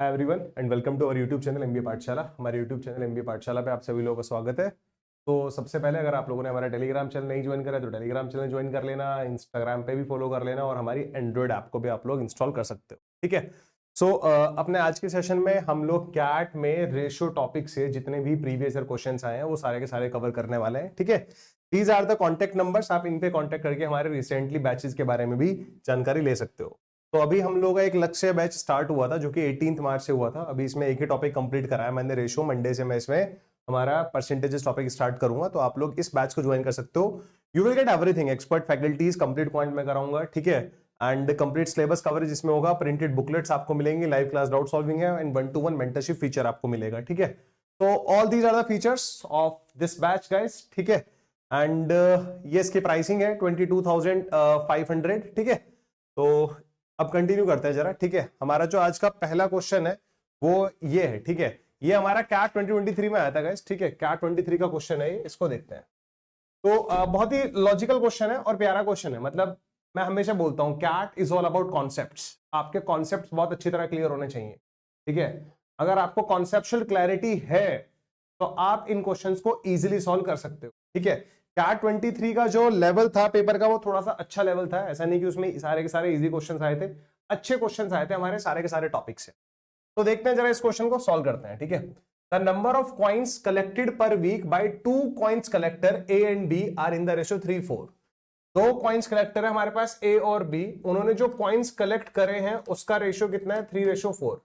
Hi everyone and welcome to our YouTube channel MBA Pathshala. हमारे YouTube channel MBA पाठशाला पे आप सभी लोगों का स्वागत है। तो सबसे पहले अगर आप लोगों ने हमारा टेलीग्राम चैनल नहीं ज्वाइन करा है तो टेलीग्राम चैनल ज्वाइन कर लेना, इंस्टाग्राम पे भी फॉलो कर लेना और हमारी एंड्रॉइड ऐप को भी आप लोग इंस्टॉल कर सकते हो। ठीक है। सो अपने आज के सेशन में हम लोग कैट में रेशियो टॉपिक से जितने भी प्रीवियस ईयर क्वेश्चंस आए हैं वो सारे के सारे कवर करने वाले हैं। ठीक है। These are the contact numbers, आप इन पे कॉन्टेक्ट करके हमारे रिसेंटली बैचेस के बारे में भी जानकारी ले सकते हो। तो अभी हम लोग का एक लक्ष्य बैच स्टार्ट हुआ था जो कि 18 मार्च से हुआ था। अभी इसमें एक ही टॉपिक कंप्लीट कराया मैंने, रेशियो। मंडे से मैं इसमें हमारा परसेंटेजेस टॉपिक स्टार्ट करूंगा, तो आप लोग इस बैच को ज्वाइन कर सकते हो। You will get everything, expert faculties, complete point में कराऊंगा। ठीक है। एंड कंप्लीट सिलेबस कवरेज इसमें होगा, प्रिंटेड बुकलेट्स आपको मिलेंगे, लाइव क्लास डाउट सॉल्विंग है एंड 1-to-1 मेंटरशिप फीचर आपको मिलेगा। ठीक है। तो all these are the features of this batch guys. ठीक है। एंड ये इसकी प्राइसिंग है 22,500। ठीक है। तो अब कंटिन्यू करते हैं जरा। ठीक है। हमारा जो आज का पहला क्वेश्चन है वो ये है। ठीक है। ये हमारा कैट 2023 में आया था गाइस। ठीक है। कैट 23 का क्वेश्चन है, इसको देखते हैं। तो बहुत ही लॉजिकल क्वेश्चन है और प्यारा क्वेश्चन है। मतलब मैं हमेशा बोलता हूं CAT is all about concepts. आपके कॉन्सेप्ट्स बहुत अच्छी तरह क्लियर होने चाहिए। ठीक है। अगर आपको कॉन्सेप्चुअल क्लैरिटी है तो आप इन क्वेश्चंस को इजीली सॉल्व कर सकते हो। ठीक है। कैट 23 का जो लेवल था पेपर का वो थोड़ा सा अच्छा लेवल था। ऐसा नहीं कि उसमें सारे के सारे इजी क्वेश्चंस आए थे, अच्छे क्वेश्चंस आए थे हमारे सारे के सारे टॉपिक से। तो देखते हैं जरा इस क्वेश्चन को सॉल्व करते हैं। ठीक है। The number of coins collected per week by 2 coins collector A and B are in the ratio 3:4। दो कॉइन्स कलेक्टर है हमारे पास ए और बी, उन्होंने जो कॉइन्स कलेक्ट करे हैं उसका रेशियो कितना है? 3:4।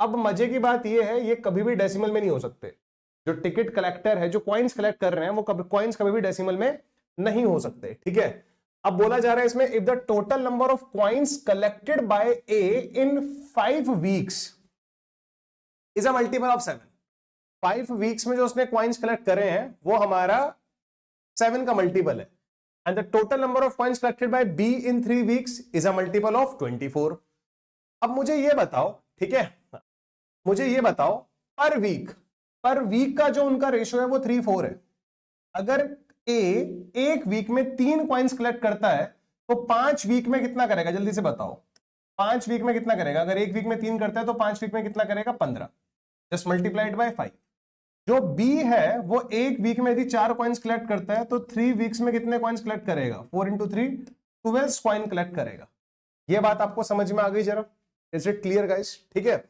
अब मजे की बात यह है ये कभी भी डेसिमल में नहीं हो सकते। जो टिकट कलेक्टर है, जो कॉइन्स कलेक्ट कर रहे हैं, वो कॉइन्स कभी भी डेसिमल में नहीं हो सकते। ठीक है। अब बोला जा रहा है इसमें, if the total number of coins collected by A in 5 weeks is a multiple of 7। 5 weeks में जो उसने कॉइन्स कलेक्ट करे हैं वो हमारा 7 का मल्टीपल है। And the total number of coins collected bye be in 3 weeks is a multiple of 24। अब मुझे ये बताओ, ठीक है, मुझे ये बताओ पर वीक का जो उनका रेशियो है वो 3:4 है। अगर ए एक वीक में 3 कॉइन्स कलेक्ट करता है तो 5 वीक में कितना करेगा? जल्दी से बताओ, 5 वीक में कितना करेगा? अगर एक वीक में 3 करता है तो 5 वीक में कितना करेगा? 15। Just multiplied by 5। जो बी है वो एक वीक में यदि 4 कॉइन्स कलेक्ट करता है तो 3 वीक्स में कितने कॉइन्स कलेक्ट करेगा? 4 × 3 12 कॉइन कलेक्ट करेगा। ये बात आपको समझ में आ गई जरा? Is it clear guys? ठीक है।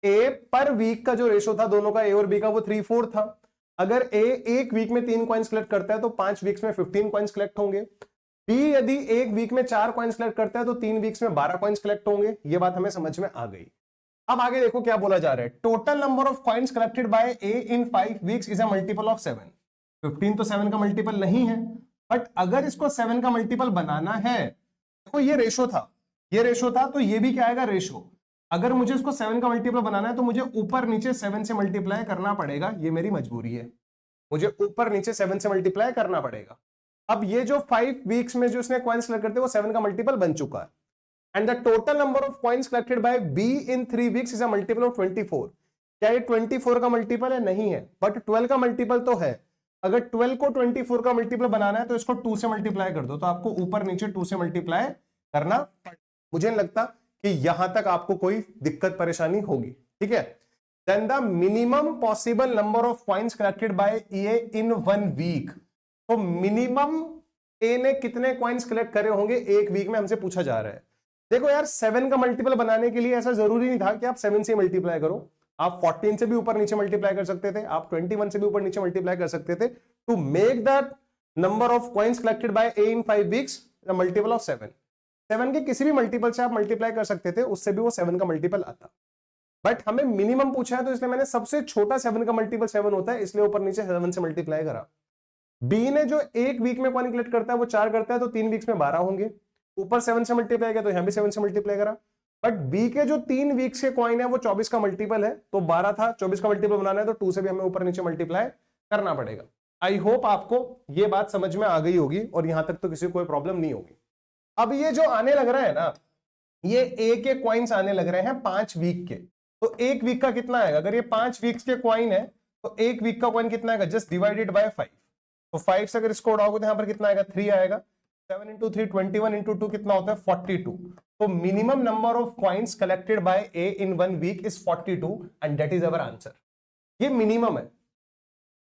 ए पर वीक का जो रेशो था दोनों का, ए और बी का, वो 3:4 था। अगर ए एक वीक में 3 कॉइन्स कलेक्ट करता है तो 5 वीक्स में 15 कॉइन्स कलेक्ट होंगे। बी यदि एक वीक में 4 कॉइन्स कलेक्ट करता है तो 3 वीक्स में 12 कॉइन्स कलेक्ट होंगे। ये बात हमें समझ में आ गई। अब आगे देखो क्या बोला जा रहा है। Total number of coins collected by A in 5 weeks is a multiple of 7। 15 तो 7 का मल्टीपल नहीं है, बट अगर इसको 7 का मल्टीपल बनाना है, देखो ये रेशो था तो ये भी क्या आएगा? रेशो। अगर मुझे इसको 7 का मल्टीपल बनाना है तो मुझे ऊपर नीचे 7 से मल्टीप्लाई करना पड़ेगा। ये मेरी मजबूरी है, मुझे ऊपर नीचे 7 से मल्टीप्लाई करना पड़ेगा। अब ये जो 5 वीक्स में जो इसने कॉइन्स कलेक्ट करते हैं वो 7 का मल्टीपल बन चुका है। And the total number of coins collected bye be in 3 weeks is a multiple of 24। क्या ये 24 का मल्टीपल है? नहीं है, बट 12 का मल्टीपल तो है। अगर 12 को 24 का मल्टीपल बनाना है तो इसको 2 से मल्टीप्लाई कर दो, तो आपको ऊपर नीचे 2 से मल्टीप्लाई करना पड़ेगा। मुझे नहीं लगता कि यहां तक आपको कोई दिक्कत परेशानी होगी। ठीक है। Then the minimum possible number of coins collected by A in 1 week. तो मिनिमम ए ने कितने कॉइन्स कलेक्ट करे होंगे एक वीक में, हमसे पूछा जा रहा है। देखो यार, 7 का मल्टीपल बनाने के लिए ऐसा जरूरी नहीं था कि आप 7 से मल्टीप्लाई करो। आप 14 से भी ऊपर नीचे मल्टीप्लाई कर सकते थे, आप 21 से भी ऊपर नीचे मल्टीप्लाई कर सकते थे to make that number of coins collected by A in 5 weeks the multiple of 7। 7 के किसी भी मल्टीपल से आप मल्टीप्लाई कर सकते थे, उससे भी वो 7 का मल्टीपल आता। बट हमें मिनिमम पूछा है तो इसलिए मैंने सबसे छोटा 7 का मल्टीपल 7 होता है, इसलिए ऊपर नीचे 7 से मल्टीप्लाई करा। बी ने जो एक वीक में कॉइन कलेक्ट करता है वो 4 करता है तो 3 वीक्स में 12 होंगे। ऊपर 7 से मल्टीप्लाई किया तो यहां भी 7 से मल्टीप्लाई करा। बट बी के जो 3 वीक्स के कॉइन है वो 24 का मल्टीपल है, तो 12 था, 24 का मल्टीपल बनाना है तो 2 से भी हमें ऊपर नीचे मल्टीप्लाई करना पड़ेगा। आई होप आपको ये बात समझ में आ गई होगी और यहां तक तो किसी को कोई प्रॉब्लम नहीं होगी। अब ये जो आने लग रहा है ना, ये ए के कॉइन्स आने लग रहे हैं 5 वीक के, तो एक वीक का कितना आएगा? अगर ये 5 वीक्स के कॉइन है तो एक वीक का कॉइन कितना आएगा? Just divided by 5। तो 5 से अगर इसको उड़ाओगे तो यहां पर कितना आएगा? 3 आएगा। 7 इंटू 3 21 इंटू 2 कितना होता है 42। तो minimum number of coins collected by A in 1 week is 42 and that is our answer. ये मिनिमम है।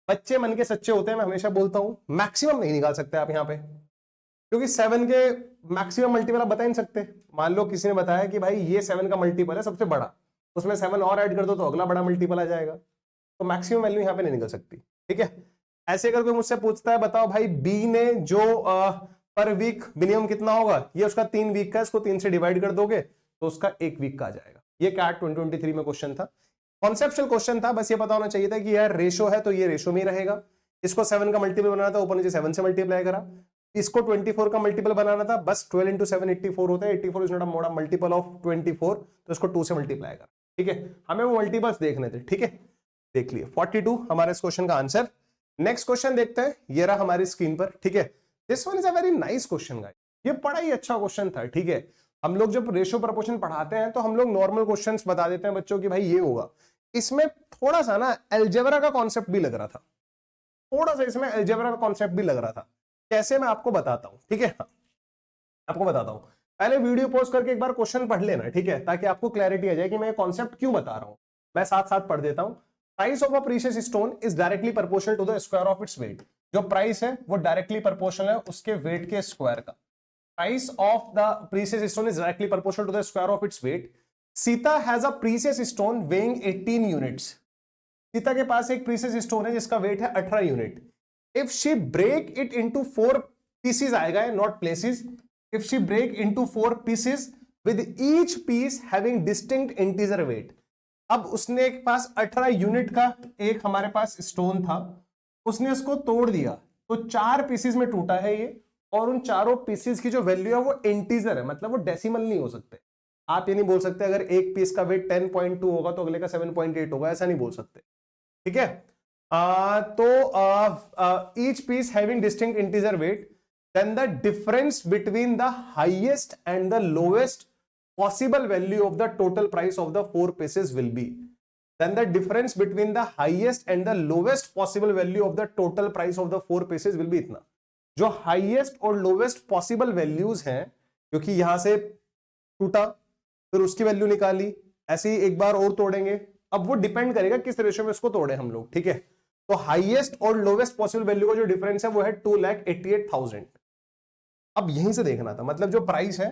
बच्चे मन के सच्चे होते हैं, मैं हमेशा बोलता हूं, मैक्सिमम नहीं निकाल सकते आप यहां पे, क्योंकि 7 के मैक्सिमम मल्टीपल आप बता ही नहीं सकते। मान लो किसी ने बताया कि भाई ये 7 का मल्टीपल है सबसे बड़ा, उसमें 7 और ऐड कर दो तो अगला बड़ा मल्टीपल आ जाएगा, तो मैक्सिमम वैल्यू यहां पे नहीं निकल सकती। ठीक है, ऐसे अगर कोई मुझसे पूछता है बताओ भाई बी ने जो पर वीक मिनिमम कितना होगा, ये उसका 3 वीक का, इसको 3 से डिवाइड कर दोगे तो उसका 1 वीक का आ जाएगा। ये कैट 2023 में क्वेश्चन था, कॉन्सेप्चुअल क्वेश्चन था, बस ये पता होना चाहिए था कि यार रेशो है तो ये रेशो में ही रहेगा। इसको 7 का मल्टीपल बनाना था, ऊपर नीचे 7 से मल्टीप्लाई करा। इसको 24 का मल्टीपल बनाना था, बस 12 इंटू 7 84 होता है, 84 is not a mode multiple of 24, तो इसको 2 से मल्टीप्लाई करा। ठीक है, हमें वो मल्टीपल्स देखने थे। ठीक है, देख लिए 42 हमारे इस क्वेश्चन का आंसर। नेक्स्ट क्वेश्चन देखते हैं, ये रहा हमारी स्क्रीन पर। ठीक है, this one is a very nice question guys, ये बड़ा ही अच्छा क्वेश्चन था। ठीक है, हम लोग जब रेशियो प्रोपोर्शन पढ़ाते हैं तो हम लोग नॉर्मल क्वेश्चंस बता देते हैं बच्चों की भाई ये होगा, इसमें थोड़ा सा ना अलजेब्रा का कॉन्सेप्ट भी लग रहा था, थोड़ा सा इसमें अलजेब्रा का कॉन्सेप्ट भी लग रहा था। कैसे, मैं आपको बताता हूं। ठीक है, आपको बताता हूं, पहले वीडियो पॉज करके एक बार क्वेश्चन पढ़ लेना। ठीक है, ताकि आपको क्लैरिटी आ जाए कि मैं कॉन्सेप्ट क्यों बता रहा हूं। मैं साथ साथ पढ़ देता हूं। Price of a precious stone is directly proportional to the square of its weight. जो प्राइस है वो डायरेक्टली प्रोपोर्शनल है उसके वेट के स्क्वायर का। Price of the precious stone is directly proportional to the square of its weight. Sita has a precious stone weighing 18 units. Sita के पास एक प्रीशियस स्टोन है जिसका वेट है 18 unit. If she break it into 4 pieces आएगा, not places. If she break into 4 pieces with each piece having distinct integer weight. अब उसने एक पास 18 यूनिट का एक हमारे पास स्टोन था, उसने इसको तोड़ दिया तो 4 पीसेस में टूटा है ये, और उन चारों पीसेस की जो वैल्यू है वो इंटीजर है, मतलब वो डेसिमल नहीं हो सकते। आप ये नहीं बोल सकते अगर एक पीस का वेट 10.2 होगा तो अगले का 7.8 होगा, ऐसा नहीं बोल सकते। ठीक है, तो each piece having distinct integer weight, then the difference between the highest and the lowest possible value of the total price of the 4 pieces will be, then the difference between the highest and the lowest possible value of the total price of the 4 pieces will be इतना। जो highest और lowest possible values हैं, क्योंकि यहां से टूटा फिर उसकी वैल्यू निकाली, ऐसे ही एक बार और तोड़ेंगे, अब वो डिपेंड करेगा किस रेशियो में इसको तोड़े हम लोग। ठीक है, तो हाईएस्ट और लोवेस्ट पॉसिबल वैल्यू का जो डिफरेंस है वो है 2,88,000। अब यहीं से देखना था, मतलब जो प्राइस है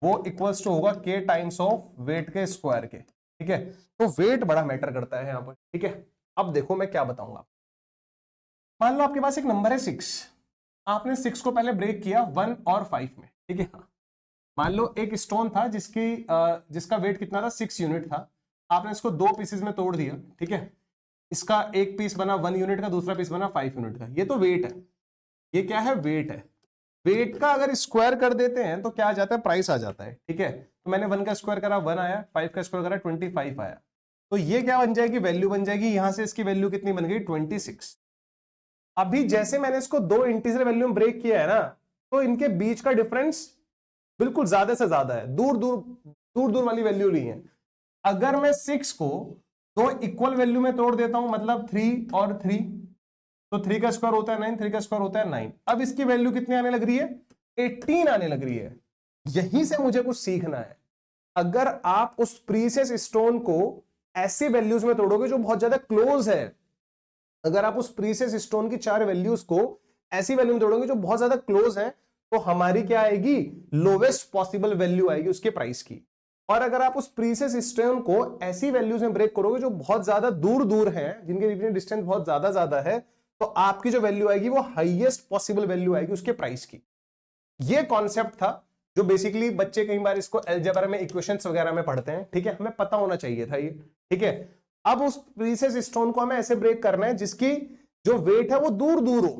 वो इक्वल्स टू होगा के टाइम्स ऑफ वेट के स्क्वायर के। ठीक है, तो वेट बड़ा मैटर करता है यहां पर। ठीक है, अब देखो मैं क्या बताऊंगा। मान लो आपके पास एक नंबर है 6, आपने 6 को पहले ब्रेक किया 1 और 5 में। ठीक है, मान लो एक स्टोन था जिसका वेट कितना था 6 यूनिट था, आपने इसको 2 पीसेस में तोड़ दिया। ठीक है, इसका एक पीस बना 1 यूनिट का, दूसरा पीस बना 5 यूनिट का। ये तो वेट है, ये क्या है, वेट है। वेट का अगर स्क्वायर कर देते हैं तो क्या आ जाता है, प्राइस आ जाता है। ठीक है, तो मैंने 1 का स्क्वायर करा 1 आया, 5 का स्क्वायर करा 25 आया, तो ये क्या बन जाएगी, वैल्यू बन जाएगी। यहां से इसकी वैल्यू कितनी बन गई 26। अभी जैसे मैंने इसको 2 इंटीजर वैल्यू में ब्रेक किया है ना, तो इनके बीच का डिफरेंस बिल्कुल ज्यादा से ज्यादा है, दूर दूर वाली वैल्यू नहीं है। अगर मैं 6 को 2 इक्वल वैल्यू में तोड़ देता हूं, मतलब 3 और 3, तो 3 का स्क्वायर होता है 9, 3 का स्क्वायर होता है 9। अब इसकी वैल्यू कितनी आने लग रही है, 18 आने लग रही है। यहीं से मुझे कुछ सीखना है। अगर आप उस प्रीशियस स्टोन को ऐसी वैल्यूज में तोड़ोगे जो बहुत ज्यादा क्लोज है, अगर आप उस प्रीशियस स्टोन की 4 वैल्यूज को ऐसी वैल्यू में तोड़ोगे जो बहुत ज्यादा क्लोज है, तो हमारी क्या आएगी, लोवेस्ट पॉसिबल वैल्यू आएगी उसके प्राइस की। और अगर आप उस प्रीशियस स्टोन को ऐसी वैल्यूज में ब्रेक करोगे जो बहुत ज्यादा दूर हैं, जिनके बीच में डिस्टेंस बहुत ज्यादा है, तो आपकी जो वैल्यू आएगी वो हाईएस्ट पॉसिबल वैल्यू आएगी उसके प्राइस की। ये कॉन्सेप्ट था जो बेसिकली बच्चे कई बार इसको अलजेब्रा में इक्वेशंस वगैरह में पढ़ते हैं। ठीक है, हमें पता होना चाहिए था ये। ठीक है, अब उस प्रीशियस स्टोन को हमें ऐसे ब्रेक करना है जिसकी जो वेट है वो दूर हो।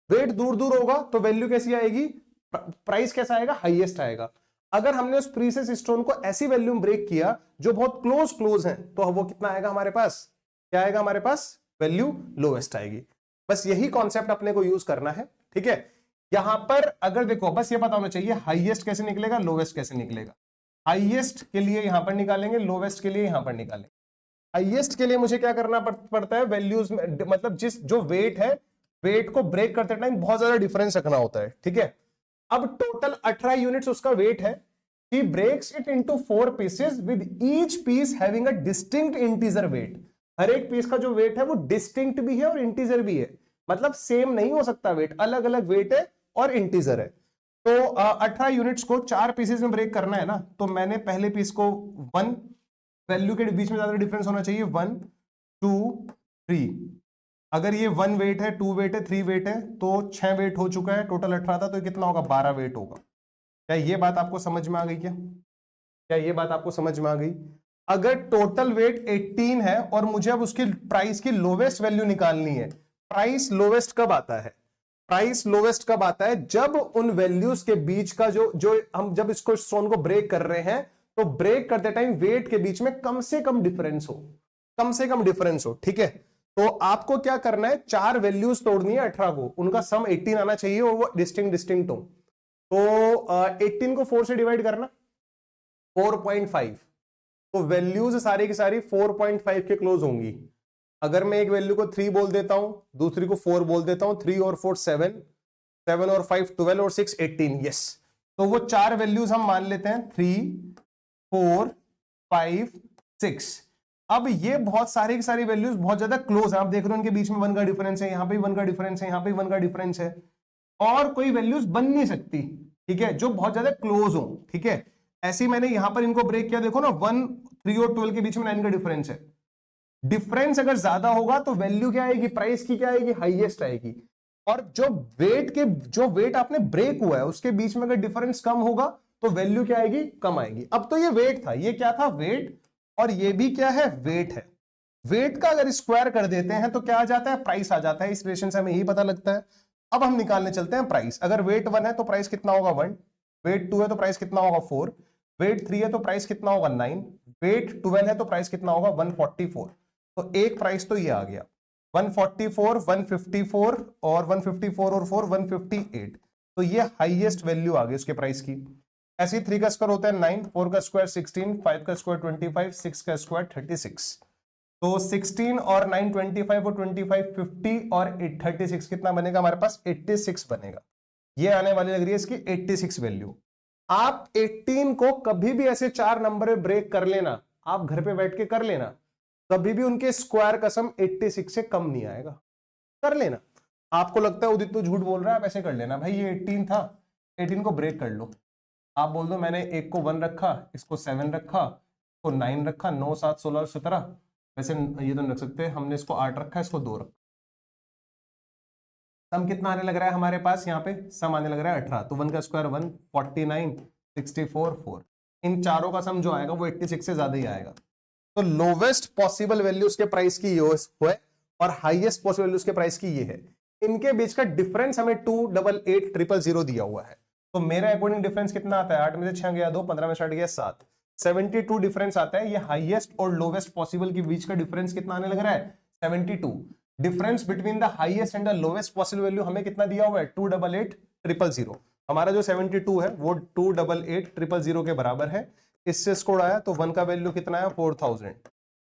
वेट दूर होगा तो वैल्यू कैसी आएगी, प्राइस कैसा आएगा, हाईएस्ट आएगा। अगर हमने उस प्रीशियस स्टोन को ऐसी वैल्यू में ब्रेक किया जो बहुत क्लोज है, तो वो कितना आएगा हमारे पास, क्या आएगा हमारे पास, वैल्यू लोवेस्ट आएगी। बस यही कॉन्सेप्ट अपने को यूज करना है। ठीक है, यहां पर अगर देखो बस ये पता होना चाहिए हाईएस्ट कैसे निकलेगा, लोवेस्ट कैसे निकलेगा। हाईएस्ट के लिए यहां पर निकालेंगे, लोवेस्ट के लिए यहां पर निकालेंगे। हाईएस्ट के लिए मुझे क्या करना पड़ता है, वैल्यूज में मतलब जो वेट है, वेट को ब्रेक करते टाइम बहुत ज्यादा डिफरेंस रखना होता है। ठीक है, अब टोटल 18 यूनिट्स उसका वेट है। He breaks it into 4 pieces with each piece having a distinct integer weight. हर एक पीस का जो वेट है वो डिस्टिंक्ट भी है और इंटीजर भी है, मतलब सेम नहीं हो सकता वेट, अलग अलग वेट है और इंटीजर है। तो 18 यूनिट्स को 4 पीसेस में ब्रेक करना है ना, तो मैंने पहले पीस को 1, वैल्यू के बीच में ज्यादा डिफरेंस होना चाहिए, 1 2 3। अगर ये 1 वेट है, 2 वेट है, 3 वेट है, तो 6 वेट हो चुका है, टोटल 18 था, तो कितना होगा, 12 वेट होगा। क्या ये बात आपको समझ में आ गई? क्या ये बात आपको समझ में आ गई? अगर टोटल वेट 18 है और मुझे अब उसकी प्राइस की लोवेस्ट वैल्यू निकालनी है, प्राइस लोवेस्ट कब आता है? प्राइस लोवेस्ट कब आता है? जब उन वैल्यूज के बीच का जो हम जब इसको स्टोन को ब्रेक कर रहे हैं, तो ब्रेक करते टाइम वेट के बीच में कम से कम डिफरेंस हो, कम से कम डिफरेंस हो। ठीक है, तो आपको क्या करना है, 4 वैल्यूज तोड़नी है 18 को, उनका सम 18 आना चाहिए और वो डिस्टिंक्ट हो। तो 18 को 4 से डिवाइड करना, 4.5, तो वैल्यूज सारी की सारी 4.5 के क्लोज होंगी। अगर मैं एक वैल्यू को 3 बोल देता हूं, दूसरी को 4 बोल देता हूं, 3 और 4 7, 7 और 5 12 और 6 18, यस। तो वो 4 वैल्यूज हम मान लेते हैं, 3 4 5 6। अब ये बहुत सारी की सारी वैल्यूज बहुत ज्यादा क्लोज है, आप देख रहे हो उनके बीच में 1 का डिफरेंस है, यहां पे 1 का डिफरेंस है, यहां पे 1 का डिफरेंस है, और कोई वैल्यूज बन नहीं सकती, ठीक है, जो बहुत ज्यादा क्लोज हो। ठीक है, ऐसी मैंने यहां पर इनको ब्रेक किया, देखो ना 1 3 और 12 के बीच में 9 का डिफरेंस है। डिफरेंस अगर ज्यादा होगा तो वैल्यू क्या आएगी, प्राइस की क्या आएगी, हाईएस्ट आएगी। और जो वेट आपने ब्रेक हुआ है उसके बीच में अगर डिफरेंस कम होगा तो वैल्यू क्या आएगी, कम आएगी। अब तो ये वेट था, ये क्या था, वेट, और ये भी क्या है, वेट है। वेट का अगर स्क्वायर कर देते हैं तो क्या आ जाता है, प्राइस आ जाता है। इस रिलेशन से हमें यही पता लगता है। अब हम निकालने चलते हैं प्राइस। अगर वेट 1 है तो प्राइस कितना होगा, 1। वेट 2 है तो प्राइस कितना होगा, 4। वेट 3 है तो प्राइस कितना होगा, 9। वेट 12 है तो प्राइस कितना होगा, 144। तो एक प्राइस तो ये आ गया 144, 154 और 154 और 4 158। तो ये हाईएस्ट वैल्यू आ गई उसके प्राइस की। ऐसे 3 का स्क्वायर होता है 9, 4 का स्क्वायर 16, 5 का स्क्वायर 25, 6 का स्क्वायर 36। तो 16 और 9 25 और 25 50 और 36 कितना बनेगा हमारे पास, 86 बनेगा। ये आने वाली लग रही है इसकी 86 वैल्यू। आप 18 को कभी भी ऐसे 4 नंबर में ब्रेक कर लेना, आप घर पे बैठ के कर लेना, कभी भी उनके स्क्वायर का सम 86 से कम नहीं आएगा। कर लेना। आपको लगता है उदित तो झूठ बोल रहा है, आप ऐसे कर लेना, भाई ये 18 था, 18 को ब्रेक कर लो। आप बोल दो मैंने एक को 1 रखा, इसको 7 रखा, इसको 9 रखा, 9 7 16 17, वैसे ये तो नहीं रख सकते, हमने इसको 8 रखा, इसको 2 रखा। सम कितना आने लग रहा है हमारे पास, यहाँ पे सम आने लग रहा है 18। तो 1 का स्क्वायर 1, 49, 64 4। इन चारों का सम जो आएगा वो 86 से ज्यादा ही आएगा। तो लोवेस्ट पॉसिबल वैल्यू उसके प्राइस की ये है और हाईएस्ट पॉसिबल वैल्यू उसके प्राइस की ये है। इनके बीच का डिफरेंस हमें 288,000 दिया हुआ है। तो मेरा अकॉर्डिंग डिफरेंस कितना आता है, 8 में से 6 गया 2, 15 में से 8 गया 7, 72 डिफरेंस आता है। ये हाईएस्ट और लोवेस्ट पॉसिबल के बीच का डिफरेंस कितना आने लग रहा है, 72। Difference between the highest and the lowest possible value हमें कितना दिया हुआ है, 288,000। हमारा जो 72 है वो 288,000 के बराबर है। इससे स्कोर आया तो 1 का वैल्यू कितना है, 4000।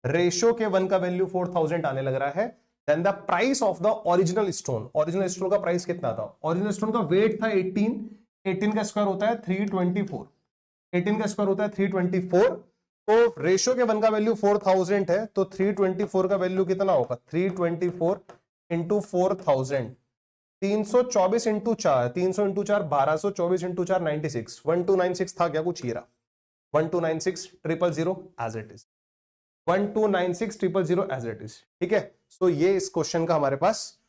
रेशो के 1 का वैल्यू 4000 आने लग रहा है। Then the price of the original stone, original stone का प्राइस कितना था, ओरिजिनल स्टोन का वेट था 18, 18 का स्क्वायर होता है 324, 18 का स्क्वायर होता है 324। तो रेशो के 1 का वैल्यू 4000 है, तो 324 का वैल्यू कितना होगा, 324 इंटू 4000, 324 इंटू 4, 300 इंटू 4 1224 इंटू 4 96, 1296 था क्या कुछ, ये रहा 1296,000 as it is, 1296,000 as it is. ठीक है, तो ये इस क्वेश्चन का हमारे पास।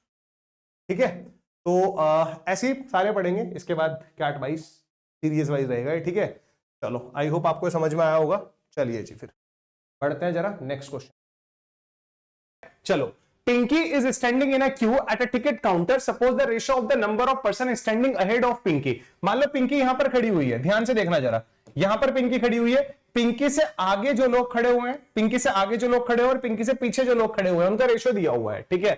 ठीक है, तो ऐसे ही सारे पढ़ेंगे, इसके बाद कैट वाइज सीरीज वाइज रहेगा। ठीक है, चलो आई होप आपको समझ में आया होगा। चलिए जी फिर पढ़ते हैं जरा नेक्स्ट क्वेश्चन। चलो, Pinky is standing in a queue at a ticket counter, suppose the ratio of the number of person standing ahead of Pinky. मान लो पिंकी यहां पर खड़ी हुई है, ध्यान से देखना जरा, यहां पर पिंकी खड़ी हुई है, पिंकी से आगे जो लोग खड़े हुए हैं, पिंकी से आगे जो लोग खड़े हुए हैं और पिंकी से पीछे जो लोग खड़े हुए हैं, उनका रेशियो दिया हुआ है। ठीक है,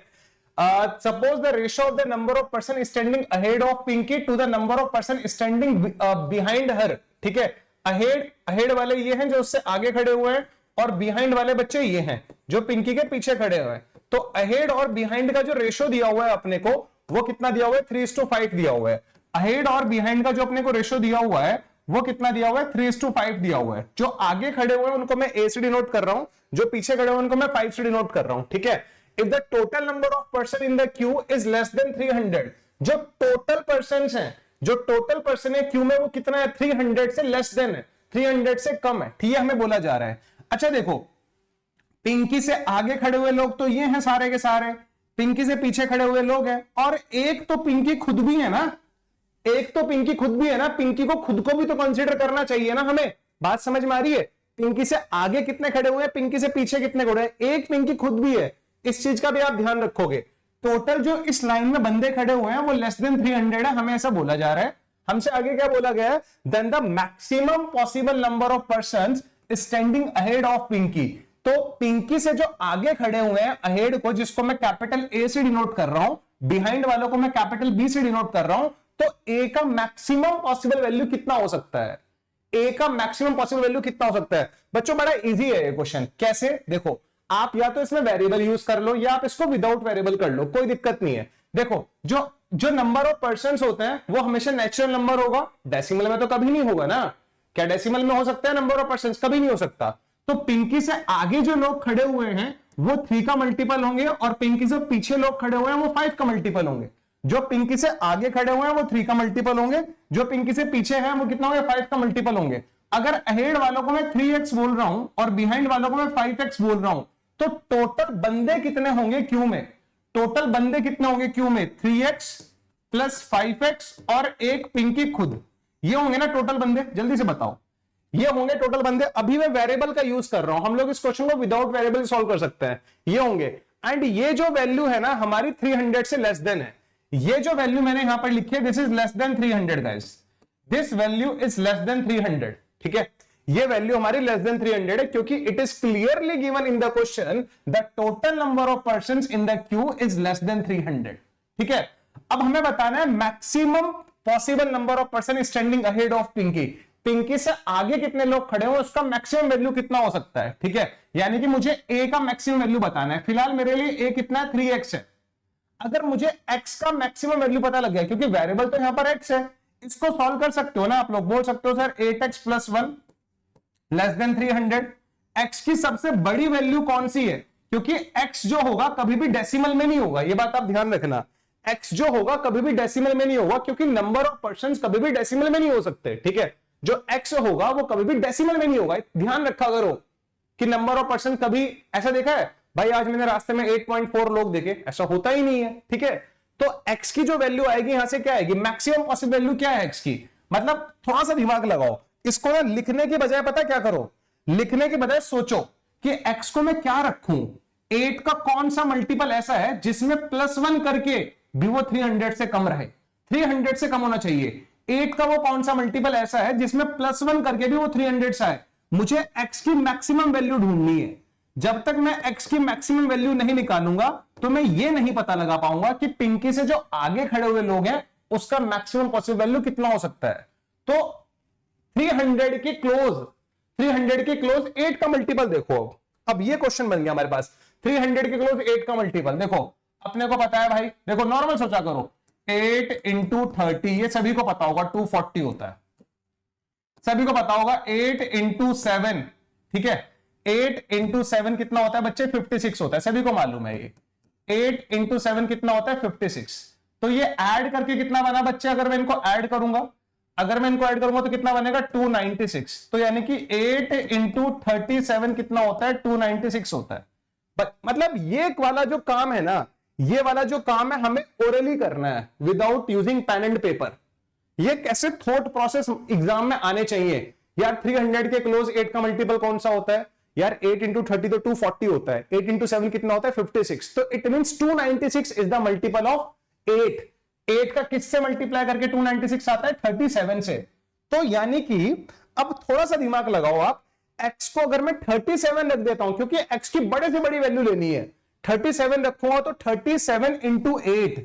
suppose the ratio of the number of person standing ahead of Pinky to the number of person standing behind her. ठीक है, अहेड वाले ये हैं जो उससे आगे खड़े हुए हैं, और बिहाइंड वाले बच्चे ये हैं जो पिंकी के पीछे खड़े हुए हैं। तो अहेड और बिहाइंड का जो रेशियो दिया हुआ है अपने को, वो कितना दिया हुआ है, 3:5 दिया हुआ है। अहेड और बिहाइंड का जो अपने को रेशियो दिया हुआ है वो कितना दिया हुआ है, 3:5 दिया हुआ है। जो आगे खड़े हुए हैं उनको मैं ए से डिनोट कर रहा हूं, जो पीछे खड़े हुए उनको मैं 5 से डिनोट कर रहा हूं, ठीक है। If the total number of person in the queue is less than 300, जो टोटल पर्सन है, जो टोटल पर्सन है क्यू में वो कितना है, 300 से लेस देन है, 300 से कम है, ठीक है, हमें बोला जा रहा है। अच्छा देखो, पिंकी से आगे खड़े हुए लोग तो ये हैं सारे के सारे, पिंकी से पीछे खड़े हुए लोग हैं, और एक तो पिंकी खुद भी है ना, एक तो पिंकी खुद भी है ना, पिंकी को खुद को भी तो कंसीडर करना चाहिए ना हमें। बात समझ में आ रही है? पिंकी से आगे कितने खड़े हुए हैं, पिंकी से पीछे कितने खड़े हैं, एक पिंकी खुद भी है, इस चीज का भी आप ध्यान रखोगे। टोटल जो इस लाइन में बंदे खड़े हुए हैं वो लेस देन 300 है, हमें ऐसा बोला जा रहा है। हमसे आगे क्या बोला गया है, then the maximum possible number of persons standing ahead of Pinky. तो पिंकी से जो आगे खड़े हुए हैं अहेड को, जिसको मैं कैपिटल ए से डिनोट कर रहा हूं, बिहाइंड वालों को मैं कैपिटल बी से डिनोट कर रहा हूं, तो ए का मैक्सिमम पॉसिबल वैल्यू कितना हो सकता है, ए का मैक्सिमम पॉसिबल वैल्यू कितना हो सकता है। बच्चों बड़ा इजी है ये क्वेश्चन। कैसे, देखो आप या तो इसमें वेरिएबल यूज कर लो या आप इसको विदाउट वेरिएबल कर लो, कोई दिक्कत नहीं है। देखो जो नंबर ऑफ पर्संस होते हैं वो हमेशा नेचुरल नंबर होगा, डेसिमल में तो कभी नहीं होगा ना। क्या डेसिमल में हो सकता है नंबर ऑफ पर्संस? कभी नहीं हो सकता। तो पिंकी से आगे जो लोग खड़े हुए हैं वो 3 का मल्टीपल होंगे, और पिंकी से पीछे लोग खड़े हुए हैं वो 5 का मल्टीपल होंगे। जो पिंकी से आगे खड़े हुए हैं वो 3 का मल्टीपल होंगे, जो पिंकी से पीछे हैं वो कितना होंगे, 5 का मल्टीपल होंगे। अगर अहेड वालों को मैं 3x बोल रहा हूं और बिहाइंड वालों को मैं 5x बोल रहा हूं, तो टोटल बंदे कितने होंगे क्यू में, टोटल बंदे कितने होंगे क्यू में, 3x प्लस 5x और एक पिंकी खुद, ये होंगे ना टोटल बंदे। जल्दी से बताओ, ये होंगे टोटल बंदे। अभी मैं वेरिएबल का यूज कर रहा हूं, हम लोग इस क्वेश्चन को विदाउट वेरिएबल सॉल्व कर सकते हैं। ये होंगे, एंड ये जो वैल्यू है ना हमारी 300 से लेस देन है। ये जो वैल्यू मैंने यहां पर लिखी है, this is less than 300 guys, this value is less than 300, ठीक है। ये वैल्यू हमारी लेस देन 300 है, क्योंकि it is clearly given in the question the total number of persons in the queue is less than 300, ठीक है। अब हमें बताना है maximum possible number of person standing ahead of Pinky. Pinky से आगे कितने लोग खड़े हो, उसका मैक्सिमम वैल्यू कितना हो सकता है, ठीक है। यानी कि मुझे ए का मैक्सिमम वैल्यू बताना है। फिलहाल मेरे लिए ए कितना है, 3x है। अगर मुझे x का मैक्सिमम वैल्यू पता लग गया, क्योंकि वेरिएबल तो यहां पर x है, इसको सॉल्व कर सकते हो ना आप लोग। बोल सकते हो sir 8x + 1 less than 300। x की सबसे बड़ी वैल्यू कौन सी है, क्योंकि x जो होगा कभी भी डेसिमल में नहीं होगा, ये बात आप ध्यान रखना। x जो होगा कभी भी डेसिमल में नहीं होगा, क्योंकि नंबर ऑफ पर्संस कभी भी डेसिमल में नहीं हो सकते, ठीक है। जो x होगा वो कभी भी डेसिमल में नहीं होगा, ध्यान रखा करो कि नंबर ऑफ पर्सन कभी, ऐसा देखा है भाई आज मैंने रास्ते में 8.4 लोग देखे, ऐसा होता ही नहीं है, ठीक है। तो x की जो वैल्यू आएगी यहां से क्या आएगी, मैक्सिमम पॉसिबल वैल्यू क्या है x की। मतलब थोड़ा सा दिमाग लगाओ, इसको ना लिखने की बजाय पता क्या करो, लिखने के बजाय सोचो कि x को मैं क्या रखूं, 8 का कौन सा मल्टीपल ऐसा है जिसमें +1 करके भी वो 300 से कम रहे, 300 से कम होना चाहिए। 8 का वो कौन सा मल्टीपल ऐसा है जिसमें +1 करके भी वो 300 से आए। मुझे x की मैक्सिमम वैल्यू ढूंढनी है। जब तक मैं x की मैक्सिमम वैल्यू नहीं निकालूंगा तो मैं ये नहीं पता लगा पाऊंगा कि पिंकी से जो आगे खड़े हुए लोग हैं उसका मैक्सिमम पॉसिबल वैल्यू कितना हो सकता है। तो 300 के क्लोज 8 का मल्टीपल देखो। अब ये क्वेश्चन बन गया हमारे पास, 300 के क्लोज 8 का मल्टीपल देखो। अपने को पता है भाई, देखो नॉर्मल सोचा करो, 8 × 30, ये सभी को पता होगा 240 होता है, सभी को पता होगा। 8 × 7, ठीक है, 8 × 7 कितना होता है बच्चे, 56 होता है, सभी को मालूम है। ये 8 × 7 कितना होता है, 56। तो ये ऐड करके कितना बना बच्चे, अगर मैं इनको ऐड करूंगा, तो कितना बनेगा, 296। तो यानी कि 8 × 37 कितना होता है, 296 होता है। मतलब ये वाला जो काम है ना, ये वाला जो काम है हमें ओरली करना है without using pen and paper. ये कैसे थॉट प्रोसेस एग्जाम में आने चाहिए यार। 300 के क्लोज 8 का मल्टीपल कौन सा होता है यार, 8 × 30 तो 240 होता है, 8 × 7 कितना होता है, 56। तो it means 296 is the multiple of 8। 8 का किससे मल्टीप्लाई करके 296 आता है, 37 से। तो यानी कि अब थोड़ा सा दिमाग लगाओ आप, x को अगर मैं 37 रख देता हूं, क्योंकि x की बड़े से बड़ी वैल्यू लेनी है, 37 रखूंगा तो 37 × 8,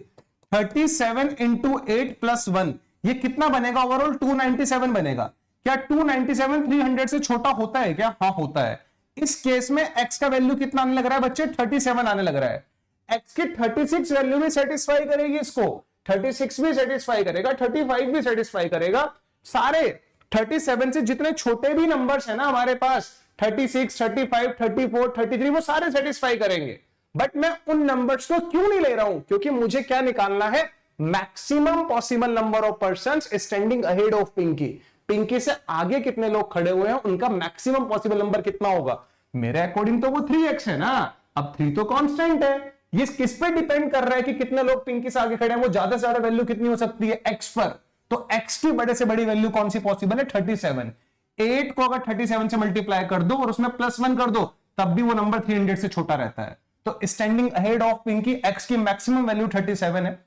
37 × 8 + 1, ये कितना बनेगा ओवरऑल, 297 बनेगा। क्या 297 300 से छोटा होता है क्या? हाँ होता है। इस केस में x का वैल्यू कितना आने लग रहा है बच्चे, 37 आने लग रहा है। x की 36 वैल्यू भी सेटिस्फाई करेगी इसको, 36 भी सेटिस्फाई करेगा, 35 भी सेटिस्फाई करेगा। सारे 37 से जितने छोटे भी नंबर्स है ना हमारे पास, 36, 35, 34, 33, वो सारे सेटिस्फाई करेंगे। बट मैं उन नंबर्स को क्यों नहीं ले रहा हूं? क्योंकि मुझे क्या निकालना है? Maximum possible number of persons standing ahead of Pinky. Pinky से आगे कितने लोग खड़े हुए हैं, उनका मैक्सिमम पॉसिबल नंबर कितना होगा? मेरे अकॉर्डिंग तो वो 3x है ना। अब 3 तो कांस्टेंट है, ये किस पे डिपेंड कर रहा है कि कितने लोग पिंकी से आगे खड़े हैं? वो ज्यादा से ज्यादा वैल्यू कितनी हो सकती है? x पर। तो x की बड़े से बड़ी वैल्यू कौन सी पॉसिबल है? 37। 8 को अगर 37 से मल्टीप्लाई कर दो और उसमें +1 कर दो, तब भी वो नंबर 300 से छोटा रहता है। तो standing ahead of Pinky x की मैक्सिमम वैल्यू 37 है।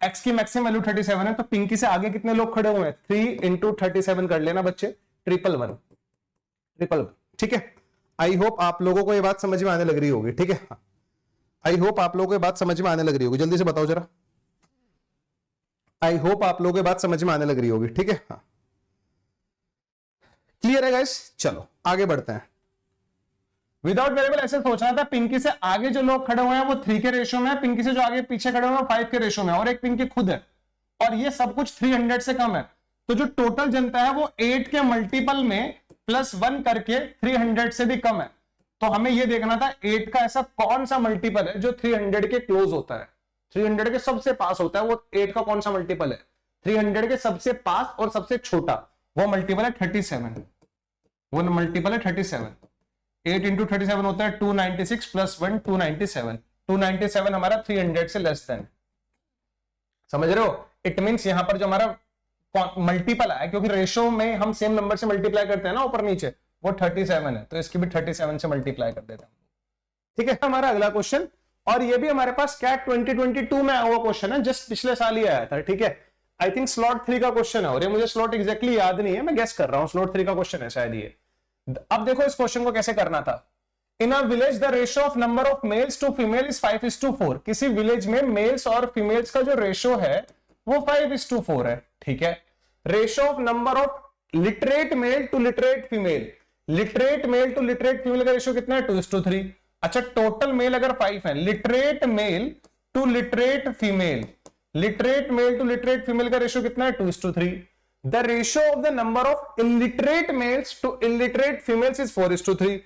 x की मैक्सिमम वैल्यू 37 है, तो पिंकी से आगे कितने लोग खड़े हुए हैं? 3 into 37 कर लेना बच्चे, 111। ठीक है। आई होप आप लोगों को ये बात समझ में आने लग रही होगी। ठीक है, आई होप आप लोगों को ये बात समझ में आने लग रही होगी। जल्दी से बताओ जरा। आई होप आप लोगों को बात समझ में आने लग रही होगी। ठीक है, हाँ, क्लियर है गाइस? चलो आगे बढ़ते हैं। विदाउट वेरिएबल ऐसे सोचना था, पिंकी से आगे जो लोग खड़े हुए हैं वो 3 के रेशियो में है, पिंकी से जो आगे पीछे खड़े हुए हैं 5 के रेशियो में, और एक पिंकी खुद है, और ये सब कुछ 300 से कम है। तो जो टोटल जनता है वो 8 के मल्टीपल में +1 करके 300 से भी कम है। तो हमें ये देखना था 8 का ऐसा कौन सा मल्टीपल है जो 300 के क्लोज होता है, 300 के सबसे पास होता है। वो 8 का कौन सा मल्टीपल है? 300 के सबसे पास और सबसे छोटा वो मल्टीपल है 37। वो मल्टीपल है 37। 8 into 37 होता है 296 + 1 297। 297 हमारा 300 से लेस देन। समझ रहे हो? इट मींस यहां पर जो हमारा मल्टीपल आया, क्योंकि रेशो में हम सेम नंबर से मल्टीप्लाई करते हैं ना ऊपर नीचे, वो 37 है, तो इसकी भी 37 से मल्टीप्लाई कर देते हैं। ठीक है, हमारा अगला क्वेश्चन, और ये भी हमारे पास कैट 2022 में आया हुआ क्वेश्चन है, जस्ट पिछले साल ही आया था। ठीक है, आई थिंक स्लॉट 3 का क्वेश्चन है, और ये मुझे स्लॉट एग्जैक्टली याद नहीं है, मैं गेस कर रहा हूं स्लॉट 3 का क्वेश्चन है शायद ये। अब देखो इस क्वेश्चन को कैसे करना था। In a village the ratio of number of males to female is 5:4। किसी विलेज में मेल्स और फीमेल्स का जो रेशियो है वो 5:4 है। ठीक है, ratio of number of literate male to literate female, literate male to literate female का रेशियो कितना है? 2:3। अच्छा, टोटल मेल अगर 5 है, literate male to literate female, literate male to literate female का रेशियो कितना है? 2:3। The ratio of the number of illiterate males to illiterate females is 4:3।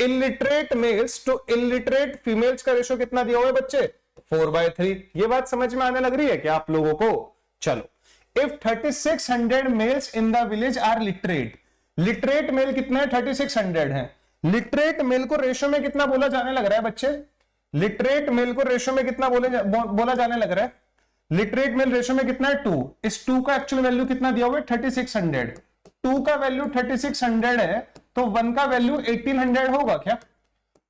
Illiterate males to illiterate females का ratio कितना दिया हुआ है बच्चे? 4/3। ये बात समझ में आने लग रही है क्या आप लोगों को? चलो, if 3600 males in the village are literate, literate male कितना है? 3600 है। लिटरेट मेल को रेशियो में कितना बोला जाने लग रहा है बच्चे? लिटरेट मेल को रेशियो में कितना बोला जाने लग रहा है? लिटरेट मेल रेशियो में कितना है? 2। इस 2 का एक्चुअल वैल्यू कितना दिया हुआ है? 3600। 2 का वैल्यू 3600 है, तो 1 का वैल्यू 1800 होगा क्या?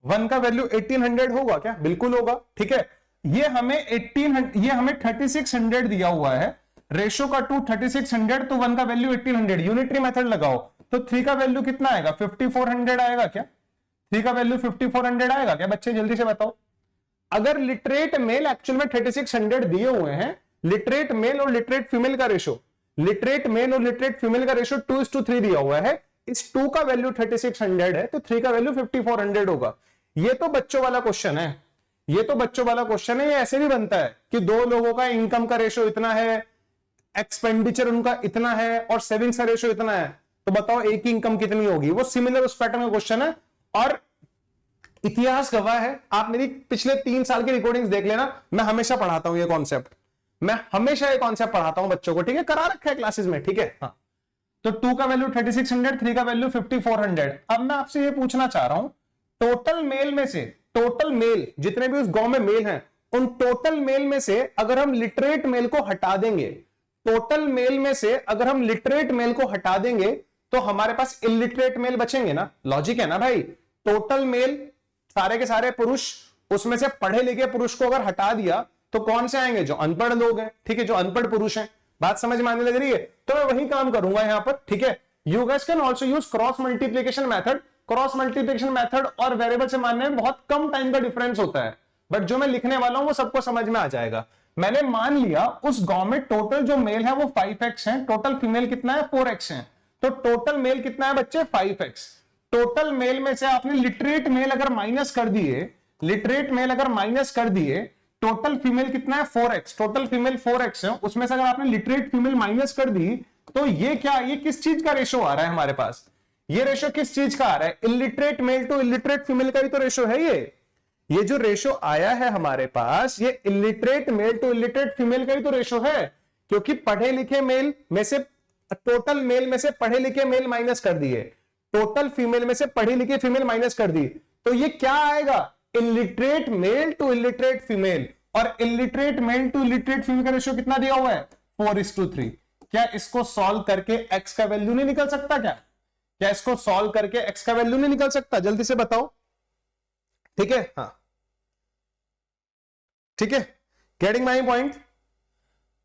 1 का वैल्यू 1800 होगा क्या? बिल्कुल होगा। ठीक है, ये हमें 3600 दिया हुआ है, रेशियो का 2 3600, तो 1 का वैल्यू 1800। यूनिटरी मेथड लगाओ तो 3 का वैल्यू कितना आएगा? 5400 आएगा क्या? 3 का वैल्यू 5400 आएगा क्या बच्चे? जल्दी से बताओ। अगर लिटरेट मेल एक्चुअल में 3600 दिए हुए हैं, लिटरेट मेल और लिटरेट फीमेल का रेशियो, लिटरेट मेल और लिटरेट फीमेल का रेशियो 2:3 दिया हुआ है, इस 2 का वैल्यू 3600 है, तो 3 का वैल्यू 5400 होगा। ये तो बच्चों वाला क्वेश्चन है, ये तो बच्चों वाला क्वेश्चन है। ये ऐसे भी बनता है कि 2 लोगों का इनकम का रेशियो इतना है, एक्सपेंडिचर उनका इतना है, और सेविंग्स का रेशियो इतना है, तो बताओ एक ही इनकम कितनी होगी? वो सिमिलर उस पैटर्न का क्वेश्चन है, और इतिहास गवाह है। आप मेरी पिछले 3 साल की रिकॉर्डिंग्स देख लेना, मैं हमेशा पढ़ाता हूं ये कॉन्सेप्ट, मैं हमेशा ये कॉन्सेप्ट पढ़ाता हूं बच्चों को। ठीक है, करा रखा है क्लासेस में। ठीक है, हाँ, तो 2 का वैल्यू 3600, 3 का वैल्यू 5400। अब मैं आपसे ये पूछना चाह रहा हूं, टोटल मेल में से, टोटल मेल जितने भी उस गांव में मेल हैं, उन टोटल मेल में से अगर हम लिटरेट मेल को हटा देंगे, टोटल मेल में से अगर हम लिटरेट मेल को हटा देंगे, तो हमारे पास इलिटरेट मेल बचेंगे ना? लॉजिक है ना भाई। टोटल मेल सारे के सारे पुरुष, उसमें से पढ़े लिखे पुरुष को अगर हटा दिया तो कौन से आएंगे? जो अनपढ़ लोग हैं। ठीक है, जो अनपढ़ पुरुष हैं। बात समझ में आने लग रही है? तो मैं वही काम करूंगा यहां पर। ठीक है, you guys can also use cross multiplication method. Cross multiplication method और वेरिएबल से मानने में बहुत कम टाइम का डिफरेंस होता है, बट जो मैं लिखने वाला हूं वो सबको समझ में आ जाएगा। मैंने मान लिया उस गांव में टोटल जो मेल है वो 5x है, टोटल फीमेल कितना है? 4x है। तो टोटल मेल कितना है बच्चे? 5x। टोटल मेल में से आपने लिटरेट मेल अगर माइनस कर दिए, लिटरेट मेल अगर माइनस कर दिए, टोटल फीमेल कितना है 4x, टोटल फीमेल 4x है, उसमें से अगर आपने लिटरेट फीमेल माइनस कर दी तो ये क्या, ये किस चीज का रेशो आ रहा है हमारे पास, ये रेशो किस चीज का आ रहा है, illiterate male to illiterate female का ही तो रेशो है ये जो रेशो आया है हमारे पास ये illiterate male to illiterate female का ही तो रेशो है, क्योंकि पढ़े लिखे मेल में से, टोटल मेल में से पढ़े लिखे मेल माइनस कर दिए, टोटल फीमेल में से पढ़ी लिखी फीमेल माइनस कर दी, तो ये क्या आएगा, illiterate male to illiterate female, और illiterate male to illiterate female का रेशियो कितना दिया हुआ है 4:3। क्या इसको सॉल्व करके x का वैल्यू नहीं निकल सकता, क्या इसको सॉल्व करके x का वैल्यू नहीं निकल सकता, जल्दी से बताओ, ठीक है, हाँ ठीक है, getting my point,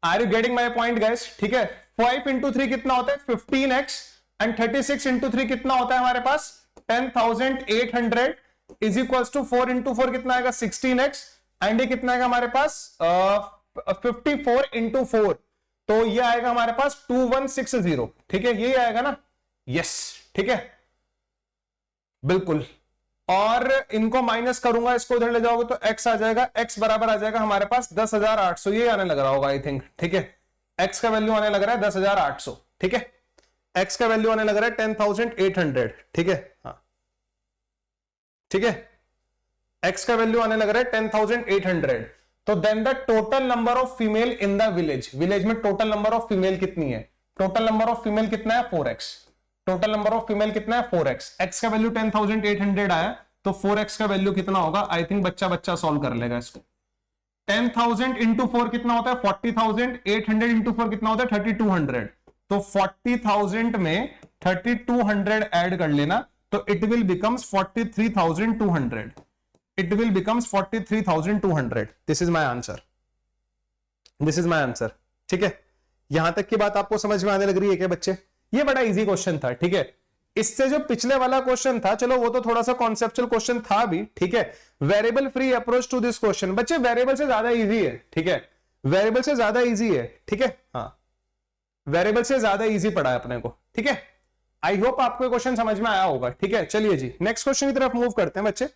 are you getting my point guys, ठीक है। 5 into 3 कितना होता है 15x, एंड 36 into 3 कितना होता है हमारे पास 10,800 इज इक्वल्स टू 4 into 4 कितना आएगा 16x, एंड ये कितना आएगा हमारे पास 54 into 4, तो ये आएगा हमारे पास 2160, ठीक है, यही आएगा ना, यस, ठीक है, बिल्कुल, और इनको माइनस करूंगा, इसको उधर ले जाओगे तो x आ जाएगा, x बराबर आ जाएगा हमारे पास 10,800, ये आने लग रहा होगा आई थिंक, ठीक है, x का वैल्यू आने लग रहा है 10,800, ठीक है, x का वैल्यू आने लग रहा है 10,800, ठीक है, हाँ ठीक है, x का वैल्यू आने लग रहा है 10,800, तो then the total number of female in the village, village में टोटल नंबर ऑफ फीमेल कितनी है, टोटल नंबर ऑफ फीमेल कितना है 4x, total number of female कितना है 4x, x का वैल्यू 10,800 आया, तो 4x का वैल्यू कितना होगा, आई थिंक बच्चा सॉल्व कर लेगा इसको, 10,000 इंटू 4 कितना होता है 40,000, 800 इंटू 4 कितना होता है 3,200, तो 40,000 में 3,200 ऐड कर लेना, तो it will becomes 43,200, it will becomes 43,200, this is my answer, this is my answer, ठीक है, यहां तक की बात आपको समझ में आने लग रही है क्या बच्चे, ये बड़ा इजी क्वेश्चन था, ठीक है, इससे जो पिछले वाला क्वेश्चन था, चलो वो तो थोड़ा सा कॉन्सेप्चुअल क्वेश्चन था भी, ठीक है, variable free approach to this question, बच्चे वेरिएबल से ज्यादा इजी है, ठीक है, वेरिएबल से ज्यादा इजी है, ठीक है, हाँ वेरिएबल से ज्यादा इजी पड़ा है अपने को, ठीक है, आई होप आपको क्वेश्चन समझ में आया होगा, ठीक है, चलिए जी नेक्स्ट क्वेश्चन की तरफ मूव करते हैं बच्चे,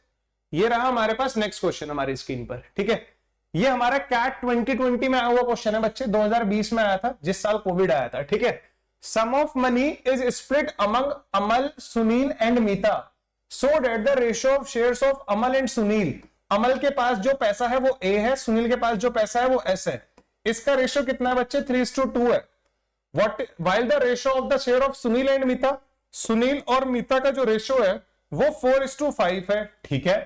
ये रहा हमारे पास नेक्स्ट क्वेश्चन हमारी स्क्रीन पर, ठीक है, ये हमारा कैट 2020 में आया हुआ क्वेश्चन है बच्चे, 2020 में आया था, जिस साल कोविड आया था, ठीक है, sum of money is split among Amal, Sunil and Meeta so that the ratio of shares of Amal and Sunil, अमल के पास जो पैसा है वो A है, सुनील के पास जो पैसा है वो S है, इसका रेशियो कितना है बच्चे 3:2 है, while the ratio of the share of Sunil and Meeta, Sunil और मीता का जो रेशियो है वो 4:5 है, ठीक है,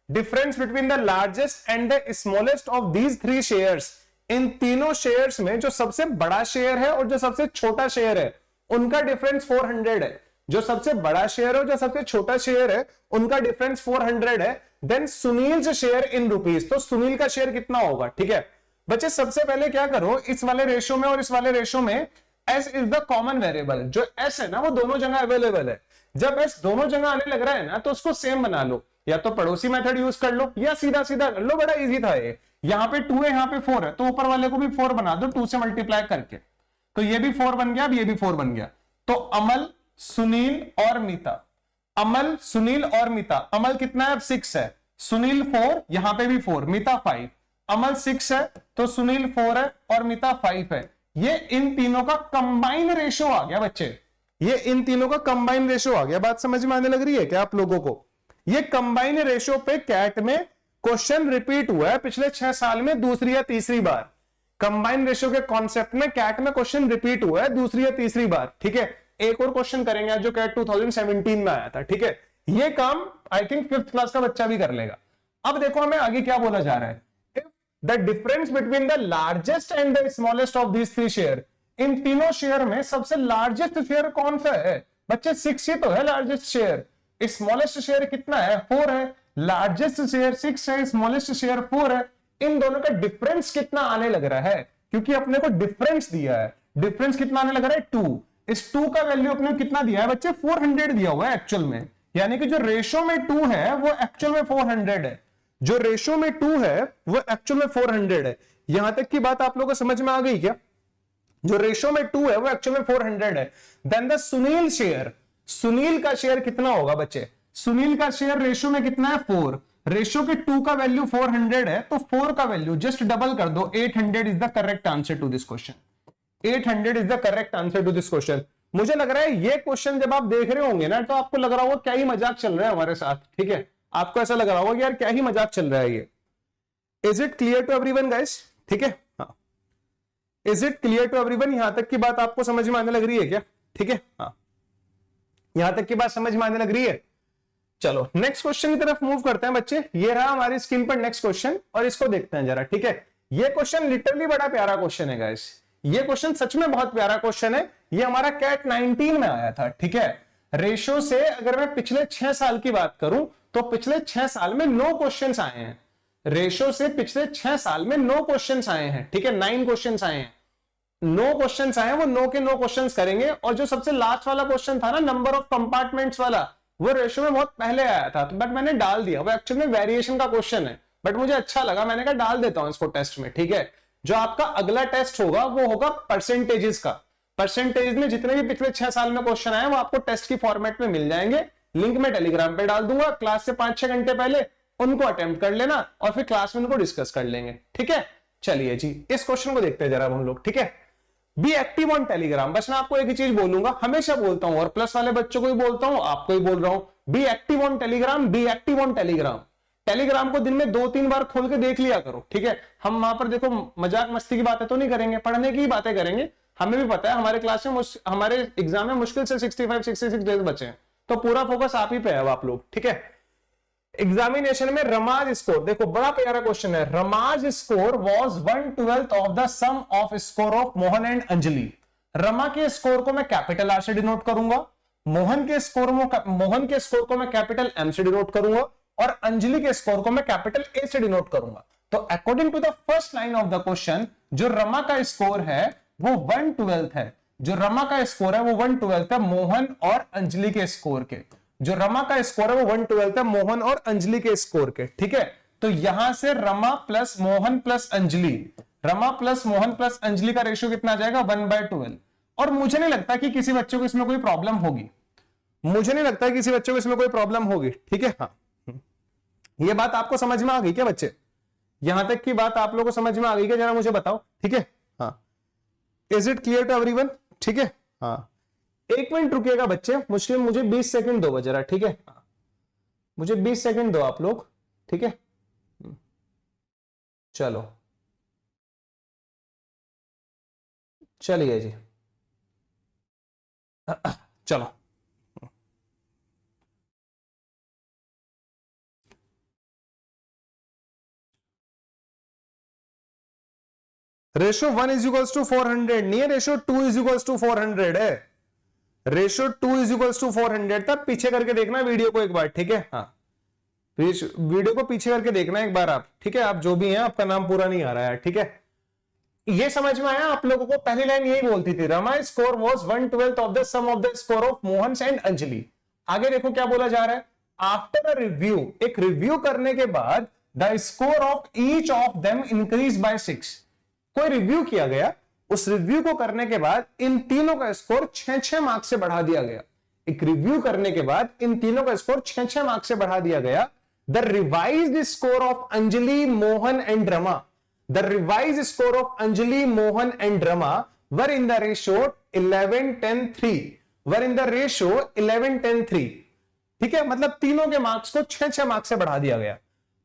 difference between the largest and the smallest of these 3 shares, इन तीनों शेयर्स में जो सबसे बड़ा शेयर है और जो सबसे छोटा शेयर है उनका डिफरेंस 400 है, जो सबसे बड़ा शेयर है और जो सबसे छोटा शेयर है उनका डिफरेंस 400 है, then Sunil share in rupees, तो सुनील का शेयर कितना होगा, ठीक है बच्चे, सबसे पहले क्या करो, इस वाले रेशियो में और इस वाले रेशियो में S is the common variable, जो S है ना वो दोनों जगह अवेलेबल है, जब S दोनों जगह आने लग रहा है ना तो उसको सेम बना लो, या तो पड़ोसी मेथड यूज कर लो या सीधा सीधा कर लो, बड़ा इजी था ये, यहाँ पे 2 है यहाँ पे 4 है, तो ऊपर वाले को भी 4 बना दो 2 से मल्टीप्लाई करके, तो ये भी 4 बन गया, अब ये भी 4 बन गया, तो अमल सुनील और मीता, अमल सुनील और मीता, अमल कितना है अब 6 है, सुनील 4, यहां पे भी 4, मीता 5, अमल 6 है तो सुनील 4 है और मीता 5 है, ये इन तीनों का कंबाइन रेशियो आ गया बच्चे, ये इन तीनों का कंबाइन रेशियो आ गया, बात समझ में आने लग रही है क्या आप लोगों को, ये कंबाइन रेशियो पे कैट में क्वेश्चन रिपीट हुआ है पिछले 6 साल में दूसरी या तीसरी बार, कंबाइन रेशियो के कॉन्सेप्ट में कैट में क्वेश्चन रिपीट हुआ है दूसरी या तीसरी बार, ठीक है, एक और क्वेश्चन करेंगे जो कैट 2017 में आया था, ठीक है, ये काम आई थिंक 5th क्लास का बच्चा भी कर लेगा। अब देखो हमें आगे क्या बोला जा रहा है, the difference between the largest and the smallest of these 3 share, इन तीनों शेयर में सबसे लार्जेस्ट शेयर कौन सा है बच्चे, 6 ही तो है लार्जेस्ट शेयर, स्मॉलेस्ट शेयर कितना है 4 है, लार्जेस्ट शेयर 6 है, स्मॉलेस्ट शेयर 4 है, इन दोनों का डिफरेंस कितना आने लग रहा है, क्योंकि अपने को डिफरेंस दिया है, डिफरेंस कितना आने लग रहा है 2, इस 2 का वैल्यू अपने कितना दिया है बच्चे 400 दिया हुआ है एक्चुअल में, यानी कि जो रेशियो में 2 है वो एक्चुअल में 400 है, जो रेशियो में 2 है वो एक्चुअल में 400 है, यहां तक की बात आप लोगों को समझ में आ गई क्या, जो रेशियो में 2 है वो एक्चुअल में 400 है, then the Sunil share, Sunil का शेयर कितना होगा बच्चे, सुनील का शेयर रेशियो में कितना है 4, रेशियो के 2 का वैल्यू 400 है, तो 4 का वैल्यू जस्ट डबल कर दो, 800 is the correct answer to this question. 800 is the correct answer to this question. मुझे लग रहा है ये क्वेश्चन जब आप देख रहे होंगे ना, तो आपको लग रहा होगा क्या ही मजाक चल रहा है हमारे साथ, ठीक है, आपको ऐसा लग रहा होगा कि यार क्या ही मजाक चल रहा है ये। Is it clear to everyone guys? ठीक है, हाँ, is it clear to everyone? यहां तक की बात आपको समझ में आने लग रही है क्या? ठीक है, हाँ, यहां तक की बात समझ में आने लग रही है। चलो नेक्स्ट क्वेश्चन की तरफ मूव करते हैं बच्चे। ये रहा हमारी स्क्रीन पर नेक्स्ट क्वेश्चन, और इसको देखते हैं जरा, ठीक है। ये क्वेश्चन लिटरली बड़ा प्यारा क्वेश्चन है गाइस, ये क्वेश्चन सच में बहुत प्यारा क्वेश्चन है। ये हमारा कैट 19 में आया था, ठीक है। रेशो से अगर मैं पिछले 6 साल की बात करूं, तो पिछले 6 साल में 9 क्वेश्चन आए हैं। रेशो से पिछले 6 साल में 9 क्वेश्चन आए हैं, ठीक है, 9 क्वेश्चन आए हैं, 9 क्वेश्चन आए हैं, वो 9 के 9 क्वेश्चन करेंगे। और जो सबसे लास्ट वाला क्वेश्चन था ना, नंबर ऑफ कंपार्टमेंट्स वाला, वो रेशियो में बहुत पहले आया था, बट मैंने डाल दिया। वो एक्चुअली में वेरिएशन का क्वेश्चन है, बट मुझे अच्छा लगा, मैंने कहा डाल देता हूं इसको टेस्ट में, ठीक है। जो आपका अगला टेस्ट होगा वो होगा परसेंटेजेस का। परसेंटेज में जितने भी पिछले 6 साल में क्वेश्चन आए, वो आपको टेस्ट की फॉर्मेट में मिल जाएंगे। लिंक मैं टेलीग्राम पे डाल दूंगा, क्लास से 5-6 घंटे पहले उनको अटेम्प्ट कर लेना, और फिर क्लास में उनको डिस्कस कर लेंगे, ठीक है। चलिए जी, इस क्वेश्चन को देखते हैं जरा हम लोग, ठीक है। Be active on Telegram. बस मैं आपको एक ही चीज बोलूंगा, हमेशा बोलता हूं, और प्लस वाले बच्चों को भी बोलता हूं, आपको ही बोल रहा हूं, be active on Telegram, be active on Telegram. Telegram को दिन में 2-3 बार खोल के देख लिया करो, ठीक है। हम वहां पर देखो मजाक मस्ती की बातें तो नहीं करेंगे, पढ़ने की बातें करेंगे। हमें भी पता है हमारे क्लास में, हमारे एग्जाम में मुश्किल से 65-66 डेज बचे हैं, तो पूरा फोकस आप ही पे है आप लोग, ठीक है। एग्जामिनेशन में रमाज स्कोर, देखो बड़ा प्यारा क्वेश्चन है। Rama's score was 1/12 of the sum of score of Mohan and Anjali. Rama के स्कोर को मैं कैपिटल आर से डिनोट करूंगा, मोहन के स्कोर को मैं कैपिटल एम से डिनोट करूंगा, और अंजलि के स्कोर को मैं कैपिटल ए से डिनोट करूंगा। तो according to the first line of the question, जो रमा का स्कोर है वो 1/12 है। जो रमा का स्कोर है वो 1/12 है मोहन और अंजलि के स्कोर के। जो रमा का स्कोर है वो 1/12 है मोहन और अंजलि के स्कोर के, ठीक है। तो यहां से Rama plus Mohan plus Anjali, Rama plus Mohan plus Anjali का रेशियो कितना आ जाएगा? 1/12। और मुझे नहीं लगता कि किसी बच्चे को इसमें कोई प्रॉब्लम होगी, मुझे नहीं लगता किसी बच्चे को इसमें कोई प्रॉब्लम होगी, ठीक है। हाँ, ये बात आपको समझ में आ गई क्या बच्चे? यहां तक की बात आप लोगों को समझ में आ गई क्या? जरा मुझे बताओ, ठीक है। हाँ, is it clear to everyone? ठीक है, हाँ। 1 मिनट रुकिएगा बच्चे, मुश्किल मुझे 20 सेकंड दो जरा, ठीक है। मुझे 20 सेकंड दो आप लोग, ठीक है। चलो चलिए जी, चलो। रेशो 1 इज इक्वल्स टू 400 नहीं है, रेशो 2 इज इक्वल्स टू 400 है। रेशो 2 इज इक्वल्स टू 400 तब पीछे करके देखना वीडियो को एक बार, ठीक है। हाँ, वीडियो को पीछे करके देखना एक बार आप, ठीक है। आप जो भी हैं, आपका नाम पूरा नहीं आ रहा है, ठीक है। ये समझ में आया आप लोगों को? पहली लाइन यही बोलती थी, Rama score was 1/12 of the sum of the score of Mohan and Anjali. आगे देखो क्या बोला जा रहा है, आफ्टर अ रिव्यू, एक रिव्यू करने के बाद, the score of each of them increase by 6। कोई रिव्यू किया गया, उस रिव्यू को करने के बाद इन तीनों का स्कोर 6-6 मार्क से बढ़ा दिया गया। एक रिव्यू करने के बाद इन तीनों का स्कोर 6-6 मार्क से बढ़ा दिया गया। The revised score of Anjali, Mohan and Rama, the revised score of Anjali, Mohan and Rama were in the ratio 11-10-3, were in the ratio 11-10-3, ठीक है। मतलब तीनों के मार्क्स को 6-6 मार्क से बढ़ा दिया गया।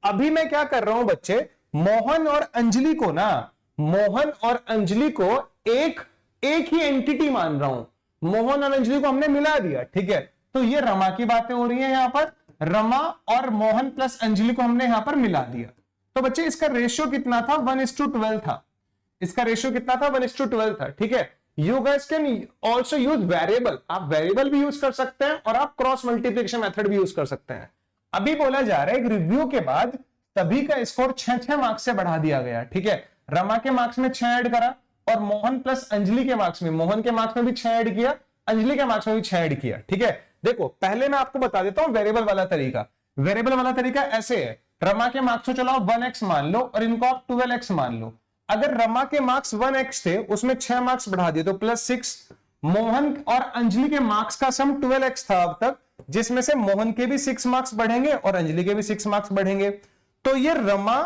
अभी मैं क्या कर रहा हूं बच्चे, मोहन और अंजलि को ना, मोहन और अंजलि को एक ही एंटिटी मान रहा हूं। मोहन और अंजलि को हमने मिला दिया, ठीक है। तो ये रमा की बातें हो रही है यहां पर, रमा और मोहन प्लस अंजलि को हमने यहां पर मिला दिया। तो बच्चे इसका रेशियो कितना था? 1:12 था। इसका रेशियो कितना था? 1:12 था, ठीक है। You guys can also use variable, आप वेरिएबल भी यूज कर सकते हैं और आप क्रॉस मल्टीप्लिकेशन मेथड भी यूज कर सकते हैं। अभी बोला जा रहा है एक रिव्यू के बाद सभी का स्कोर 6-6 मार्क्स से बढ़ा दिया गया, ठीक है। रमा के मार्क्स में 6 ऐड करा, और मोहन प्लस अंजलि के मार्क्स में, मोहन के मार्क्स में भी 6 ऐड किया, अंजलि के मार्क्स में भी 6 ऐड किया, ठीक है। देखो पहले मैं आपको बता देता हूं वेरिएबल वाला तरीका। वेरिएबल वाला तरीका ऐसे है, रमा के मार्क्स को चलाओ 1x मान लो और इनको आप 12x मान लो। अगर रमा के मार्क्स 1x थे, उसमें 6 मार्क्स बढ़ा दिए तो +6। मोहन और अंजलि के मार्क्स का सम 12x था अब तक, जिसमें से मोहन के भी 6 मार्क्स बढ़ेंगे और अंजलि के भी 6 मार्क्स बढ़ेंगे। तो ये रमा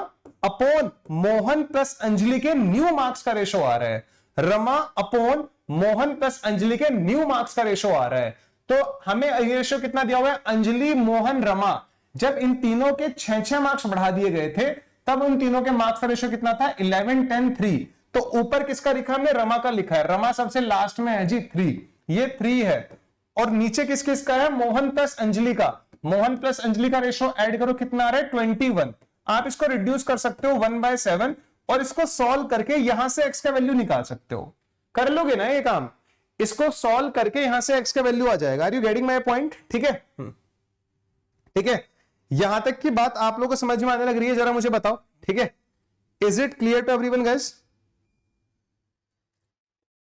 अपॉन मोहन प्लस अंजलि के न्यू मार्क्स का रेशो आ रहा है। रमा अपॉन मोहन प्लस अंजलि के न्यू मार्क्स का रेशो आ रहा है। तो हमें ये रेशो कितना दिया हुआ है, अंजलि मोहन रमा, जब इन तीनों के 6 मार्क्स बढ़ा दिए गए थे तब उन तीनों के मार्क्स का रेशो कितना था, 11, 10, 3। तो ऊपर किसका लिखा हमने, रमा का लिखा है, रमा सबसे लास्ट में है जी 3, ये 3 है। और नीचे किस किस का है, मोहन प्लस अंजलि का। मोहन प्लस अंजलि का रेशो ऐड करो कितना आ रहा है, 21। आप इसको रिड्यूस कर सकते हो 1/7 और इसको सॉल्व करके यहां से x का वैल्यू निकाल सकते हो। कर लोगे ना ये काम, इसको सॉल्व करके यहां से x का वैल्यू आ जाएगा। Are you getting my point? ठीक है, ठीक है, यहां तक की बात आप लोगों को समझ में आने लग रही है, जरा मुझे बताओ। ठीक है, is it clear to everyone guys?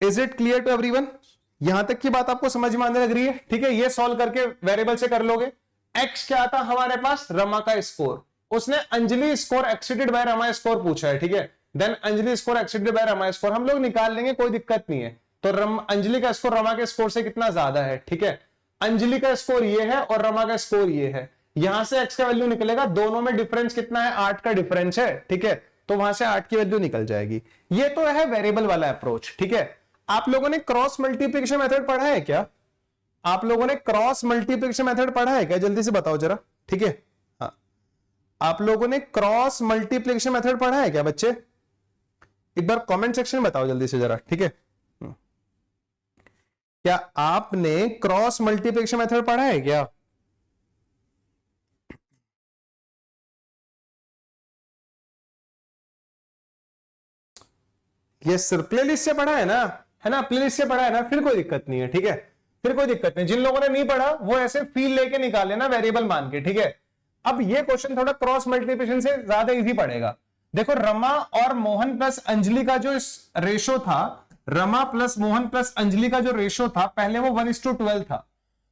Is it clear to everyone? यहां तक की बात आपको समझ में आने लग रही है? ठीक है, ये सॉल्व करके वेरिएबल से कर लोगे। x क्या था हमारे पास, रमा का स्कोर। उसने Anjali score exceeded by Rama score पूछा है। ठीक है, then Anjali score exceeded by Rama score हम लोग निकाल लेंगे, कोई दिक्कत नहीं है। तो अंजलि का स्कोर रमा के स्कोर से कितना ज्यादा है। ठीक है, अंजलि का स्कोर ये है और रमा का स्कोर ये है। यहां से x का वैल्यू निकलेगा, दोनों में डिफरेंस कितना है, 8 का डिफरेंस है। ठीक है, तो वहां से 8 की वैल्यू निकल जाएगी। ये तो है वेरिएबल वाला अप्रोच। ठीक है, आप लोगों ने क्रॉस मल्टीप्लिकेशन मेथड पढ़ा है क्या? आप लोगों ने क्रॉस मल्टीप्लिकेशन मेथड पढ़ा है क्या? जल्दी से बताओ जरा। ठीक है, हाँ, आप लोगों ने क्रॉस मल्टीप्लिकेशन मेथड पढ़ा है क्या बच्चे? एक बार कमेंट सेक्शन में बताओ जल्दी से जरा। ठीक है, क्या आपने क्रॉस मल्टीप्लिकेशन मेथड पढ़ा है क्या? ये सिर्फ प्लेलिस्ट से पढ़ा है ना, प्लेलिस्ट से पढ़ा है ना, फिर कोई दिक्कत नहीं है। ठीक है, फिर कोई दिक्कत नहीं। जिन लोगों ने नहीं पढ़ा वो ऐसे फील लेके निकाल लेना वेरिएबल मान के। ठीक है, अब ये क्वेश्चन थोड़ा क्रॉस मल्टीप्लिकेशन से ज्यादा इजी पड़ेगा। देखो, रमा और मोहन प्लस अंजलि का जो रेशो था, रमा प्लस मोहन प्लस अंजलि का जो रेशो था, पहले वो 1:12 था।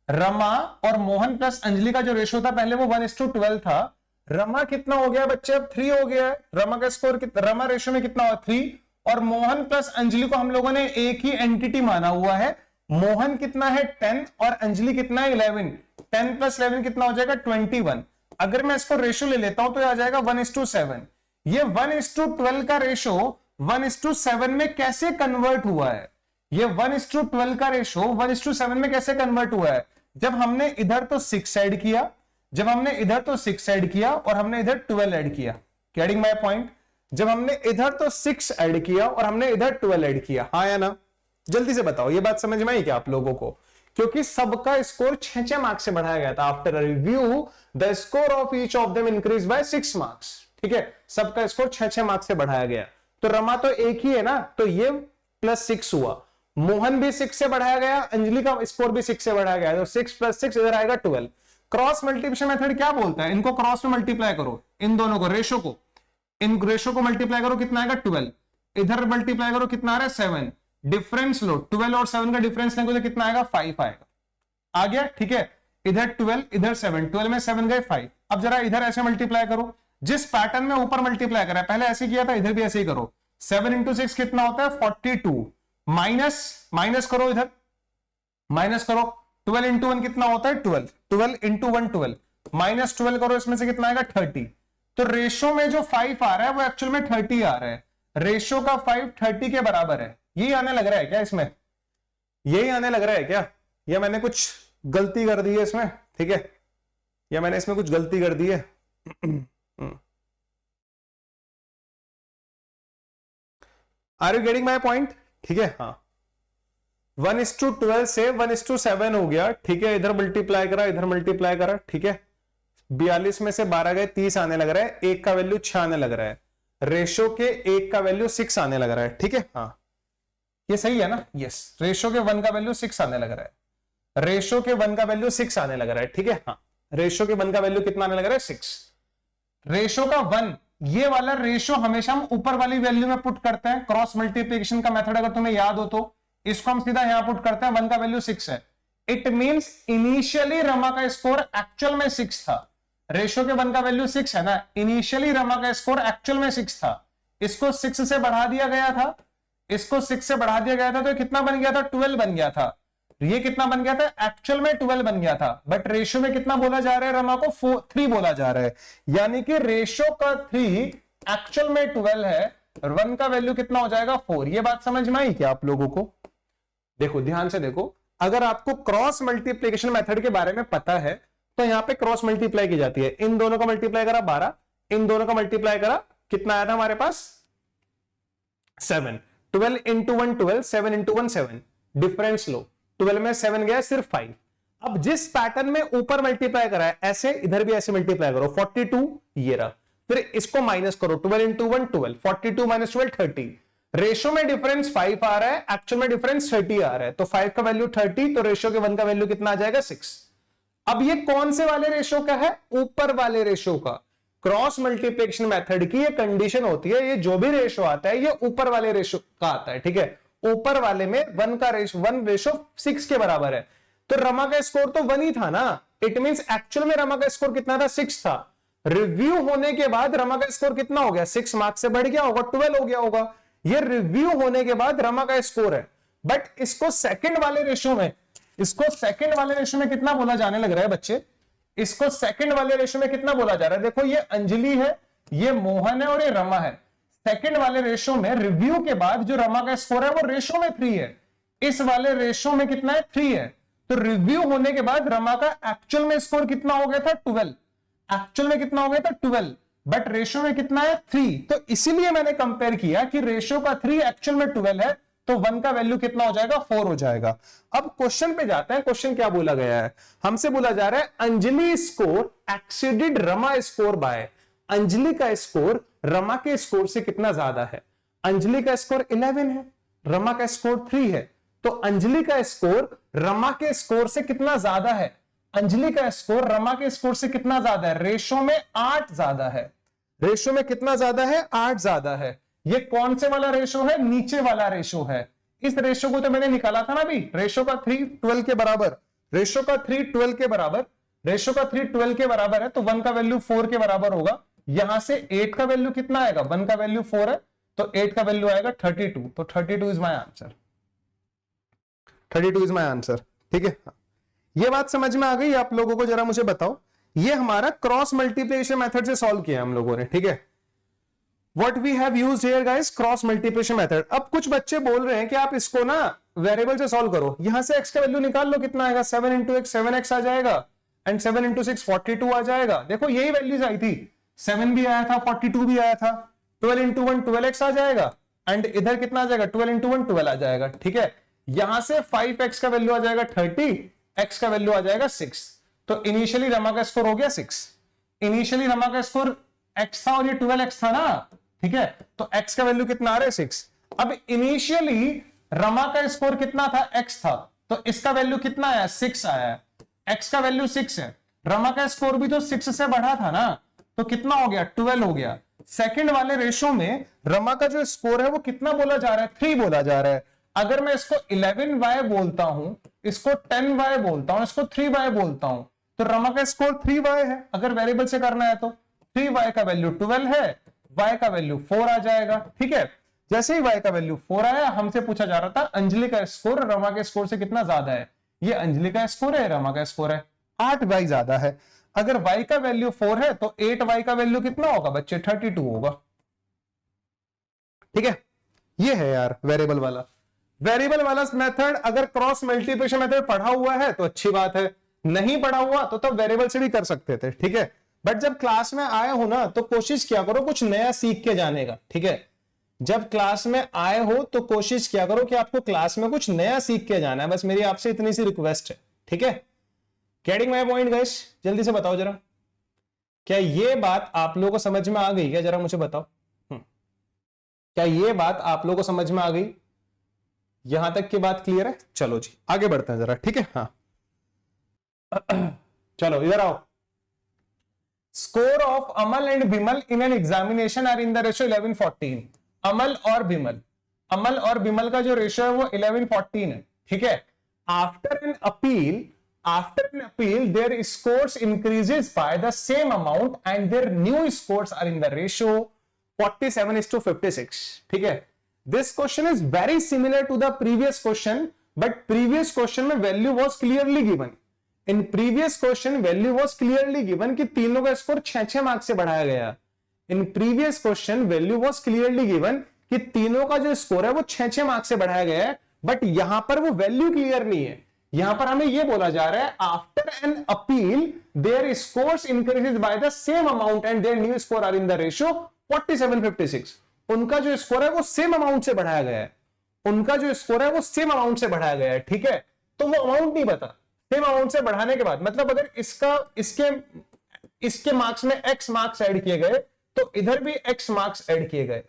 रमा और मोहन प्लस अंजलि का जो रेशो था पहले वो 1:12 था। रमा कितना हो गया बच्चे, अब 3 हो गया है। रमा का स्कोर रमा रेशो में कितना हुआ, 3। और मोहन प्लस अंजलि को हम लोगों ने एक ही एंटिटी माना हुआ है। मोहन कितना है, 10 और अंजलि कितना है, 11। 10 + 11 कितना हो जाएगा, 21। अगर मैं इसको रेशो ले लेता हूं तो आ जाएगा 1:7। ये 1:12 का रेशो 1:7 में कैसे कन्वर्ट हुआ है? ये 1:12 का रेशो 1:7 में कैसे कन्वर्ट हुआ है? जब हमने इधर तो 6 ऐड किया, जब हमने इधर तो 6 ऐड किया और हमने इधर 12 ऐड किया। Getting my point? जब हमने इधर तो 6 ऐड किया और हमने इधर 12 ऐड किया, हाँ या ना? जल्दी से बताओ, ये बात समझ में आई क्या आप लोगों को? क्योंकि सबका स्कोर 6 मार्क्स से बढ़ाया गया था। After review the score of each of them increase by 6 marks. ठीक है, सबका स्कोर 6 मार्क्स से बढ़ाया गया। तो रमा तो एक ही है ना, तो ये +6 हुआ। मोहन भी 6 से बढ़ाया गया, अंजलि का स्कोर भी 6 से बढ़ाया गया, तो 6 + 6 इधर आएगा 12। क्रॉस मल्टीप्लिकेशन मेथड क्या बोलता है? इनको क्रॉस में मल्टीप्लाई करो, इन दोनों को, रेशो को, इन रेशो को मल्टीप्लाई करो, कितना आएगा 12। इधर मल्टीप्लाई करो, कितना आ रहा है 7। डिफरेंस लो, 12 और 7 का डिफरेंस लेंगे तो कितना आएगा 5 आएगा। आ गया? ठीक है, इधर 12 इधर 7, 12 में 7 गए 5। अब जरा इधर ऐसे मल्टीप्लाई करो, जिस पैटर्न में ऊपर मल्टीप्लाई करा है, पहले ऐसे किया था, इधर भी ऐसे ही करो। 7 × 6 कितना होता है 42। माइनस करो, इधर माइनस करो। 12 × 1 कितना होता है 12। 12 × 1 12, -12 करो, इसमें से कितना आएगा 30। तो रेशो में जो 5 आ रहा है वो एक्चुअल में 30 आ रहा है। रेशो का 5 30 के बराबर है। यही आने लग रहा है क्या इसमें? यही आने लग रहा है क्या? या मैंने कुछ गलती कर दी है इसमें? ठीक है, या मैंने इसमें कुछ गलती कर दी है? Are you getting my point? ठीक है, हाँ। 1:12 से 1:7 हो गया। ठीक है, इधर मल्टीप्लाई करा, इधर मल्टीप्लाई करा। ठीक है, 42 में से 12 गए, 30 आने लग रहा है। 1 का वैल्यू 6 आने लग रहा है। रेशो के 1 का वैल्यू 6 आने लग रहा है। ठीक है, हाँ, ये सही है ना? यस, रेशो के 1 का वैल्यू 6 आने लग रहा है। रेशो के 1 का वैल्यू 6 आने लग रहा है। ठीक है, हाँ, रेशो के 1 का वैल्यू कितना आने लग रहा है 6। रेशो का 1, ये वाला रेशो हमेशा हम ऊपर वाली वैल्यू में पुट करते हैं। क्रॉस मल्टीप्लिकेशन का मेथड अगर तुम्हें याद हो तो इसको हम सीधा यहां पुट करते हैं। 1 का वैल्यू 6 है। इट मींस इनिशियली रमा का स्कोर एक्चुअल में 6 था। रेशो के 1 का वैल्यू 6 है ना, इनिशियली रमा का स्कोर एक्चुअल में 6 था। इसको 6 से बढ़ा दिया गया था, इसको 6 से बढ़ा दिया गया था, तो कितना बन गया था 12 बन गया था। ये कितना बन गया था, एक्चुअल में 12 बन गया था, बट रेशियो में कितना बोला जा रहा है, रमा को 3 बोला जा रहा है, यानी कि रेशियो का 3 एक्चुअल में 12 है और 1 का वैल्यू कितना हो जाएगा 4। ये बात समझ में आई क्या आप लोगों को? देखो ध्यान से देखो, अगर आपको क्रॉस मल्टीप्लीकेशन मेथड के बारे में पता है तो यहां पे क्रॉस मल्टीप्लाई की जाती है। इन दोनों का मल्टीप्लाई करा 12, इन दोनों का मल्टीप्लाई करा, कितना आया था हमारे पास 7। 12 इंटू 1 12, 7 इंटू 1 7, डिफरेंस लो, 12 में 7 गया सिर्फ 5। अब जिस पैटर्न में ऊपर मल्टीप्लाई करा है ऐसे इधर भी ऐसे मल्टीप्लाई करो, 42 ये रहा, फिर इसको माइनस करो, 12 इंटू 1 12, 42 माइनस 12 30। रेशियो में डिफरेंस 5 आ रहा है, एक्चुअल में डिफरेंस 30 आ रहा है, तो 5 का वैल्यू 30, तो रेशियो के 1 का वैल्यू कितना आ जाएगा 6। अब ये कौन से वाले रेशियो का है, ऊपर वाले रेशियो का। क्रॉस मल्टीप्लिकेशन मेथड की ये कंडीशन होती है, ये जो भी रेशियो आता है ये ऊपर वाले रेशियो का आता है, ठीक है। ऊपर वाले में 1 का रेशियो 1 रेशियो 6 के बराबर है, तो रमा का स्कोर तो 1 ही था ना, इट मींस एक्चुअल में रमा का स्कोर कितना था 6 था। रिव्यू होने के बाद रमा का स्कोर कितना हो गया, 6 मार्क्स से बढ़ गया होगा, 12 हो गया होगा। ये रिव्यू होने के बाद रमा का स्कोर है, बट इसको सेकंड वाले रेशियो में, इसको सेकंड वाले रेशियो में कितना बोला जाने लग रहा है बच्चे, इसको सेकंड वाले रेशियो में कितना बोला जा रहा है। देखो ये अंजलि है, ये मोहन है और ये रमा है। सेकंड वाले रेशियो में रिव्यू के बाद जो रमा का स्कोर है वो रेशियो में 3 है, इस वाले रेशियो में कितना है 3 है, तो रिव्यू होने के बाद रमा का एक्चुअल में स्कोर कितना हो गया था 12, एक्चुअल में कितना हो गया था 12, बट रेशियो में कितना है 3। तो इसीलिए मैंने कंपेयर किया कि रेशियो का 3 एक्चुअल में 12 है, तो 1 का वैल्यू कितना हो जाएगा 4 हो जाएगा। अब क्वेश्चन पे जाते हैं, क्वेश्चन क्या बोला गया है, हमसे बोला जा रहा है Anjali score exceeded Rama score bye, Anjali का स्कोर रमा के स्कोर से कितना ज्यादा है। अंजलि का स्कोर 11 है, रमा का स्कोर 3 है, तो अंजलि का स्कोर रमा के स्कोर से कितना ज्यादा है, अंजलि का स्कोर रमा के स्कोर से कितना ज्यादा है, रेशो में 8 ज्यादा है, रेशो में कितना ज्यादा है 8 ज्यादा है। ये कौन से वाला रेशो है, नीचे वाला रेशो है। इस रेशो को तो मैंने निकाला था ना अभी, रेशो का 3 12 के बराबर, रेशो का 3 12 के बराबर, रेशो का 3 12 के बराबर है, तो 1 का वैल्यू 4 के बराबर होगा। यहां से 8 का वैल्यू कितना आएगा, 1 का वैल्यू 4 है, तो 8 का वैल्यू आएगा 32, तो 32 is my answer, 32 is my answer, ठीक है। ये बात समझ में आ गई आप लोगों को, जरा मुझे बताओ, ये हमारा क्रॉस मल्टीप्लिकेशन मेथड से सॉल्व किया हम लोगों ने, ठीक है। What we have used here guys, cross multiplication method. अब कुछ बच्चे बोल रहे हैं कि आप इसको ना वेरिएबल से सॉल्व करो, यहां से x का वैल्यू निकाल लो, कितना आएगा 7 इंटू x 7x आ जाएगा, एंड 7 इंटू 6 42 आ जाएगा। देखो यही वैल्यूज आई थी, 7 भी आया था 42 भी आया था, 12 इंटू 1 12x आ जाएगा, एंड इधर कितना आ जाएगा 12 इंटू 1 12 आ जाएगा, ठीक है। यहां से 5x का वैल्यू आ जाएगा 30, x का वैल्यू आ जाएगा 6, तो इनिशियली रमा का स्कोर हो गया 6, इनिशियली रमा का स्कोर x था और ये 12x था ना, ठीक है, तो x का वैल्यू कितना आ रहा है 6। अब इनिशियली रमा का स्कोर कितना था, x था, तो इसका वैल्यू कितना आया 6 आया, x का वैल्यू 6 है, रमा का स्कोर भी तो 6 से बढ़ा था ना, तो कितना हो गया 12 हो गया। सेकंड वाले रेशो में रमा का जो स्कोर है वो कितना बोला जा रहा है 3 बोला जा रहा है। अगर मैं इसको 11y बोलता हूं, इसको 10y बोलता हूं, इसको 3y बोलता हूं, तो रमा का स्कोर 3y है। अगर वेरिएबल से करना है तो 3y का वैल्यू 12 है, y का वैल्यू 4 आ जाएगा, ठीक है। जैसे ही y का वैल्यू 4 आया, हमसे पूछा जा रहा था अंजलि का स्कोर रमा के स्कोर से कितना ज्यादा है। ये अंजलि का स्कोर है, रमा का स्कोर है 8y ज्यादा है। अगर y का वैल्यू 4 है तो 8y का वैल्यू कितना होगा बच्चे 32 होगा, ठीक है। ये है यार वेरिएबल वाला, वेरिएबल वाला मेथड। अगर क्रॉस मल्टीप्लिकेशन मेथड पढ़ा हुआ है तो अच्छी बात है, नहीं पढ़ा हुआ तो तब वेरिएबल से भी कर सकते थे, ठीक है। बट जब क्लास में आए हो ना तो कोशिश किया करो कुछ नया सीख के जाने का, ठीक है। जब क्लास में आए हो तो कोशिश किया करो कि आपको क्लास में कुछ नया सीख के जाना है, बस मेरी आपसे इतनी सी रिक्वेस्ट है, ठीक है। गेटिंग माय पॉइंट गाइस, जल्दी से बताओ जरा, क्या ये बात आप लोगों को समझ में आ गई क्या, जरा मुझे बताओ। क्या ये बात आप लोगों को समझ में आ गई, यहां तक की बात क्लियर है। चलो जी आगे बढ़ते हैं जरा, ठीक है। हाँ चलो इधर आओ। Score of Amal and Bimal in an examination are in the ratio 11-14। Amal और बिमल, अमल और बिमल का जो रेशियो है वो 11-14 है, ठीक है। After an appeal their scores increases by the same amount and their new scores are in the ratio 47:56, ठीक है। This question is very similar to the previous question but previous question में value was clearly given, in previous question value was clearly given कि तीनों का score 6-6 marks से बढ़ाया गया। In previous question value was clearly given कि तीनों का जो स्कोर है वो 6-6 मार्क्स से बढ़ाया गया है, बट यहां पर वो वैल्यू क्लियर नहीं है। यहां पर हमें ये बोला जा रहा है after an appeal their scores increases by the same amount and their new score are in the ratio 47-56। उनका जो स्कोर है वो सेम अमाउंट से बढ़ाया गया है, उनका जो स्कोर है वो सेम अमाउंट से बढ़ाया गया है, ठीक है। तो वो अमाउंट नहीं पता, सेम अमाउंट से बढ़ाने के बाद मतलब अगर इसके मार्क्स में x मार्क्स ऐड किए गए तो इधर भी x मार्क्स ऐड किए गए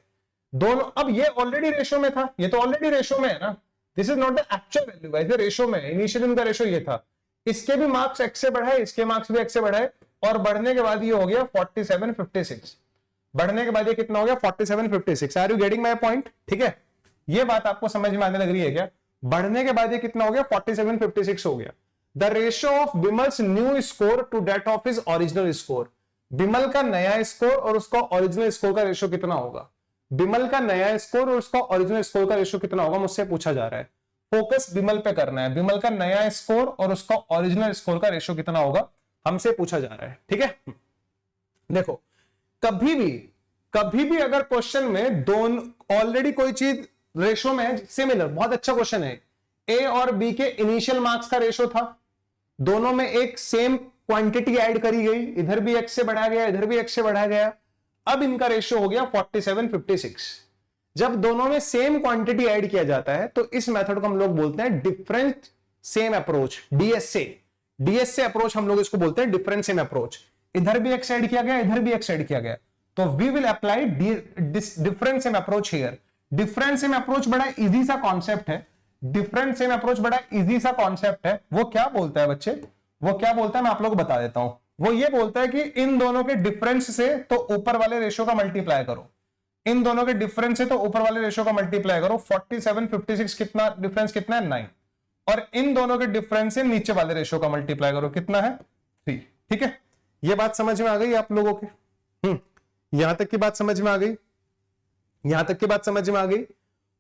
दोनों। अब ये ऑलरेडी रेशो में था, ये तो ऑलरेडी रेशो में है ना, this is not the actual value, वैसे रेशो में इनिशियल इनका रेशो ये था, इसके भी मार्क्स x से बढ़ाए, इसके मार्क्स भी x से बढ़ाए और बढ़ने के बाद ये हो गया 47-56। बढ़ने के बाद ये कितना हो गया 47-56। Are you getting my point? ठीक है, ये बात आपको समझ में आने लग रही है क्या? बढ़ने के बाद ये कितना हो गया 47-56 हो गया। The ratio of Bimal's new score to that of his original score, Bimal का नया स्कोर और उसका ओरिजिनल स्कोर का रेशियो कितना होगा? बिमल का नया स्कोर और उसका ओरिजिनल स्कोर का रेशियो कितना होगा मुझसे पूछा जा रहा है। फोकस बिमल पे करना है, बिमल का नया स्कोर और उसका ओरिजिनल स्कोर का रेशियो कितना होगा हमसे पूछा जा रहा है, ठीक है। देखो कभी भी अगर क्वेश्चन में दोनों ऑलरेडी कोई चीज रेशियो में है सिमिलर, बहुत अच्छा क्वेश्चन है, ए और बी के इनिशियल मार्क्स का रेशियो था, दोनों में एक सेम क्वांटिटी ऐड करी गई, इधर भी x से बढ़ाया गया, इधर भी x से बढ़ाया गया, अब इनका रेशियो हो गया 47-56। जब दोनों में सेम क्वांटिटी ऐड किया जाता है तो इस मेथड को हम लोग बोलते हैं different same approach, DSA approach हम लोग इसको बोलते हैं, डिफरेंट सेम अप्रोच। इधर भी x ऐड किया गया, इधर भी x ऐड किया गया, तो we will apply different same approach here. Different same approach बड़ा इजी सा कॉन्सेप्ट है, डिफरेंट सेम अप्रोच बड़ा इजी सा कॉन्सेप्ट है। वो क्या बोलता है बच्चे, वो क्या बोलता है मैं आप लोगों को बता देता हूं। वो ये बोलता है कि इन दोनों के डिफरेंस से तो ऊपर वाले रेशियो का मल्टीप्लाई करो, इन दोनों के डिफरेंस से तो ऊपर वाले रेशियो का मल्टीप्लाई करो। 47-56 कितना डिफरेंस कितना है 9, और इन दोनों के डिफरेंस से नीचे वाले रेशियो का मल्टीप्लाई करो, कितना है 3, ठीक है। ये बात समझ में आ गई आप लोगों के? यहां तक की बात समझ में आ गई? यहां तक की बात समझ में आ गई?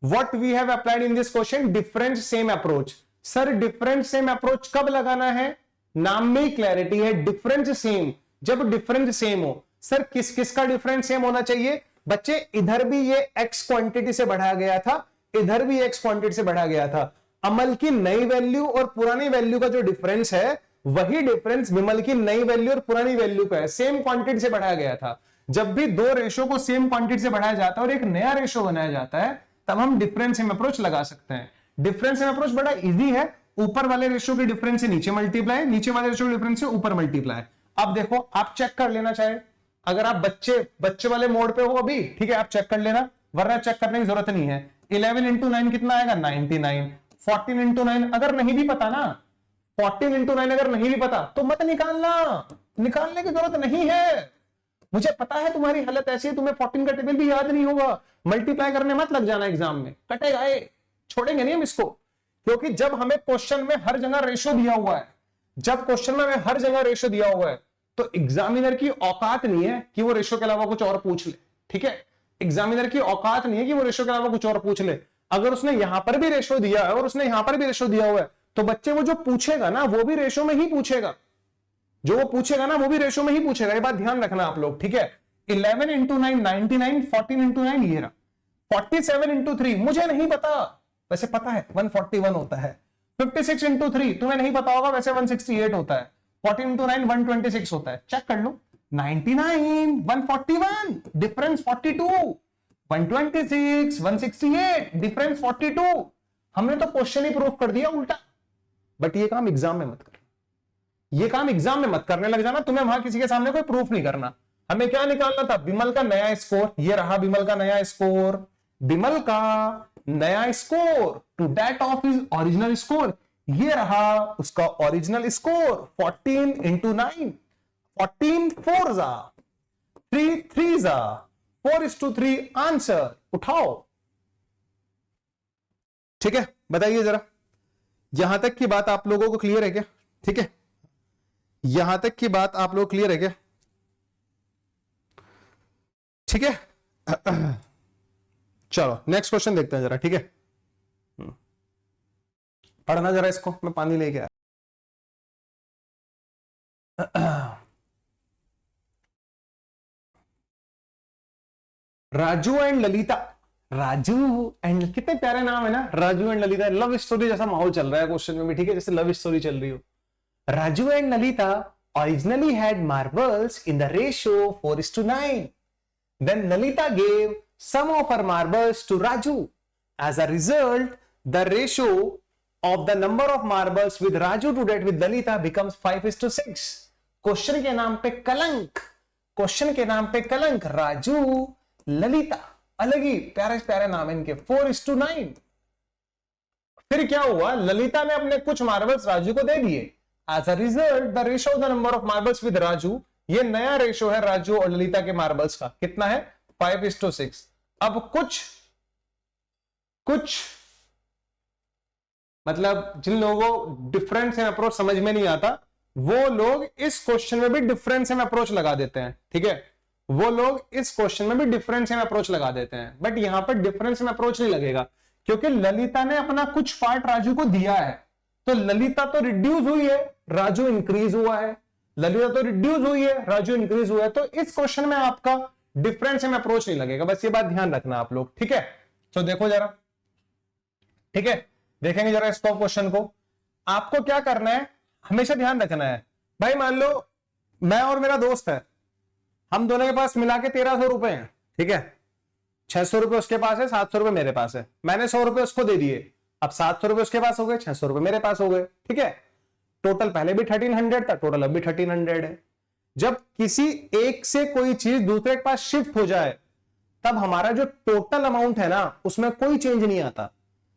What we have applied in this question, different same approach। Sir different same approach कब लगाना है? नाम में ही क्लैरिटी है, डिफरेंट सेम। जब डिफरेंट सेम हो, सर किस किस का डिफरेंट सेम होना चाहिए बच्चे? इधर भी ये x क्वांटिटी से बढ़ाया गया था, इधर भी x क्वांटिटी से बढ़ाया गया था। अमल की नई वैल्यू और पुरानी वैल्यू का जो डिफरेंस है वही डिफरेंस विमल की नई वैल्यू और पुरानी वैल्यू का है, सेम क्वांटिटी से बढ़ाया गया था। जब भी दो रेशो को सेम क्वांटिटी से बढ़ाया जाता है और एक नया रेशो बनाया जाता है तब हम डिफरेंस सेम अप्रोच लगा सकते हैं। डिफरेंस सेम अप्रोच बड़ा इजी है, ऊपर वाले रेशियो के डिफरेंस से नीचे मल्टीप्लाई, नीचे वाले रेशियो के डिफरेंस से ऊपर मल्टीप्लाई। अब देखो आप चेक कर लेना, चाहे अगर आप बच्चे वाले मोड पे हो अभी, ठीक है, आप चेक कर लेना, वरना चेक करने की जरूरत नहीं है। 11 इंटू 9 कितना आएगा 99। 14 इंटू 9 अगर नहीं भी पता ना, 14 इंटू 9 अगर नहीं भी पता तो मत निकालना, निकालने की जरूरत नहीं है। मुझे पता है तुम्हारी हालत ऐसी है, तुम्हें 14 का टेबल भी याद नहीं होगा, मल्टीप्लाई करने मत लग जाना एग्जाम में, कटेगा ये, छोड़ेंगे नहीं हम इसको। क्योंकि जब हमें क्वेश्चन में हर जगह रेशो दिया हुआ है, जब क्वेश्चन में हमें हर जगह रेशो दिया हुआ है तो एग्जामिनर की औकात नहीं है कि वो रेशो के अलावा कुछ और पूछ ले, ठीक है। एग्जामिनर की औकात नहीं है कि वो रेशो के अलावा कुछ और पूछ ले। अगर उसने यहां पर भी रेशो दिया है और उसने यहां पर भी रेशो दिया हुआ है तो बच्चे वो जो पूछेगा ना वो भी रेशो में ही पूछेगा, जो वो पूछेगा ना वो भी रेशो में ही पूछेगा। ये बात ध्यान रखना आप लोग, ठीक है। 11 इंटू 9 99, 14 इंटू 9 ये रहा, 47 इंटू 3 मुझे नहीं पता, वैसे पता है 141 होता है। 56 इंटू 3 तुम्हें नहीं पता होगा, वैसे 168 होता है। 14 इंटू 9 126 होता है, चेक कर लो। 99 141 डिफरेंस 42, 126 168 डिफरेंस 42। हमने तो क्वेश्चन ही प्रूफ कर दिया उल्टा। बट ये काम एग्जाम में मत कर, ये काम एग्जाम में मत करने लग जाना। तुम्हें वहां किसी के सामने कोई प्रूफ नहीं करना। हमें क्या निकालना था? बिमल का नया स्कोर, ये रहा बिमल का नया स्कोर, बिमल का नया score to that of his original score, ये रहा उसका ओरिजिनल स्कोर। 14 इंटू 9, 14 4 जा 3 3 जा 4:3 आंसर उठाओ, ठीक है। बताइए जरा, यहां तक की बात आप लोगों को क्लियर है क्या? ठीक है, यहां तक की बात आप लोग क्लियर है क्या? ठीक है, चलो नेक्स्ट क्वेश्चन देखते हैं जरा, ठीक है। पढ़ना जरा इसको, मैं पानी लेके आया। राजू एंड ललिता, राजू एंड, कितने प्यारे नाम है ना, Raju and Lalita. Love story जैसा माहौल चल रहा है क्वेश्चन में भी, ठीक है, जैसे लव स्टोरी चल रही हो। Raju and Lalita originally had marbles in the ratio 4:9. Then Lalita gave some of her marbles to Raju. As a result, the ratio of the number of marbles with Raju to that with Lalita becomes 5:6. Question के नाम पे कलंक, question के नाम पे कलंक। राजू ललिता, अलग ही प्यारे प्यारे नाम है इनके, 4:9। फिर क्या हुआ, ललिता ने अपने कुछ मार्बल्स राजू को दे दिए। As a result, the ratio of the number of marbles with Raju, ये नया रेशो है राजू और ललिता के मार्बल्स का, कितना है, 5:6। अब कुछ मतलब जिन लोगों को डिफरेंस इन अप्रोच समझ में नहीं आता, वो लोग इस क्वेश्चन में भी डिफरेंस इन अप्रोच लगा देते हैं, ठीक है, वो लोग इस क्वेश्चन में भी डिफरेंस इन अप्रोच लगा देते हैं। बट यहां पर डिफरेंस इन अप्रोच नहीं लगेगा, क्योंकि ललिता ने अपना कुछ पार्ट राजू को दिया है, तो ललिता तो रिड्यूस हुई है, राजू इंक्रीज हुआ है, ललिता तो रिड्यूस हुई है, राजू इंक्रीज हुआ है। तो इस क्वेश्चन में आपका डिफरेंस में अप्रोच नहीं लगेगा, बस ये बात ध्यान रखना आप लोग, ठीक है। तो देखो जरा, ठीक है, देखेंगे जरा इस क्वेश्चन को। आपको क्या करना है, हमेशा ध्यान रखना है भाई, मान लो मैं और मेरा दोस्त है, हम दोनों के पास मिला के 1300 रुपए हैं, ठीक है, 600 रुपए उसके पास है, 700 रुपए मेरे पास है, मैंने 100 रुपए उसको दे दिए, अब 700 रुपए उसके पास हो गए, 600 रुपए मेरे पास हो गए, ठीक है। टोटल पहले भी 1300 था, टोटल अब भी 1300 है। जब किसी एक से कोई चीज दूसरे के पास शिफ्ट हो जाए, तब हमारा जो टोटल अमाउंट है ना, उसमें कोई चेंज नहीं आता।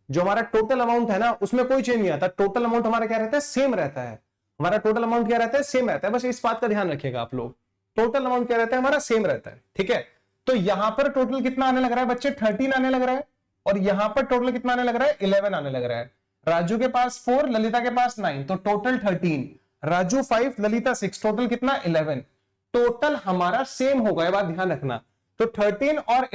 जो हमारा टोटल अमाउंट है ना, उसमें कोई चेंज नहीं आता। टोटल अमाउंट हमारा क्या रहता है, सेम रहता है। हमारा टोटल अमाउंट क्या रहता है, सेम रहता है। बस इस बात का ध्यान रखिएगा आप लोग, टोटल अमाउंट क्या रहता है, हमारा सेम रहता है, ठीक है। तो यहां पर टोटल कितना आने लग रहा है बच्चे, 13 आने लग रहा है, और यहां पर टोटल कितना आने लग रहा है, 11 आने लग रहा है। राजू के पास 4, ललिता के पास 9, तो टोटल 13, राजू 5, ललिता 6, टोटल कितना, 11। टोटल हमारा सेम होगा, ये बात ध्यान रखना। तो 13 और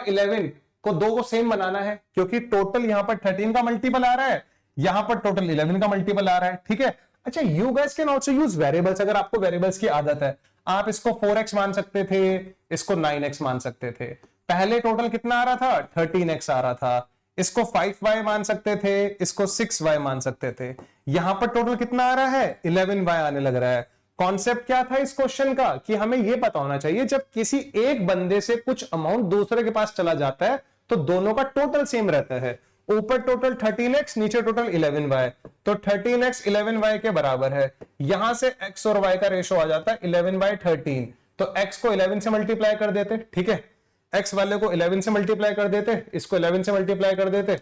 11 को दो को सेम बनाना है, क्योंकि टोटल यहां पर 13 का मल्टीपल आ रहा है, यहां पर टोटल 11 का मल्टीपल आ रहा है, ठीक है। अच्छा, you guys can also use variables, अगर आपको वेरिएबल्स की आदत है। आप इसको 4x मान सकते थे, इसको 9x मान सकते थे। पहले टोटल कितना आ रहा था, 13x आ रहा था। इसको 5y मान सकते थे, इसको 6y मान सकते थे। यहां पर टोटल कितना आ रहा है, 11y आने लग रहा है। कॉन्सेप्ट क्या था इस क्वेश्चन का, कि हमें यह पता होना चाहिए जब किसी एक बंदे से कुछ अमाउंट दूसरे के पास चला जाता है, तो दोनों का टोटल सेम रहता है। ऊपर टोटल 13x, नीचे टोटल 11y, तो 13x 11y के बराबर है। यहां से x और y का रेशो आ जाता है 11/13, तो x को 11 से मल्टीप्लाई कर देते, ठीक है, x वाले को 11 से मल्टीप्लाई कर देते, इसको 11 से मल्टीप्लाई कर देते,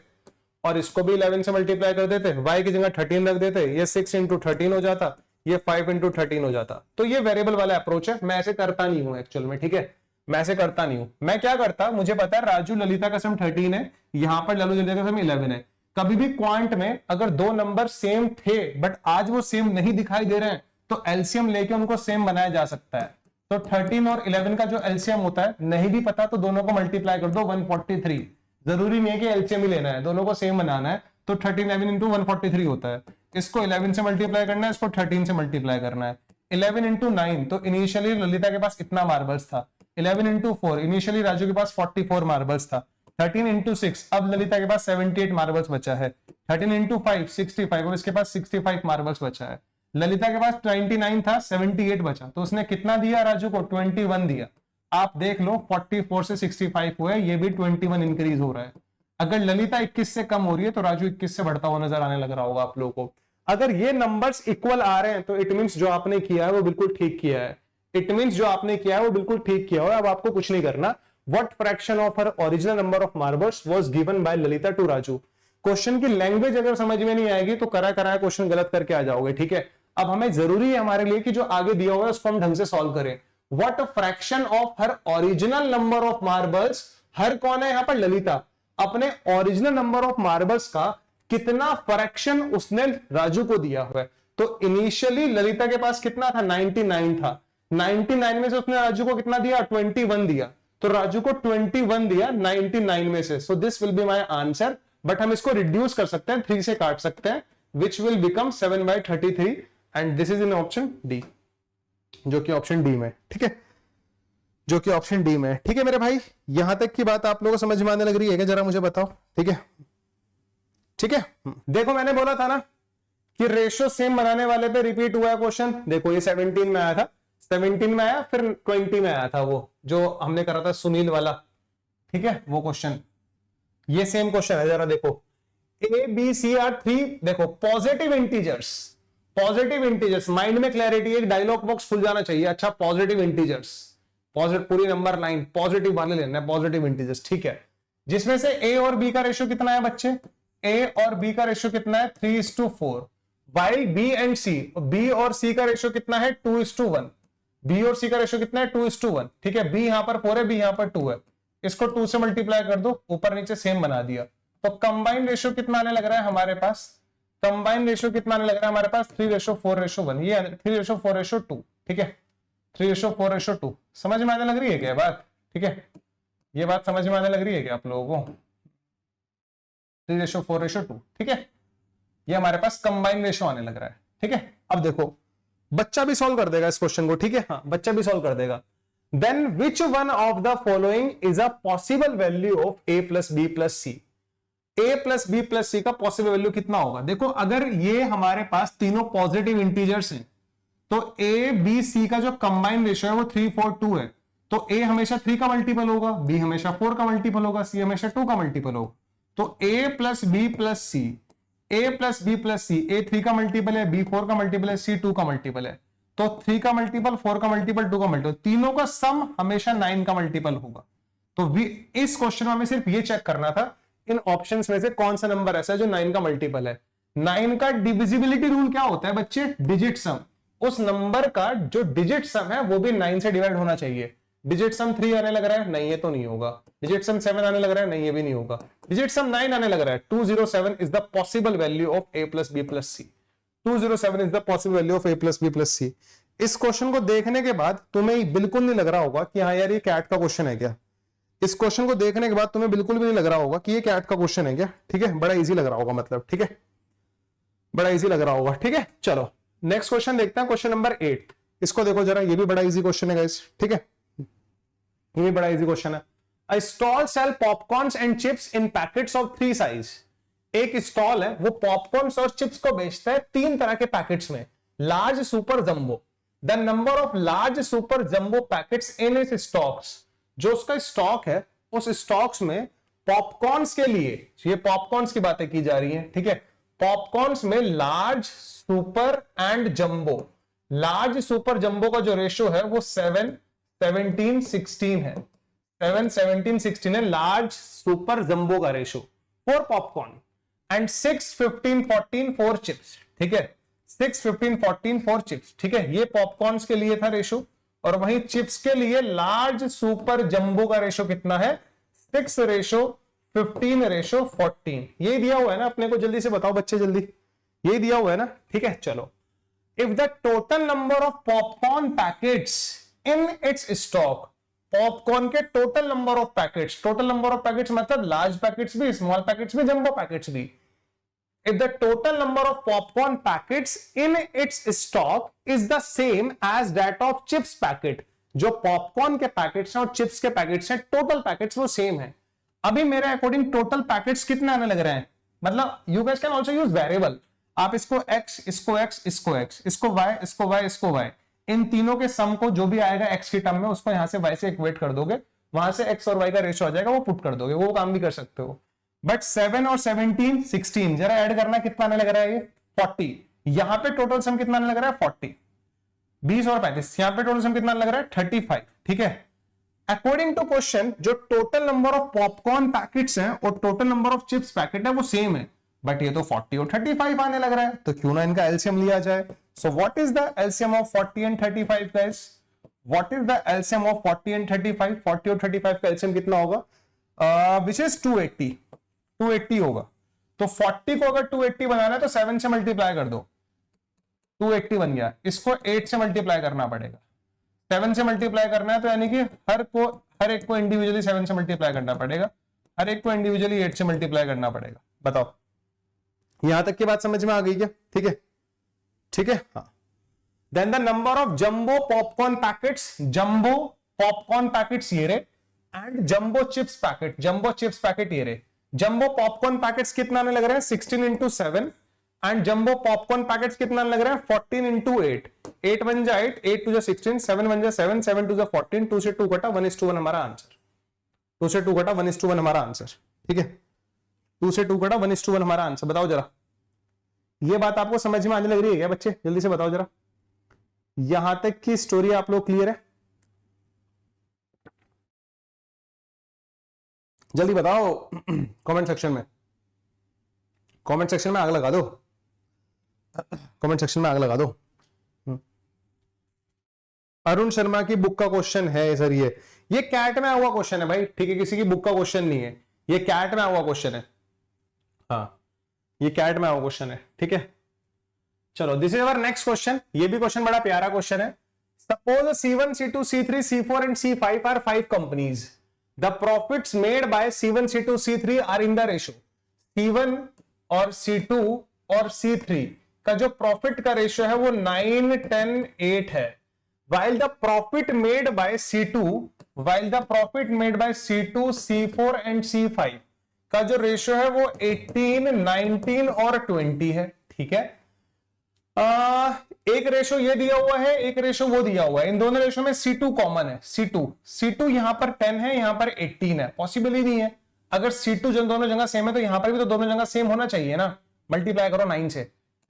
और इसको भी 11 से मल्टीप्लाई कर देते, y की जगह 13 रख देते, ये 6 इंटू 13 हो जाता, ये 5 इंटू 13 हो जाता। तो ये वेरिएबल वाला अप्रोच है, मैं ऐसे करता नहीं हूं एक्चुअल में, ठीक है, मैं ऐसे करता नहीं हूं। मैं क्या करता, मुझे पता है राजू ललिता का सम 13 है, यहां पर लालू ललिता का सम 11 है। कभी भी क्वांट में अगर दो नंबर सेम थे बट आज वो सेम नहीं दिखाई दे रहे हैं, तो एलसीएम लेके उनको सेम बनाया जा सकता है। तो 13 और 11 का जो एलसीएम होता है, नहीं भी पता तो दोनों को मल्टीप्लाई कर दो, 143। जरूरी नहीं है कि एलसीएम ही लेना है, दोनों को सेम बनाना है। तो 13 इंटू 143 होता है। इसको 11 से मल्टीप्लाई करना है, इसको 13 से मल्टीप्लाई करना है। 11 इंटू 9, तो इनिशियली ललिता के पास इतना मार्बल्स था। 11 इंटू 4, इनिशियली राजू के पास 44 मार्बल्स था। 13 इंटू 6, अब ललिता के पास 78 मार्बल्स बचा है। 13 इंटू 5, 65, और इसके पास 65 मार्बल्स बचा है। ललिता के पास 29 था, 78 बचा, तो उसने कितना दिया राजू को, 21 दिया। आप देख लो 44 से 65 हुआ है, ये भी 21 इंक्रीज हो रहा है। अगर ललिता 21 से कम हो रही है, तो राजू 21 से बढ़ता हुआ नजर आने लग रहा होगा आप लोगों को। अगर ये नंबर्स इक्वल आ रहे हैं, तो इट मींस जो आपने किया है वो बिल्कुल ठीक किया है। इट मींस जो आपने किया है वो बिल्कुल ठीक किया है। अब आपको कुछ नहीं करना। What fraction of her original number of marbles was given by Lalita to Raju. Question की लैंग्वेज अगर समझ में नहीं आएगी तो कराया क्वेश्चन गलत करके आ जाओगे, ठीक है। अब हमें जरूरी है हमारे लिए कि जो आगे दिया हुआ है उसको हम ढंग से सॉल्व करें। What fraction of her original number of marbles, her कौन है यहां पर, ललिता, अपने ओरिजिनल नंबर ऑफ मार्बल्स का कितना फ्रैक्शन उसने राजू को दिया हुआ है। तो इनिशियली ललिता के पास कितना था, 99 था। 99 में से उसने राजू को कितना दिया, 21 दिया। तो राजू को 21 दिया 99 में से। So this will be my answer but हम इसको रिड्यूस कर सकते हैं, 3 से काट सकते हैं, which will become 7/33 and this is in option D, जो कि ऑप्शन डी में, ठीक है, जो कि ऑप्शन डी में। ठीक है मेरे भाई, यहां तक की बात आप लोगों को समझ में आने लग रही है क्या, जरा मुझे बताओ। ठीक है, ठीक है, देखो मैंने बोला था ना कि रेशियो सेम बनाने वाले पे रिपीट हुआ है क्वेश्चन। देखो ये 17 में आया था, 17 में आया, फिर 20 में आया था, वो जो हमने करा था सुनील वाला, ठीक है, वो क्वेश्चन, ये सेम क्वेश्चन है। जरा देखो, ए बी सी आर 3, देखो positive integers, positive integers, mind में क्लैरिटी, एक डायलॉग बॉक्स खुल जाना चाहिए। अच्छा, पॉजिटिव इंटीजर्स, पॉजिटिव, पूरी नंबर 9 पॉजिटिव वाले लेना है, पॉजिटिव इंटीजर्स, ठीक है, जिसमें से ए और बी का रेशियो कितना है बच्चे, ए और बी का रेशियो कितना है 3:4, while B and C, B और सी का रेशियो कितना है 2:1, बी और सी का रेशियो कितना है 2:1, ठीक है, बी यहां पर 4 है, बी यहां पर 2 है, इसको 2 से मल्टीप्लाई कर दो, ऊपर नीचे सेम बना दिया, तो कंबाइंड रेशियो कितना आने लग रहा है हमारे पास, कंबाइंड रेशियो कितना आने लग रहा है हमारे पास 3:4:1, ये 3:4:2, ठीक है, 3:4:2, समझ में आने लग रही है क्या बात, ठीक है, ये बात समझ में आने लग रही है क्या आप लोगों को, 3:4:2, ठीक है, ये हमारे पास कंबाइंड रेशियो आने लग रहा है, ठीक है। अब देखो बच्चा भी सॉल्व कर देगा इस क्वेश्चन को, ठीक है, हाँ बच्चा भी सॉल्व कर देगा। Then which one of the following is a possible value of a plus B plus C, a plus B plus C का पॉसिबल वैल्यू कितना होगा। देखो अगर ये हमारे पास तीनों पॉजिटिव इंटीजर्स हैं, तो a b c का जो कंबाइंड रेशियो है वो 3 4 2 है, तो a हमेशा 3 का मल्टीपल होगा, b हमेशा 4 का मल्टीपल होगा, c हमेशा 2 का मल्टीपल होगा, तो a plus B plus C, a plus B plus C, a 3 का मल्टीपल है, b 4 का मल्टीपल है, c 2 का मल्टीपल है, तो 3 का मल्टीपल, 4 का मल्टीपल, 2 का मल्टीपल, तीनों का सम हमेशा 9 का मल्टीपल होगा। तो इस क्वेश्चन में हमें सिर्फ ये चेक करना था इन ऑप्शंस में से कौन सा नंबर ऐसा है जो 9 का मल्टीपल है। 9 का डिविजिबिलिटी रूल क्या होता है बच्चे, डिजिट सम, उस नंबर का जो डिजिट सम है वो भी 9 से डिवाइड होना चाहिए। डिजिट सम 3 आने लग रहा है, नहीं ये तो नहीं होगा, डिजिट सम 7 आने लग रहा है, नहीं ये भी नहीं होगा, डिजिट सम 9 आने लग रहा है, 207 is the possible value of a plus B plus C, 207 is the possible value of a plus B plus C. इस क्वेश्चन को देखने के बाद तुम्हें बिल्कुल नहीं लग रहा होगा कि हाँ यार ये कैट का क्वेश्चन है क्या, इस क्वेश्चन को देखने के बाद तुम्हें बिल्कुल भी नहीं लग रहा होगा कि ये कैट का क्वेश्चन है क्या, ठीक है, बड़ा इजी लग रहा होगा, मतलब ठीक है, बड़ा इजी लग रहा होगा, ठीक है। चलो नेक्स्ट क्वेश्चन देखते हैं, क्वेश्चन नंबर 8, इसको देखो जरा, ये भी बड़ा इजी क्वेश्चन है गाइस, ठीक है, ये भी बड़ा इजी क्वेश्चन है। A stall sell popcorns and chips in packets of 3 size, एक स्टॉल है वो पॉपकॉर्न्स और चिप्स को बेचता है 3 तरह के पैकेट्स में, large super jumbo, the number of large super jumbo packets in it's stocks, जो उसका स्टॉक है उस स्टॉक्स में पॉपकॉर्न्स के लिए, ये पॉपकॉर्न्स की बातें की जा रही है, ठीक है, पॉपकॉर्न्स में large super and jumbo, large super jumbo का जो रेशियो है वो 7:17:16 है, 7:17:16 है लार्ज सुपर जंबो का ratio for popcorn, and 6:15:14 for chips, ठीक है, 6:15:14 फॉर चिप्स, ठीक है, ये पॉपकॉर्न्स के लिए था रेशियो, और वहीं चिप्स के लिए लार्ज सुपर जंबो का रेशियो कितना है 6:15:14, ये दिया हुआ है ना अपने को, जल्दी से बताओ बच्चे जल्दी, ये दिया हुआ है ना, ठीक है। चलो, if the total number of popcorn packets in its stock, popcorn के total number of packets, total number of packets मतलब लार्ज पैकेट्स भी, स्मॉल पैकेट्स भी, जंबो पैकेट्स भी, if the total number of popcorn packets in its stock is the same as that of chips packet, जो popcorn के packets हैं और chips के packets हैं, टोटल पैकेट्स वो सेम है। अभी मेरे अकॉर्डिंग टोटल पैकेट्स कितने आने लग रहे हैं, मतलब you guys can also use variable, आप इसको x, इसको x, इसको x, इसको y, इसको y, इसको y, इन तीनों के सम को जो भी आएगा x की टर्म में उसको यहां से y से इक्वेट कर दोगे, वहां से x और y का रेशियो आ जाएगा, वो पुट कर दोगे, वो काम भी कर सकते हो। बट 7 और 17 16 जरा ऐड करना, कितना आने लग रहा है ये 40, यहां पे टोटल सम कितना आने लग रहा है 40, 20 और 35, यहां पे टोटल सम कितना आने लग रहा है 35, ठीक है। अकॉर्डिंग टू क्वेश्चन जो total number of popcorn packets हैं और total number of chips packet है वो सेम है, बट ये तो 40 और 35 आने लग रहा है, तो क्यों ना इनका एलसीएम लिया जाए। So what is the LCM of 40 and 35 guys, what is the LCM of 40 and 35, 40 और 35 का एलसीएम कितना होगा, विच इज 280 होगा, तो 40 को अगर 280 बनाना है तो 7 से मल्टीप्लाई कर दो, 280 बन गया, इसको 8 से मल्टीप्लाई करना पड़ेगा, 7 से मल्टीप्लाई करना है तो यानी कि हर एक को इंडिविजुअली 7 से मल्टीप्लाई करना पड़ेगा, हर एक को इंडिविजुअली 8 से मल्टीप्लाई करना पड़ेगा, बताओ, यहां तक की बात समझ में आ गई क्या? ठीक है, ठीक है, हाँ। Then the number of jumbo popcorn packets, jumbo popcorn packets ये रे, and jumbo chips packet, jumbo chips packet ये रे। जंबो पॉपकॉर्न पैकेट्स कितना आने लग रहे हैं? 16 into 7, and jumbo popcorn packets कितना लग रहे हैं? 14 इंटू 8, 8 बन जाए 8, 8 टू 16, 7 बन जाए 7, 7 टू 14, 2 से 2 कटा 1:1 हमारा आंसर, 2 से 2 कटा 1:1 हमारा आंसर, ठीक है, 2 से 2 कटा 1:1 हमारा आंसर। बताओ जरा, ये बात आपको समझ में आने लग रही है क्या बच्चे? जल्दी से बताओ जरा, यहां तक की स्टोरी आप लोग क्लियर है? जल्दी बताओ कमेंट सेक्शन में, कमेंट सेक्शन में आग लगा दो, कमेंट सेक्शन में आग लगा दो। अरुण शर्मा की बुक का क्वेश्चन है सर, ये कैट में आया हुआ क्वेश्चन है भाई, ठीक है, किसी की बुक का क्वेश्चन नहीं है, ये कैट में आया हुआ क्वेश्चन है, हाँ, ये कैट में आया हुआ क्वेश्चन है, ठीक है। चलो, this is our next question. ये भी क्वेश्चन बड़ा प्यारा क्वेश्चन है। Suppose C1, C2, C3, C4 and C5 are 5 companies. The profits made by C1, C2, C3 are in the ratio. C1 और C2 और C3 का जो प्रॉफिट का रेशियो है वो 9, 10, 8 है। While the profit made by C2, while the profit made by C2, C4 and C5 का जो रेशियो है वो 18, 19 और 20 है, ठीक है। एक रेशो ये दिया हुआ है, एक रेशो वो दिया हुआ है, इन दोनों रेशो में C2 कॉमन है, C2 यहां पर 10 है, यहां पर 18 है, पॉसिबल ही नहीं है। अगर C2 जो दोनों जगह सेम है तो यहां पर भी तो दोनों जगह सेम होना चाहिए ना। मल्टीप्लाई करो 9 से,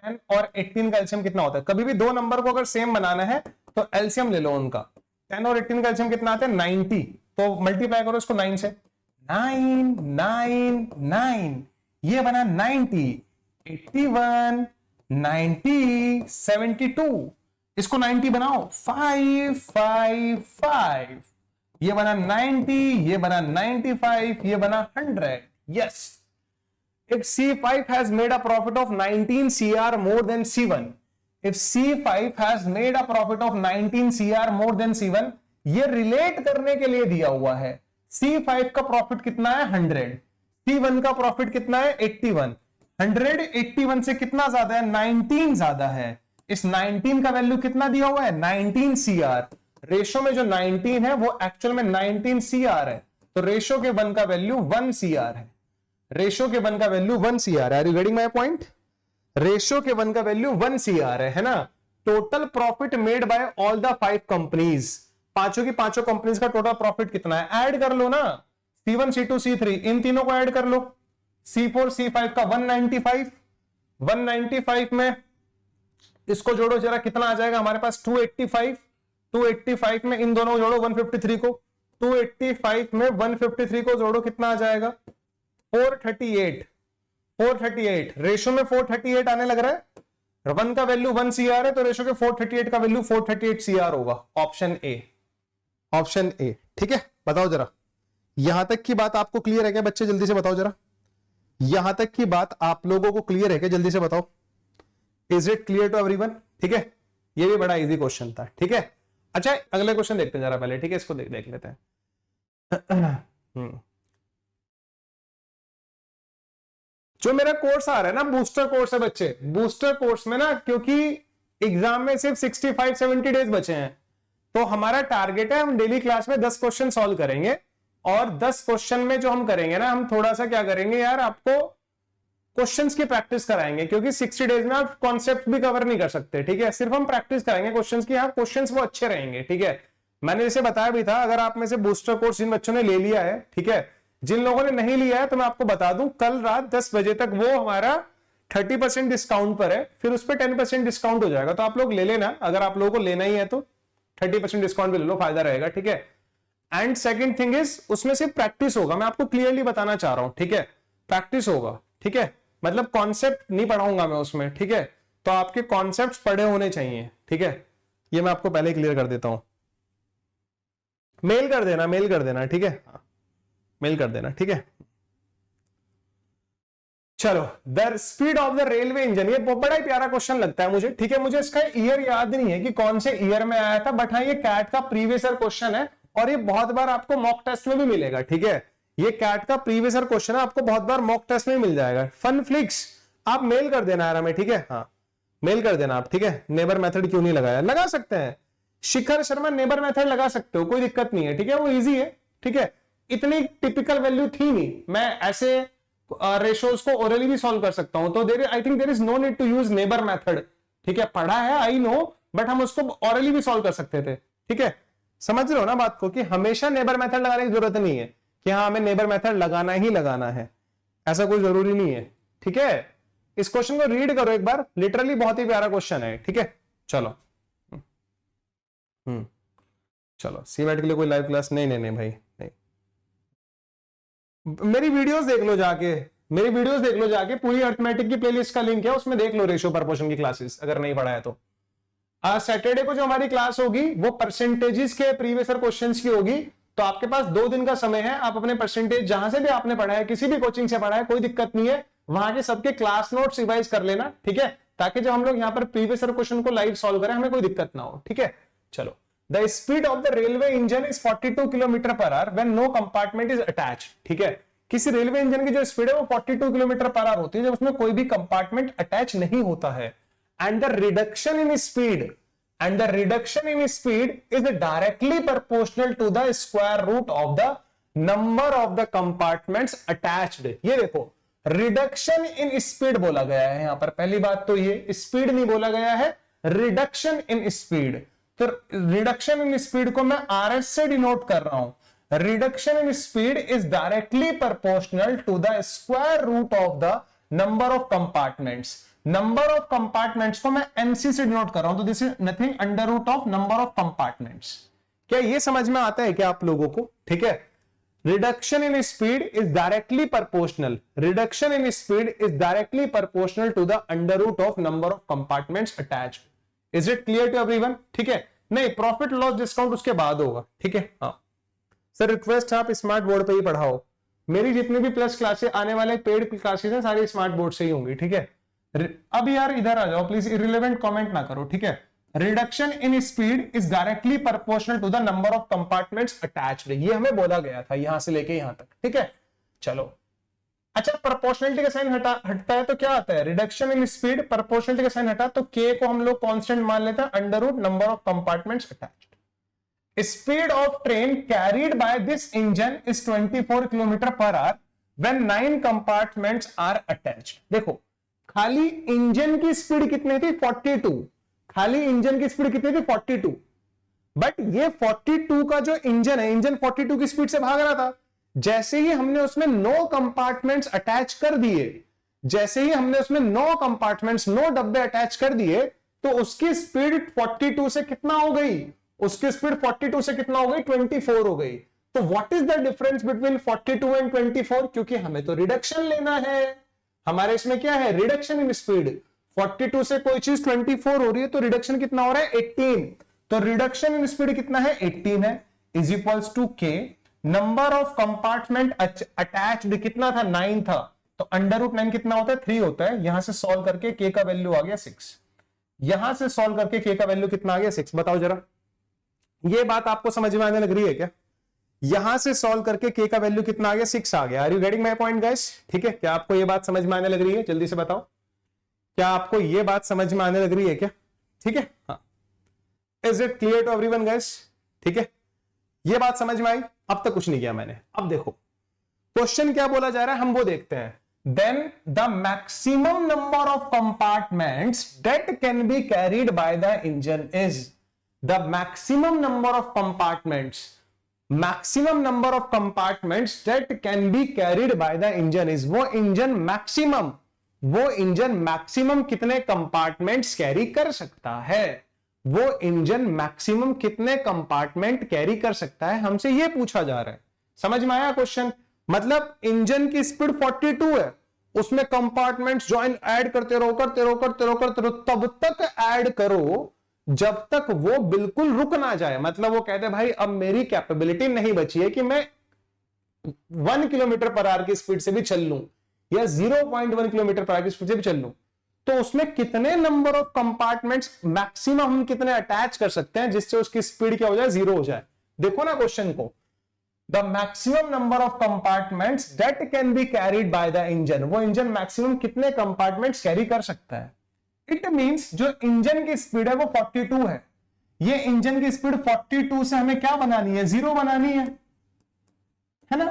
10 और 18 का एलसीएम कितना होता है? कभी भी दो नंबर को अगर सेम बनाना है तो एलसीएम ले लो उनका। 10 और 18 का एलसीएम कितना आता है? 90। तो मल्टीप्लाई करो इसको 9 से, 9, 9, 9, ये बना 90, 81, 90, 72, इसको 90 बनाओ, 5, 5, 5, ये बना 90, ये बना 95, ये बना 100। Yes, if C5 has made a profit of 19 CR more than C1, if C5 has made a profit of 19 CR more than C1, ये रिलेट करने के लिए दिया हुआ है। C5 का प्रॉफिट कितना है? 100, C1 का प्रॉफिट कितना है? 81। 181 से कितना ज्यादा है? 19 ज्यादा है। इस 19 का वैल्यू कितना दिया हुआ है? 19 CR। रेशो में जो 19 है वो एक्चुअल में 19 CR है, तो रेशो के 1 का वैल्यू 1 CR है। रेशो के 1 का वैल्यू 1 CR है। Are you getting my point? Ratio के 1 का वैल्यू 1 CR है ना। Total profit made by all the 5 companies, पांचों की पांचों कंपनीज का टोटल प्रॉफिट कितना है? ऐड कर लो ना, C1, C2, C3, इन तीनों को ऐड कर लो। C4, C5 का 195, 195 में इसको जोड़ो जरा, कितना आ जाएगा हमारे पास? 285, 285 में इन दोनों को जोड़ो 153 को, 285 में 153 को जोड़ो, कितना आ जाएगा? 438, 438। रेशो में 438 आने लग रहा है, 1 का वैल्यू 1 CR है, तो रेशो के 438 का वैल्यू 438 CR होगा। ऑप्शन ए, ऑप्शन ए, ठीक है। बताओ जरा, यहां तक की बात आपको क्लियर है क्या बच्चे? जल्दी से बताओ जरा, यहां तक की बात आप लोगों को क्लियर है क्या? जल्दी से बताओ, is it clear to everyone? ठीक है, ये भी बड़ा इजी क्वेश्चन था, ठीक है। अच्छा, अगले क्वेश्चन देखते हैं जरा पहले, ठीक है, इसको देख लेते हैं। जो मेरा कोर्स आ रहा है ना, बूस्टर कोर्स है बच्चे, बूस्टर कोर्स में ना, क्योंकि एग्जाम में सिर्फ 65-70 डेज बचे हैं, तो हमारा टारगेट है हम डेली क्लास में 10 क्वेश्चन सॉल्व करेंगे। और 10 क्वेश्चन में जो हम करेंगे ना, हम थोड़ा सा क्या करेंगे यार, आपको क्वेश्चंस की प्रैक्टिस कराएंगे, क्योंकि 60 डेज में आप कॉन्सेप्ट भी कवर नहीं कर सकते, ठीक है। सिर्फ हम प्रैक्टिस कराएंगे क्वेश्चंस की, हाँ क्वेश्चंस वो अच्छे रहेंगे, ठीक है। मैंने जैसे बताया भी था, अगर आप में से बूस्टर कोर्स जिन बच्चों ने ले लिया है, ठीक है, जिन लोगों ने नहीं लिया है तो मैं आपको बता दूं, कल रात 10 बजे तक वो हमारा 30% डिस्काउंट पर है, फिर उस पर 10% डिस्काउंट हो जाएगा, तो आप लोग ले लेना। अगर आप लोगों को लेना ही है तो 30% डिस्काउंट भी ले लो, फायदा रहेगा, ठीक है। एंड सेकंड थिंग इज, उसमें सिर्फ प्रैक्टिस होगा, मैं आपको क्लियरली बताना चाह रहा हूं, ठीक है, प्रैक्टिस होगा, ठीक है। मतलब कॉन्सेप्ट नहीं पढ़ाऊंगा मैं उसमें, ठीक है, तो आपके कॉन्सेप्ट्स पढ़े होने चाहिए, ठीक है। ये मैं आपको पहले क्लियर कर देता हूं, मेल कर देना, मेल कर देना, ठीक है, मेल कर देना, ठीक है। चलो, the speed of the railway engine, ये बड़ा ही प्यारा क्वेश्चन लगता है मुझे, ठीक है। मुझे इसका ईयर याद नहीं है कि कौन से ईयर में आया था, बट हाँ ये कैट का प्रीवियस ईयर क्वेश्चन है, और ये बहुत बार आपको मॉक टेस्ट में भी मिलेगा, ठीक है। ये कैट का प्रीवियस ईयर क्वेश्चन है, आपको बहुत बार मॉक टेस्ट में मिल जाएगा। फन फ्लिक्स आप मेल कर देना यार हमें, ठीक है, हाँ मेल कर देना आप, ठीक है। नेबर मेथड क्यों नहीं लगाया, लगा सकते हैं। शिखर शर्मा नेबर मेथड लगा सकते हो, कोई दिक्कत नहीं है, ठीक है, वो इजी है, ठीक है। इतनी टिपिकल वैल्यू थी नहीं, मैं ऐसे रेशोज को ओरली भी सॉल्व कर सकता हूं, तो there I think there is no need to use neighbour method, ठीक है। पढ़ा है आई नो, बट हम उसको ओरली भी सॉल्व कर सकते थे, ठीक है। समझ रहे हो ना बात को, कि हमेशा नेबर मेथड लगाने की जरूरत नहीं है कि हाँ हमें नेबर मेथड लगाना ही लगाना है, ऐसा कोई जरूरी नहीं है, ठीक है। इस क्वेश्चन को रीड करो एक बार, लिटरली बहुत ही प्यारा क्वेश्चन है, ठीक है। चलो चलो सीमेट के लिए कोई लाइव क्लास नहीं नहीं नहीं भाई नहीं, मेरी वीडियोस देख लो जाके, मेरी वीडियोस देख लो जाके, पूरी अर्थमेटिक की प्लेलिस्ट का लिंक है, उसमें देख लो रेशियो प्रपोर्शन की क्लासेस, अगर नहीं पढ़ा है तो। सैटरडे को जो हमारी क्लास होगी वो परसेंटेजेस के प्रीवियस ईयर क्वेश्चंस की होगी, तो आपके पास 2 दिन का समय है, आप अपने परसेंटेज जहां से भी आपने पढ़ा है, किसी भी कोचिंग से पढ़ा है, कोई दिक्कत नहीं है, वहां के सबके क्लास नोट्स रिवाइज कर लेना, ठीक है, ताकि जब हम लोग यहाँ पर प्रीवियस ईयर क्वेश्चन को लाइव सॉल्व करें हमें कोई दिक्कत ना हो, ठीक है। चलो, the speed of the railway engine is 42 kilometre per hour when no compartment is attach, ठीक है। किसी रेलवे इंजन की जो स्पीड है वो 42 किलोमीटर पर आवर होती है जब उसमें कोई भी कंपार्टमेंट अटैच नहीं होता है। And the reduction in speed and the reduction in speed is directly proportional to the square root of the number of the compartments attached। ये देखो रिडक्शन इन स्पीड बोला गया है यहां पर, पहली बात तो ये स्पीड नहीं बोला गया है, रिडक्शन इन स्पीड। तो रिडक्शन इन स्पीड को मैं आरएस से डिनोट कर रहा हूं, reduction in speed is directly proportional to the square root of the number of compartments. Number of compartments को मैं एनसी से डिनोट कर रहा हूं, तो this is nothing under root of number of compartments. क्या ये समझ में आता है क्या आप लोगों को, ठीक है। Reduction in speed is directly proportional, reduction in speed is directly proportional to the under root of number of compartments attached. Is it clear to everyone, ठीक है। नहीं, प्रॉफिट लॉस डिस्काउंट उसके बाद होगा, ठीक है। हाँ सर, रिक्वेस्ट आप स्मार्ट बोर्ड पे ही पढ़ाओ, मेरी जितनी भी प्लस क्लासेस आने वाले पेड क्लासेस हैं सारी स्मार्ट बोर्ड से ही होंगी, ठीक है। अब यार इधर आ जाओ प्लीज, इररिलेवेंट कमेंट ना करो, ठीक है। Reduction in speed is directly proportional to the number of compartments attached, ये हमें बोला गया था यहां से लेके यहां तक, ठीक है। चलो अच्छा, प्रोपोर्शनलिटी का साइन हटता है तो क्या आता है, रिडक्शन इन स्पीड, प्रोपोर्शनलिटी का साइन हटा तो के को हम लोग कांस्टेंट मान लेते हैं, under root number of compartments attached. Speed of train carried by this engine is 24 kilometre per hour when 9 compartments are attached. देखो खाली इंजन की स्पीड कितनी थी 42, खाली इंजन की स्पीड कितनी थी 42, बट ये 42 का जो इंजन है, इंजन 42 की स्पीड से भाग रहा था। जैसे ही हमने उसमें 9 कंपार्टमेंट्स अटैच कर दिए, जैसे ही हमने उसमें 9 कंपार्टमेंट्स 9 डब्बे अटैच कर दिए, तो उसकी स्पीड 42 से कितना हो गई, उसकी स्पीड 42 से कितना हो गई 24 हो गई। तो what is the difference between 42 and 24, क्योंकि हमें तो रिडक्शन लेना है, हमारे इसमें क्या है रिडक्शन इन स्पीड। 42 से कोई चीज 24 हो रही है तो रिडक्शन कितना हो रहा है 18, तो रिडक्शन इन स्पीड कितना है 18 है, इज इक्वल्स टू के नंबर ऑफ कंपार्टमेंट अटैच्ड कितना था 9 था, तो अंडर रूट 9 कितना होता है 3 होता है। यहां से सॉल्व करके के का वैल्यू आ गया 6, यहां से सॉल्व करके के का वैल्यू कितना आ गया 6। बताओ जरा, ये बात आपको समझ में आने लग रही है क्या, यहां से सॉल्व करके के का वैल्यू कितना आ गया 6 आ गया। Are you getting my point guys, ठीक है। क्या आपको ये बात समझ में आने लग रही है, जल्दी से बताओ, क्या आपको ये बात समझ में आने लग रही है क्या, ठीक है। हाँ, is it clear to everyone guys, ठीक है। ये बात समझ में आई, अब तक कुछ नहीं किया मैंने। अब देखो क्वेश्चन क्या बोला जा रहा है, हम वो देखते हैं। Then the maximum number of compartments that can be carried by the engine is, the maximum number of compartments, maximum number of compartments that can be carried by the engine is, वो engine maximum कितने compartments carry कर सकता है, वो engine maximum कितने compartment carry कर सकता है, हमसे ये पूछा जा रहा है। समझ में आया क्वेश्चन, मतलब इंजन की स्पीड 42 है, उसमें कंपार्टमेंट्स ज्वाइन ऐड करते रहो तब तक ऐड करो जब तक वो बिल्कुल रुक ना जाए। मतलब वो कहते हैं भाई अब मेरी कैपेबिलिटी नहीं बची है कि मैं 1 किलोमीटर पर आवर की स्पीड से भी चल लूं या 0.1 किलोमीटर पर आवर की स्पीड से भी चल लूं, तो उसमें कितने नंबर ऑफ कंपार्टमेंट्स मैक्सिमम हम कितने अटैच कर सकते हैं जिससे उसकी स्पीड क्या हो जाए 0 हो जाए। देखो ना क्वेश्चन को, the maximum number of compartments that can be carried by the engine, वो इंजन मैक्सिमम कितने कंपार्टमेंट्स कैरी कर सकता है। इट मींस जो इंजन की स्पीड है वो 42 है, ये इंजन की स्पीड 42 से हमें क्या बनानी है, 0 बनानी है ना।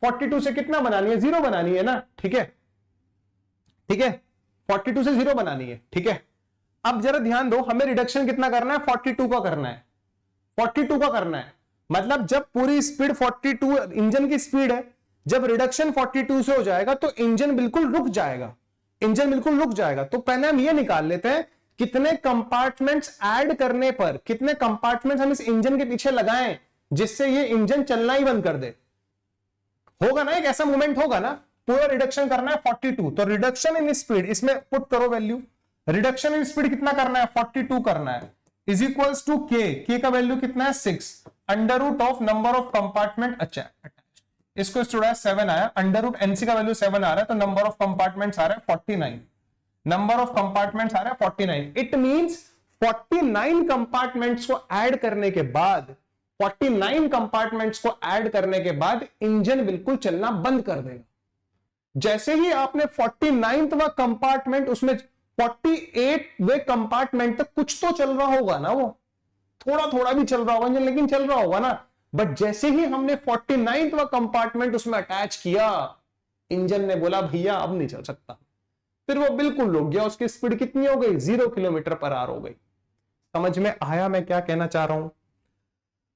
42 से कितना बनानी है, 0 बनानी है ना, ठीक है, ठीक है, 42 से 0 बनानी है, ठीक है। अब जरा ध्यान दो, हमें रिडक्शन कितना करना है, 42 का करना है, 42 का करना है। मतलब जब पूरी स्पीड 42 इंजन की स्पीड है, जब रिडक्शन 42 से हो जाएगा तो इंजन बिल्कुल रुक जाएगा, इंजन बिल्कुल रुक जाएगा। तो पहले हम ये निकाल लेते हैं कितने कंपार्टमेंट्स ऐड करने पर, कितने कंपार्टमेंट्स हम इस इंजन के पीछे लगाएं जिससे ये इंजन चलना ही बंद कर दे। होगा ना, एक ऐसा मूवमेंट होगा ना, पूरा रिडक्शन करना है 42, तो रिडक्शन इन स्पीड, इसमें पुट करो वैल्यू, रिडक्शन इन स्पीड कितना करना है, 42 करना है, इज इक्वल्स टू के का वैल्यू कितना है 6, under root of number of compartment, अच्छा इसको स्टूडेंट 7 आया, अंडर रूट एनसी का वैल्यू 7 आ रहा है, तो नंबर ऑफ कंपार्टमेंट्स आ रहा है 49, नंबर ऑफ कंपार्टमेंट्स आ रहा है 49। इट मींस 49 कंपार्टमेंट्स को ऐड करने के बाद, 49 कंपार्टमेंट्स को ऐड करने के बाद इंजन बिल्कुल चलना बंद कर देगा। जैसे ही आपने 49वां कंपार्टमेंट, उसमें 48वें कंपार्टमेंट तक कुछ तो चल रहा होगा ना, वो थोड़ा थोड़ा भी चल रहा होगा इंजन, लेकिन चल रहा होगा ना। बट जैसे ही हमने 49वां कंपार्टमेंट उसमें अटैच किया, इंजन ने बोला भैया अब नहीं चल सकता, फिर वो बिल्कुल रुक गया, उसकी स्पीड कितनी हो गई, 0 किलोमीटर पर आवर हो गई। समझ में आया मैं क्या कहना चाह रहा हूं,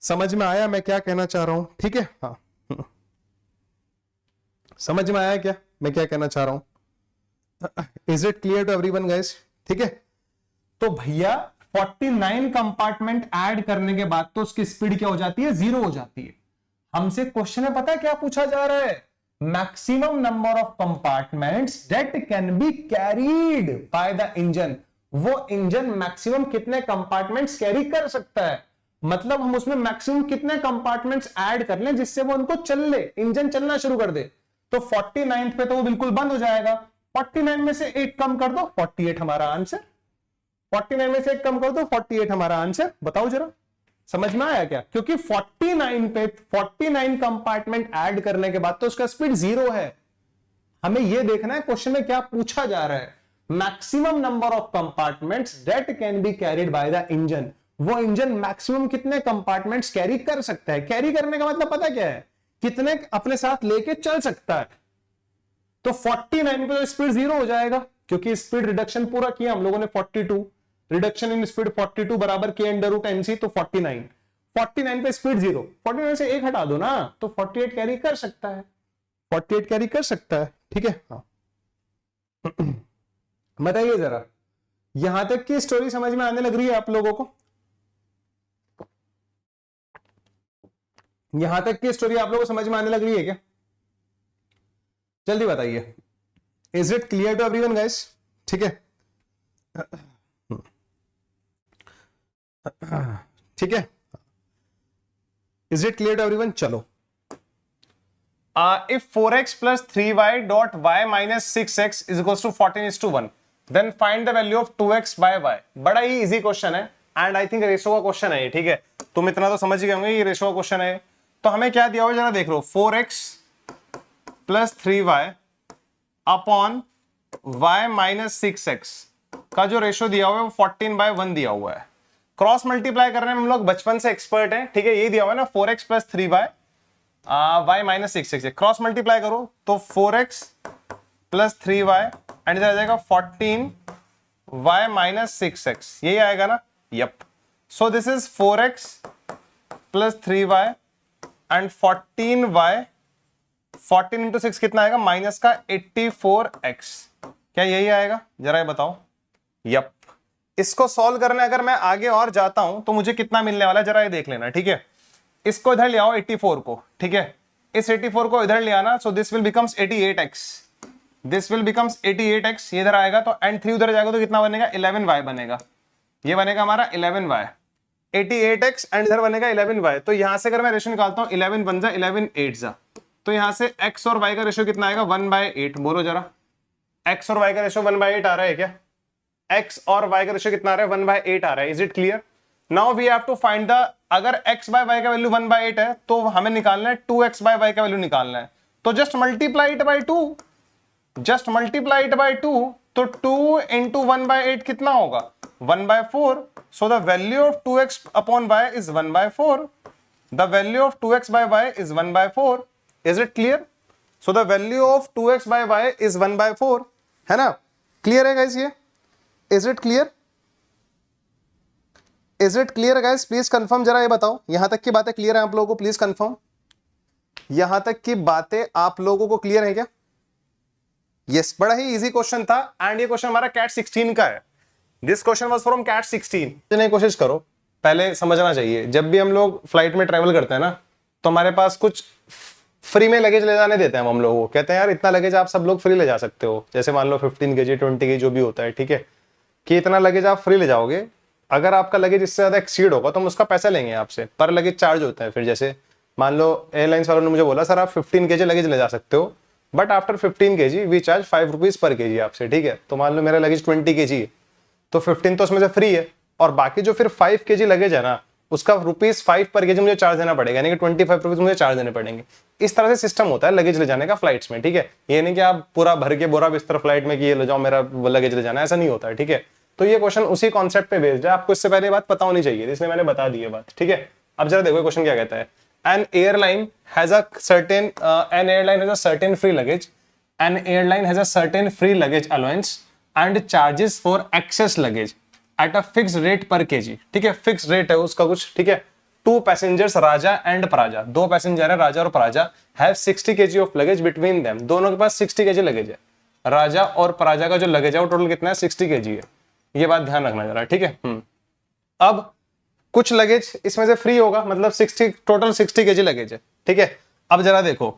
समझ में आया मैं क्या कहना चाह रहा हूं, ठीक है, हाँ समझ में आया क्या मैं क्या कहना चाह रहा हूं, is it clear to everyone guys, ठीक है। तो भैया 49 कंपार्टमेंट ऐड करने के बाद तो उसकी स्पीड क्या हो जाती है, 0 हो जाती है। हमसे क्वेश्चन में पता है क्या पूछा जा रहा है, maximum number of compartments that can be carried by the engine, वो इंजन मैक्सिमम कितने कंपार्टमेंट्स कैरी कर सकता है। मतलब हम उसमें मैक्सिमम कितने कंपार्टमेंट्स ऐड कर लें जिससे वो उनको चल ले, इंजन चलना शुरू कर दे। तो 49 पे तो वो बिल्कुल बंद हो जाएगा, 49 में से 1 कम कर दो, 48 हमारा आंसर, 49 में से 1 कम कर दो, 48 हमारा आंसर। बताओ जरा समझ में आया क्या, क्योंकि 49 पे 49 कंपार्टमेंट ऐड करने के बाद तो उसका स्पीड 0 है। हमें यह देखना है क्वेश्चन में क्या पूछा जा रहा है, maximum number of compartments that can be carried by the engine, वो इंजन मैक्सिमम कितने कंपार्टमेंट्स कैरी कर सकता है। कैरी करने का मतलब पता क्या है, कितने अपने साथ लेके चल सकता है। तो 49 पे तो स्पीड 0 हो जाएगा, क्योंकि स्पीड रिडक्शन पूरा किया हम लोगों ने 42, रिडक्शन इन स्पीड 42 बराबर के अंडर रूट एनसी, तो 49 पे स्पीड 0, 49 से 1 हटा दो ना, तो 48 कैरी कर सकता है, 48 कैरी कर सकता है, ठीक है। हाँ बताइए जरा, यहां तक की स्टोरी समझ में आने लग रही है आप लोगों को, यहां तक की स्टोरी आप लोगों को समझ में आने लग रही है क्या, जल्दी बताइए, is it clear to everyone guys, ठीक है, ठीक है, is it clear to everyone. चलो, if 4x plus 3y dot y minus 6x is equals to 14:1, then find the value of 2x by y। बड़ा ही इजी क्वेश्चन है, and I think ratio का question है ये, ठीक है, तुम इतना तो समझ ही गए होंगे ये रेशो का क्वेश्चन है। तो हमें क्या दिया हुआ जरा देख लो, 4x plus 3y upon y minus 6x का जो रेशो दिया हुआ है वो 14/1 दिया हुआ है। क्रॉस मल्टीप्लाई करने में हम लोग बचपन से एक्सपर्ट हैं, ठीक है, ये दिया हुआ है ना 4x plus 3y y minus 6x, cross multiply करो तो 4x plus 3y एंड इधर आ जाएगा 14y minus 6x, यही आएगा ना, yup. So this is 4x plus 3y and 14y, 14 into 6 कितना आएगा, माइनस का 84x, क्या यही आएगा, जरा ये बताओ। यप, इसको सॉल्व करने अगर मैं आगे और जाता हूं तो मुझे कितना मिलने वाला है जरा ये देख लेना, ठीक है। इसको इधर ले आओ 84 को, ठीक है, इस 84 को इधर ले आना, so this will becomes 88x, this will becomes 88x, ये इधर आएगा तो एंड 3 उधर जाएगा तो कितना बनेगा, 11y बनेगा, ये बनेगा हमारा 11y, 88x एंड इधर बनेगा 11y। तो यहां से अगर मैं रेशो निकालता हूं 11 बन जा 11 8 जा, तो यहां से x और y का रेशो कितना आएगा, 1/8। बोलो जरा, x और y का रेशो 1/8 आ रहा है क्या, x और y का रेशो कितना आ रहा है, 1/8 आ रहा है, is it clear. Now we have to find the, अगर x बाय वाई का वैल्यू 1/8 है तो हमें निकालना है 2x बाय वाई का वैल्यू निकालना है, तो just multiply it by 2, just multiply it by 2, तो 2 इंटू 1/8 कितना होगा 1/4, so the value of 2x upon y is 1/4, the value of 2x by y is 1/4, is it clear? So the value of 2x by y is 1/4, है ना? Clear है guys ये? Is it clear? Is it clear guys? Please confirm, जरा ये बताओ, यहां तक की बातें क्लियर है आप लोगों को? प्लीज कंफर्म, यहां तक की बातें आप लोगों को क्लियर है क्या? यस, बड़ा ही इजी क्वेश्चन था एंड ये क्वेश्चन हमारा कैट 16 का है। This question was from CAT 16। कोशिश करो, पहले समझना चाहिए, जब भी हम लोग फ्लाइट में ट्रेवल करते हैं ना, तो हमारे पास कुछ फ्री में लगेज ले जाने देते हैं हम लोगों को, कहते हैं यार इतना लगेज आप सब लोग फ्री ले जा सकते हो, जैसे मान लो 15 kg 20 kg जो भी होता है, ठीक है, कि इतना लगेज आप फ्री ले जाओगे, अगर आपका लगेज इससे ज्यादा एक्सीड होगा तो हम उसका पैसा लेंगे आपसे, पर लगेज चार्ज होता है। फिर जैसे मान लो एयरलाइंस वालों ने मुझे बोला सर आप 15 kg लगेज ले जा सकते हो, but after 15 kg we charge 5 rupees per kg आपसे, ठीक है, तो मान लो मेरा लगेज 20 kg है, तो 15 तो उसमें से फ्री है, और बाकी जो फिर 5 kg लगेज है ना, उसका ₹5 पर kg मुझे चार्ज देना पड़ेगा, यानी कि 25 रुपीज मुझे चार्ज देने पड़ेंगे। इस तरह से सिस्टम होता है लगेज ले जाने का फ्लाइट्स में, ठीक है, ये नहीं कि आप पूरा भर के बोरा बिस्तर फ्लाइट में कि ये ले जाओ मेरा लगेज ले जाना, ऐसा नहीं होता है, ठीक है। तो ये क्वेश्चन उसी कॉन्सेप्ट पे बेस्ड है, आपको इससे पहले बात पता होनी चाहिए, इसलिए मैंने बता दी है बात, ठीक है। अब जरा देखो क्वेश्चन क्या कहता है, an airline has a certain free luggage, an airline has a certain free luggage allowance and charges for excess luggage at a fixed rate per kg, ठीक है, फिक्स रेट है उसका कुछ, ठीक है। 2 passengers Raja and Praja, 2 passenger है राजा और Praja, have 60 kg of luggage between them, दोनों के पास 60 kg लगेज है, राजा और प्राजा का जो लगेज है वो टोटल कितना है 60 kg है, ये बात ध्यान रखना जरा, ठीक है। अब कुछ लगेज इसमें से फ्री होगा, मतलब 60 टोटल 60 kg लगेज है, ठीक है। अब जरा देखो,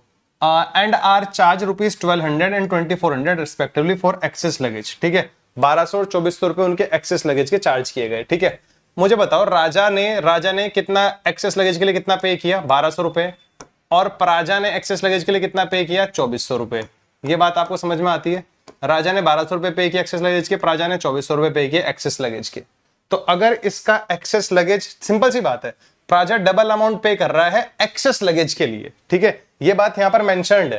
and R charge ₹1200 and 2400 respectively for excess luggage, ठीक है, 1200 और 2400 रुपए उनके एक्सेस लगेज के चार्ज किए गए, ठीक है। मुझे बताओ राजा ने कितना एक्सेस लगेज के लिए कितना पे किया 1200 रुपए, और प्राजा ने एक्सेस लगेज के लिए कितना पे किया 2400 रुपए, ये बात आपको समझ में आती है? राजा ने 1200 रुपए पे किया एक्सेस लगेज के, प्राजा ने 2400 रुपए पे किए एक्सेस लगेज के। तो अगर इसका एक्सेस लगेज, सिंपल सी बात है, प्राजा डबल अमाउंट पे कर रहा है एक्सेस लगेज के लिए, ठीक है, ये बात यहां पर मेंशन्ड है,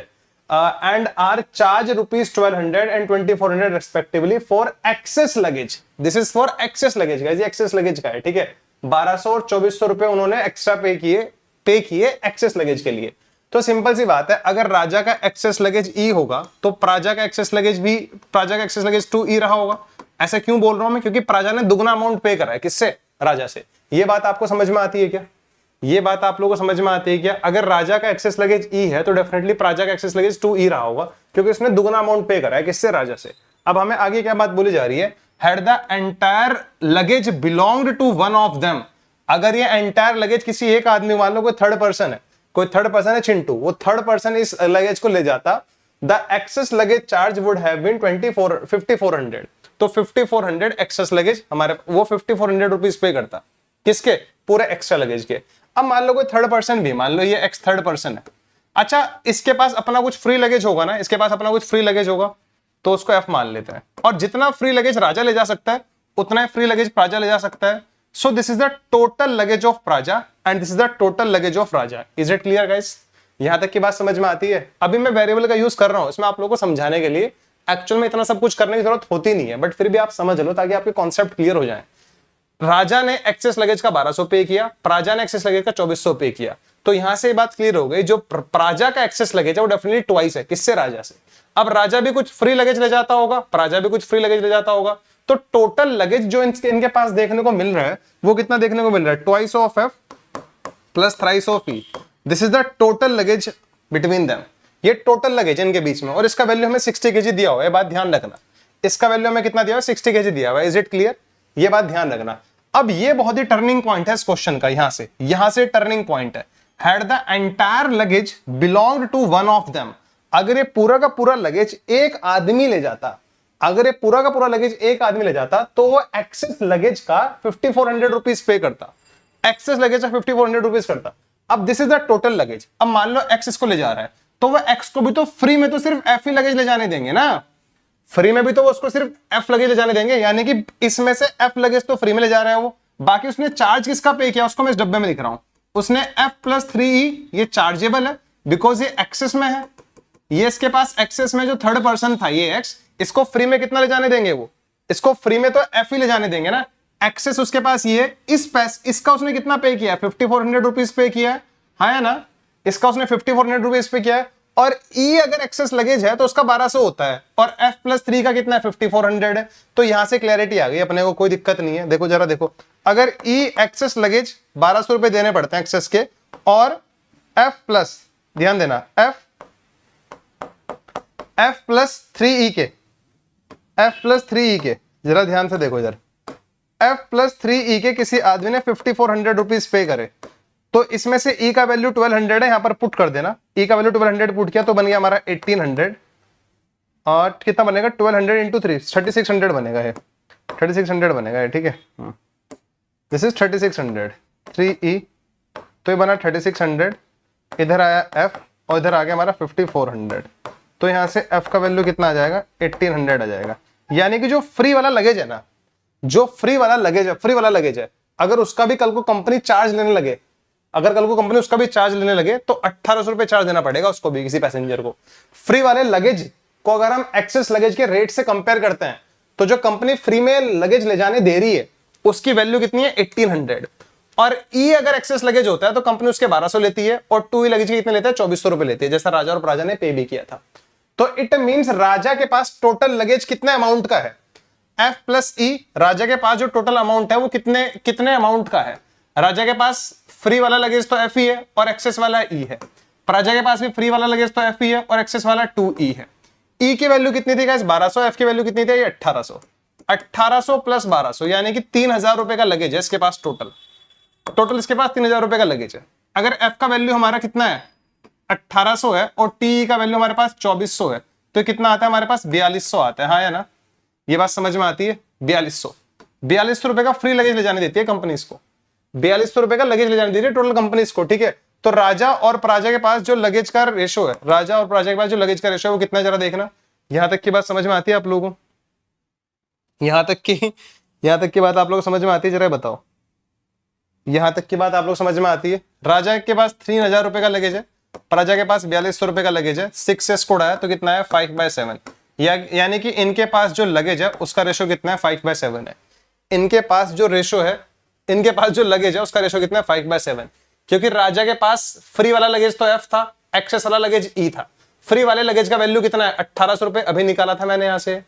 and R charge ₹1200 and 2400 respectively for excess luggage, this is for excess luggage guys, ये एक्सेस लगेज का है, ठीक है। 1200 और 2400 रुपए उन्होंने एक्स्ट्रा पे किए एक्सेस लगेज के लिए। तो सिंपल सी बात है, अगर राजा का एक्सेस लगेज ई होगा तो प्राजा का एक्सेस लगेज 2E रहा होगा। ऐसा क्यों बोल रहा हूं मैं? क्योंकि प्राजा ने दुगना अमाउंट पे करा है, किससे? राजा से। ये बात आपको समझ में आती है क्या? ये बात आप लोगों को समझ में आती है क्या? अगर राजा का एक्सेस लगेज ई है तो डेफिनेटली प्राजा का एक्सेस लगेज 2E रहा होगा, क्योंकि उसने दुगना अमाउंट पे करा है, किससे? राजा से। अब हमें आगे क्या बात बोली जा रही है? Had the entire luggage belonged to one of them, अगर ये एंटायर लगेज किसी एक आदमी, मान लो कोई थर्ड पर्सन है चिंटू, वो थर्ड पर्सन इस लगेज को ले जाता, the excess luggage charge would have been 5400, तो 5400 एक्सेस लगेज हमारे, वो 5400 रुपीज पे करता, किसके? पूरे एक्स्ट्रा लगेज के। अब मान लो कोई थर्ड पर्सन भी, मान लो ये एक्स थर्ड पर्सन है, अच्छा इसके पास अपना कुछ फ्री लगेज होगा ना, इसके पास अपना कुछ फ्री लगेज होगा, तो उसको एफ मान लेते हैं, और जितना फ्री लगेज राजा ले जा सकता है उतना ही फ्री लगेज प्राजा ले जा सकता है। So this is the total luggage of Praja and this is the total luggage of Raja. Is it clear guys? यहां तक की बात समझ में आती है? अभी मैं वेरिएबल का यूज कर रहा हूं इसमें आप लोगों को समझाने के लिए, एक्चुअल में इतना सब कुछ करने की जरूरत होती नहीं है, बट फिर भी आप समझ लो ताकि आपके कॉन्सेप्ट क्लियर हो जाए। राजा ने एक्सेस लगेज का 1200 पे किया, प्राजा ने एक्सेस लगेज का 2400 पे किया, तो यहां से बात क्लियर हो गई, जो प्राजा का एक्सेस लगेज है वो डेफिनेटली ट्वाइस है, किससे? राजा से। अब राजा भी कुछ फ्री लगेज ले जाता होगा, प्राजा भी कुछ फ्री लगेज ले जाता होगा, तो टोटल लगेज जो इनके पास देखने को मिल रहा है वो कितना देखने को मिल रहा है? Twice of F plus thrice of E, this is the total luggage between them. ये टोटल लगेज इनके बीच में, और इसका वैल्यू हमें 60 kg दिया हुआ है, बात ध्यान रखना, इसका वैल्यू हमें कितना दिया हुआ है? 60 kg दिया हुआ है। Is it clear? ये बात ध्यान रखना। अब ये बहुत ही टर्निंग पॉइंट है इस क्वेश्चन का, यहां से टर्निंग पॉइंट है। Had the entire luggage belonged to one of them, अगर ये पूरा का पूरा लगेज एक आदमी ले जाता, अगर ये पूरा का पूरा लगेज एक आदमी ले जाता, तो वो एक्सेस लगेज का 5400 रुपीज पे करता, एक्सेस लगेज का 5400 रुपीज करता। अब this is the total luggage. अब मान लो एक्स इसको ले जा रहा है, तो वो एक्स को भी तो फ्री में तो सिर्फ एफ ही लगेज ले जाने देंगे ना, फ्री में भी तो वो उसको सिर्फ एफ लगेज ले जाने देंगे, यानी कि इसमें से एफ लगेज तो फ्री में ले जा रहा है वो, बाकी उसने चार्ज किसका पे किया उसको मैं इस डब्बे में लिख रहा हूं। उसने F+3E, ये चार्जेबल है बिकॉज ये एक्सेस में है, ये इसके पास एक्सेस में जो थर्ड पर्सन था ये एक्स, इसको फ्री में कितना ले जाने देंगे, वो इसको फ्री में तो एफ ही ले जाने देंगे ना, एक्सेस उसके पास ये, इसका उसने कितना पे किया, 5400 रुपीज पे किया है, हाँ ना, इसका उसने 5400 रुपीज पे किया है, और ई अगर एक्सेस लगेज है तो उसका 1200 होता है, और F+3 का कितना है 5400 है। तो यहां से क्लैरिटी आ गई अपने को, कोई दिक्कत नहीं है। देखो जरा देखो, अगर ई एक्सेस लगेज 1200 रुपए देने पड़ते हैं एक्सेस के, और F+, ध्यान देना, F+3E के, F+3E के, जरा ध्यान से देखो इधर, F+3E के किसी आदमी ने 5400 रुपीज पे करे, तो इसमें से E का वैल्यू 1200 है, यहां पर पुट कर देना, E का वैल्यू 1200 पुट किया तो बन गया हमारा 1800, और कितना बनेगा 1200 इंटू 3, 3600 बनेगा, है 3600 बनेगा है, ठीक है, दिस इज 3600, 3E, तो ये बना 3600, इधर आया F और इधर आ गया हमारा 5400, तो यहां से F का वैल्यू कितना आ जाएगा 1800 आ जाएगा। यानी कि जो फ्री वाला लगेज है ना, जो फ्री वाला लगेज है, अगर उसका भी कल को कंपनी चार्ज लेने लगे, अगर कल को कंपनी उसका भी चार्ज लेने लगे तो 1800 रुपए चार्ज देना पड़ेगा उसको भी, किसी पैसेंजर को। फ्री वाले लगेज को अगर हम एक्सेस लगेज के रेट से कंपेयर करते हैं तो जो कंपनी फ्री में लगेज ले जाने दे रही है उसकी वैल्यू कितनी है 1800, और ई अगर एक्सेस लगेज होता है तो कंपनी उसके 1200 लेती है, और 2E लगेज के कितने लेते हैं 2400 रुपए लेती है, जैसा राजा और प्राजा ने पे भी किया था। तो इट मींस राजा के पास टोटल लगेज कितने अमाउंट का है, F+E, राजा के पास जो टोटल अमाउंट है वो कितने अमाउंट का है। राजा के पास फ्री वाला लगेज तो F ही है और एक्सेस वाला E है, प्राजा के पास भी फ्री वाला लगेज तो F ही है और एक्सेस वाला 2E है। E की वैल्यू कितनी थी गाइस 1200, F की वैल्यू कितनी थी 1800, 1800 प्लस 1200 यानी कि 3000 रुपए का लगेज है इसके पास, टोटल इसके पास 3000 रुपए का लगेज है। अगर F का वैल्यू हमारा कितना है 1800 है और TE का वैल्यू हमारे पास 2400 है, तो कितना आता है हमारे पास 4200 आता है, हाँ या ना, ये बात समझ में आती है। 4200 रुपए का फ्री लगेज ले जाने देती है कंपनी इसको, 4200 रुपए का लगेज ले जाने देती है टोटल कंपनी इसको, ठीक है। तो राजा और प्राजा के पास जो लगेज का रेशो है, राजा और प्राजा के पास जो लगेज का रेशो है वो कितना, जरा देखना, यहां तक की बात समझ में आती है आप लोगों को, यहां तक की बात आप लोगों को समझ में आती है, जरा बताओ, यहां तक की बात आप लोग समझ में आती है। राजा के पास 3000 रुपए का लगेज है, प्राजा के पास 4200 रुपए का लगेज है, 6s कोड आया तो कितना है 5/7, यानी कि इनके पास जो लगेज है उसका रेशो कितना है 5/7 है, इनके पास जो रेशो है, इनके पास जो लगेज है उसका रेशो कितना है 5/7, क्योंकि राजा के पास फ्री वाला लगेज तो F था, एक्सेस वाला लगेज E था। फ्री वाले लगेज का वैल्यू कितना है 1800 रुपए, अभी निकाला था मैंने यहां से,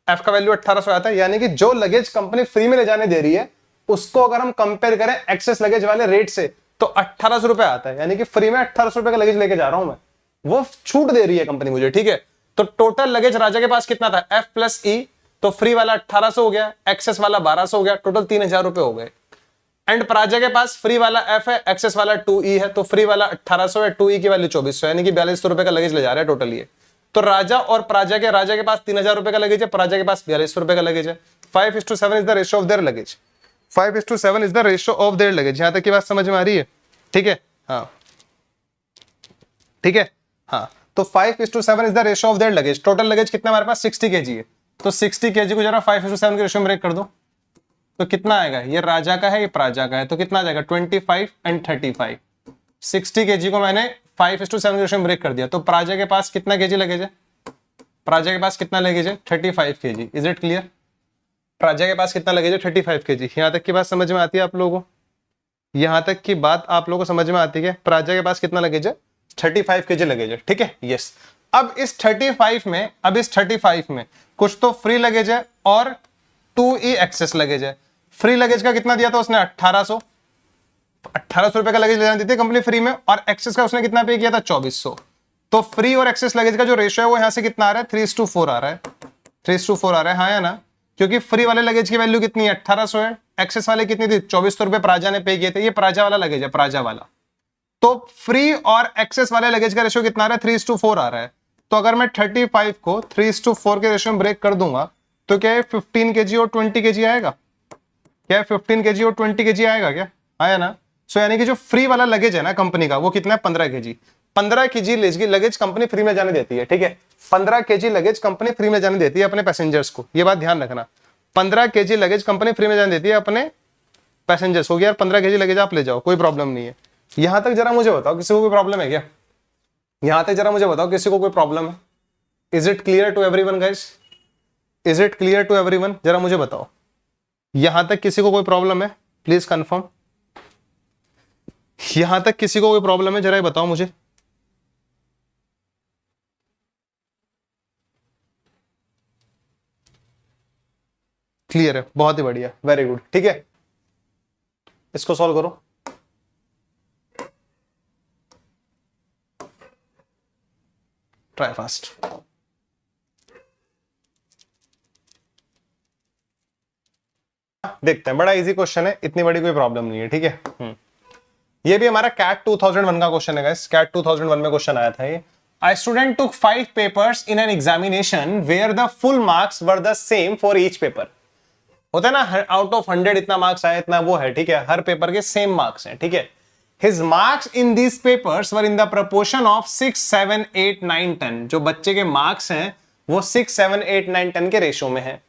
F का वैल्यू 1800 आता है, यानी कि जो लगेज कंपनी फ्री में ले जाने दे रही है उसको अगर हम कंपेयर करें एक्सेस लगेज वाले रेट से तो 1800 रुपए आता है, यानी कि फ्री में 1800 रुपए का लगेज लेके जा रहा हूं मैं, वो छूट दे रही है कंपनी मुझे, ठीक है। तो टोटल लगेज राजा के पास कितना था F+E, तो फ्री वाला 1800 हो गया, एक्सेस वाला 1200 हो गया, टोटल 3000 रुपए हो गए। एंड प्राजा के पास फ्री वाला F है, एक्सेस वाला 2E है, तो फ्री वाला 1800 है, 2E की वैल्यू 2400 यानी कि 4200 रुपए का लगेज ले जा रहा है टोटल ये। तो राजा और प्राजा के पास 3000 रुपए का लगेज है, प्राजा के पास 4200 रुपए का लगेज है। 5:7 is the ratio of their luggage, 5:7 is the ratio of their luggage, यहां तक की बात समझ में आ रही है, ठीक है, हाँ ठीक है, हाँ। तो 5:7 is the ratio of their luggage, total luggage कितना हमारे पास 60 kg है, तो 60 kg को जरा 5:7 के रेशियो में ब्रेक कर दो तो कितना आएगा, ये राजा का है ये प्राजा का है, तो कितना आ जाएगा 25 एंड 35, 60 kg को मैंने 5:7 के रेशियो में ब्रेक कर दिया, तो प्राजा के पास कितना kg लगेज है, प्राजा के पास कितना लगेज है 35 kg, इज इट क्लियर। प्राजा के पास कितना लगेज है 35 kg, यहां तक की बात समझ में आती है आप लोगों को, यहां तक की बात आप लोगों को समझ में आती है। प्राजा के पास कितना लगेज है 35 kg लगेज है, ठीक है, यस। अब इस 35 में कुछ तो फ्री लगेज है और 2E एक्सेस लगेज है। फ्री लगेज का कितना दिया था उसने 1800 रुपए का लगेज ले जाने दी थी कंपनी फ्री में, और एक्सेस का उसने कितना पे किया था 2400। तो फ्री और एक्सेस लगेज का जो रेशियो है वो यहां से कितना आ रहा है 3:4 आ रहा है, 3:4 आ रहा है, हाँ या ना, क्योंकि फ्री वाले लगेज की वैल्यू कितनी है 1800 है, एक्सेस वाले कितनी थी 2400 रुपए प्राजा ने पे किए थे, ये प्राजा वाला लगेज है, प्राजा वाला। तो फ्री और एक्सेस वाले लगेज का रेशियो कितना आ रहा है 3:4 आ रहा है। तो अगर मैं 35 को 3:4 के रेशियो में ब्रेक कर दूंगा तो क्या है 15 kg और 20 kg आएगा, क्या है 15 kg और 20 kg आएगा क्या, आया ना। सो यानी कि जो फ्री वाला लगेज है ना कंपनी का वो कितना है 15 kg, 15 kg luggage company free में जाने देती है, ठीक है, 15 kg लगेज कंपनी फ्री में जाने देती है अपने पैसेंजर्स को, ये बात ध्यान रखना, 15 kg लगेज कंपनी फ्री में जाने देती है अपने पैसेंजर्स हो गया यार 15 kg लगेज आप ले जाओ, कोई प्रॉब्लम नहीं है। यहां तक जरा मुझे बताओ किसी को कोई प्रॉब्लम है क्या? यहां तक जरा मुझे बताओ किसी को कोई प्रॉब्लम है? Is it clear to everyone guys? Is it clear to everyone? जरा मुझे बताओ यहां तक किसी को कोई प्रॉब्लम है? Please confirm. यहां तक किसी को कोई प्रॉब्लम है? जरा ये बताओ मुझे। क्लियर है, बहुत ही बढ़िया, वेरी गुड। ठीक है, इसको सॉल्व करो। Try fast. देखते हैं, बड़ा इजी क्वेश्चन है, इतनी बड़ी कोई प्रॉब्लम नहीं है। ठीक है, ये भी हमारा कैट 2001 का क्वेश्चन है गाइस। कैट 2001 में क्वेश्चन आया था ये। A student took 5 papers in an examination where the full marks were the same for each paper. होता है ना, आउट ऑफ 100 इतना मार्क्स आया, इतना वो है। ठीक है, हर पेपर के सेम मार्क्स हैं। ठीक है, His marks in these papers were in the proportion of 6, 7, 8, 9, 10. जो बच्चे के मार्क्स हैं वो 6, 7, 8, 9, 10 के रेशो में है।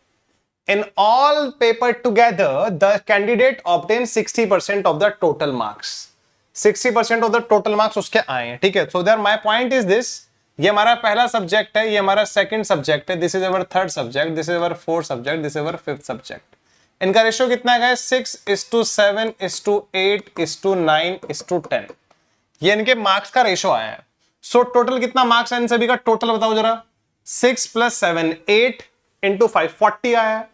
In all paper together, the candidate obtained 60% of the total marks. 60% of the total marks उसके आए हैं। ठीक है, so there my point is this, ये हमारा पहला सब्जेक्ट है, ये हमारा सेकंड सब्जेक्ट है, this is our third subject, this is our fourth subject, this is our fifth subject. इनका रेशियो कितना है? 6:7:8:9:10। ये इनके मार्क्स का रेशियो आया है। सो टोटल कितना मार्क्स है इन सभी का? टोटल बताओ जरा। 6 + 7 8 × 5 40 आया है।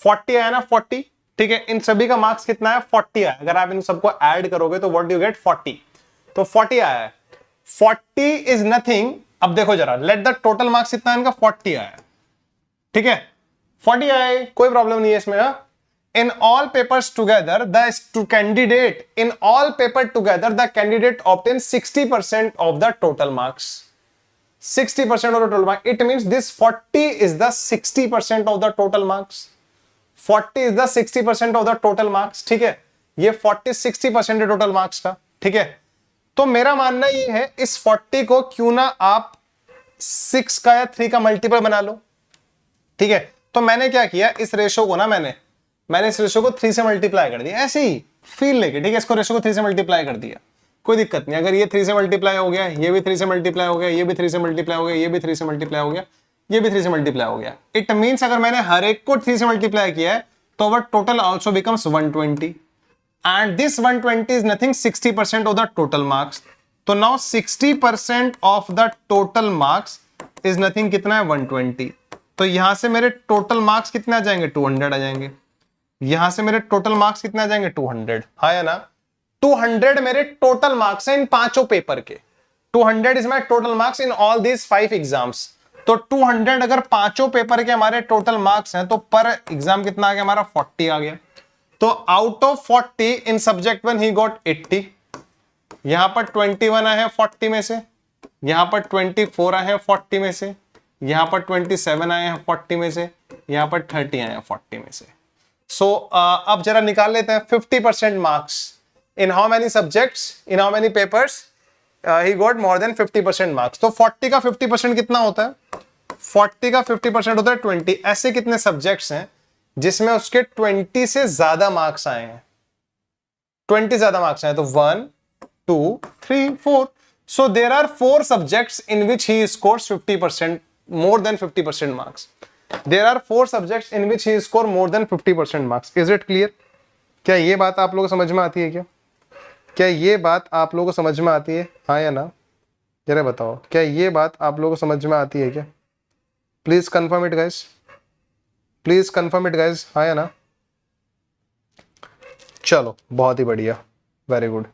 40 आया ना, 40। ठीक है, इन सभी का मार्क्स कितना है? 40 आया। अगर आप इन सबको ऐड करोगे तो व्हाट डू यू गेट? 40। तो 40 आया है। 40 इज नथिंग। अब देखो जरा, लेट द टोटल मार्क्स कितना है इनका? 40 आया। ठीक है, 40 आए, कोई प्रॉब्लम नहीं है इसमें। In all papers together the candidate in all paper together the candidate obtain 60% of the total marks. 60% of the total marks. It means this 40 is the 60% of the total marks. 40 is the 60% of the total marks. ठीक है, ये 40 60% है total marks का। ठीक है, तो मेरा मानना ये है, इस 40 को क्यों ना आप 6 का या 3 का मल्टीपल बना लो। ठीक है, तो मैंने क्या किया, इस रेशो को ना मैंने इस रेशो को 3 से मल्टीप्लाई कर दिया, ऐसे ही फील लेके। ठीक है, इसको रेशो को 3 से मल्टीप्लाई कर दिया, कोई दिक्कत नहीं। अगर ये 3 से मल्टीप्लाई हो गया, ये भी 3 से मल्टीप्लाई हो गया, ये भी 3 से मल्टीप्लाई हो गया, ये भी 3 से मल्टीप्लाई हो गया, ये भी 3 से मल्टीप्लाई हो गया। इट मींस अगर मैंने हर एक को 3 से मल्टीप्लाई किया है तो our total also becomes 120 and this 120 is nothing 60% of the total marks. तो now 60% of the total marks is nothing, कितना है? 120। तो यहां से मेरे टोटल मार्क्स कितने आ जाएंगे? 200 आ जाएंगे। यहां से मेरे टोटल मार्क्स कितने आ जाएंगे? 200। हाँ या ना? 200 मेरे टोटल मार्क्स हैं इन पांचों पेपर के। 200 is my total marks in all these 5 exams. तो 200 अगर पांचों पेपर के हमारे टोटल मार्क्स हैं तो पर एग्जाम कितना आ गया हमारा? 40 आ गया। तो out of 40 in subject 1 he got 80। यहां पर 21 आए हैं 40 में से, यहां पर 24 आए हैं 40 में से, यहां पर 27 आए हैं 40 में से, यहां पर 30 आए हैं 40 में से। सो अब जरा निकाल लेते हैं 50% marks in how many subjects, in how many papers he got more than 50% marks. तो 40 का 50% कितना होता है? 40 का 50% होता है 20। ऐसे कितने सब्जेक्ट्स हैं जिसमें उसके 20 से ज्यादा मार्क्स आए हैं? 20 ज्यादा मार्क्स आए तो 1 2 3 4। So there are 4 subjects in which he scores 50%, more than 50% marks. There are 4 subjects in which he score more than 50% marks. Is it clear? क्या ये बात आप लोगों को समझ में आती है क्या? क्या ये बात आप लोगों को समझ में आती है? हाँ या ना? जरा बताओ, क्या ये बात आप लोगों को समझ में आती है क्या? Please confirm it guys, please confirm it guys. हाँ या ना? चलो, बहुत ही बढ़िया, वेरी गुड।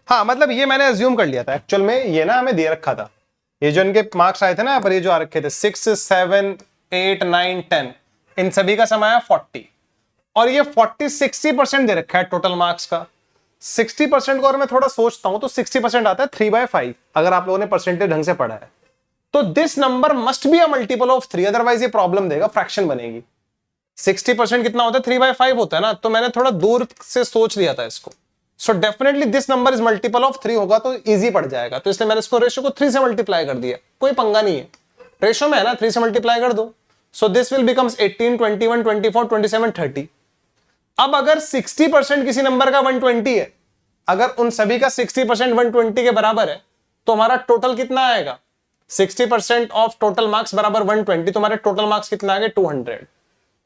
हाँ, मतलब ये मैंने अज्यूम कर लिया था एक्चुअल में, ये ना हमें दे रखा था, ये जो इनके मार्क्स आए थे ना पर ये जो आ रखे थे 6 7 8 9 10, इन सभी का सम आया 40 और ये 40 60% दे रखा है टोटल मार्क्स का। 60% को अगर मैं थोड़ा सोचता हूं तो 60% आता है 3/5 अगर आप लोगों ने परसेंटेज ढंग से पढ़ा है तो this number must be a multiple of 3, otherwise ये प्रॉब्लम देगा, फ्रैक्शन बनेगी। 60% कितना होता है? 3/5 होता है ना, तो मैंने थोड़ा दूर से सोच लिया था इसको। So definitely this number is multiple of 3 होगा तो इजी पड़ जाएगा, तो इसलिए मैंने इसको रेशियो को 3 से मल्टीप्लाई कर दिया। कोई पंगा नहीं है, रेशियो में है ना, 3 से मल्टीप्लाई कर दो। So this will becomes 18 21 24 27 30। अब अगर 60% किसी नंबर का 120 है, अगर उन सभी का 60% 120 के बराबर है, तो हमारा टोटल कितना आएगा? 60% ऑफ टोटल मार्क्स बराबर 120, तो हमारे टोटल मार्क्स कितना आ गए? 200।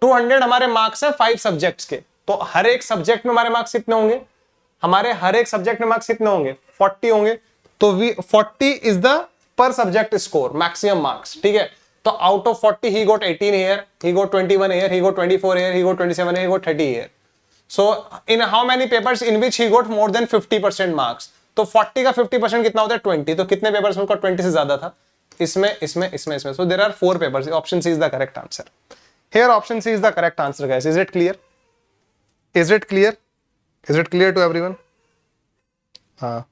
200 हमारे मार्क्स है 5 सब्जेक्ट्स के, तो हर एक सब्जेक्ट में हमारे मार्क्स कितने होंगे? हमारे हर एक सब्जेक्ट में मार्क्स कितने होंगे? 40 होंगे। तो 40 इज द पर सब्जेक्ट स्कोर, मैक्सिमम मार्क्स, ठीक है। तो out of 40 he got 18 here, he got 21 here, he got 24 here, he got 27 here, he got 30 here. So in how many papers in which he got more than 50% marks? तो 40 का 50% कितना होता है? 20। तो कितने पेपर्स में उनका 20 से ज्यादा था? इसमें, इसमें, इसमें, इसमें। So there are 4 papers. Option C is the correct answer. Here option C is the correct answer, guys. Is it clear? Is it clear? Is it clear to everyone? हाँ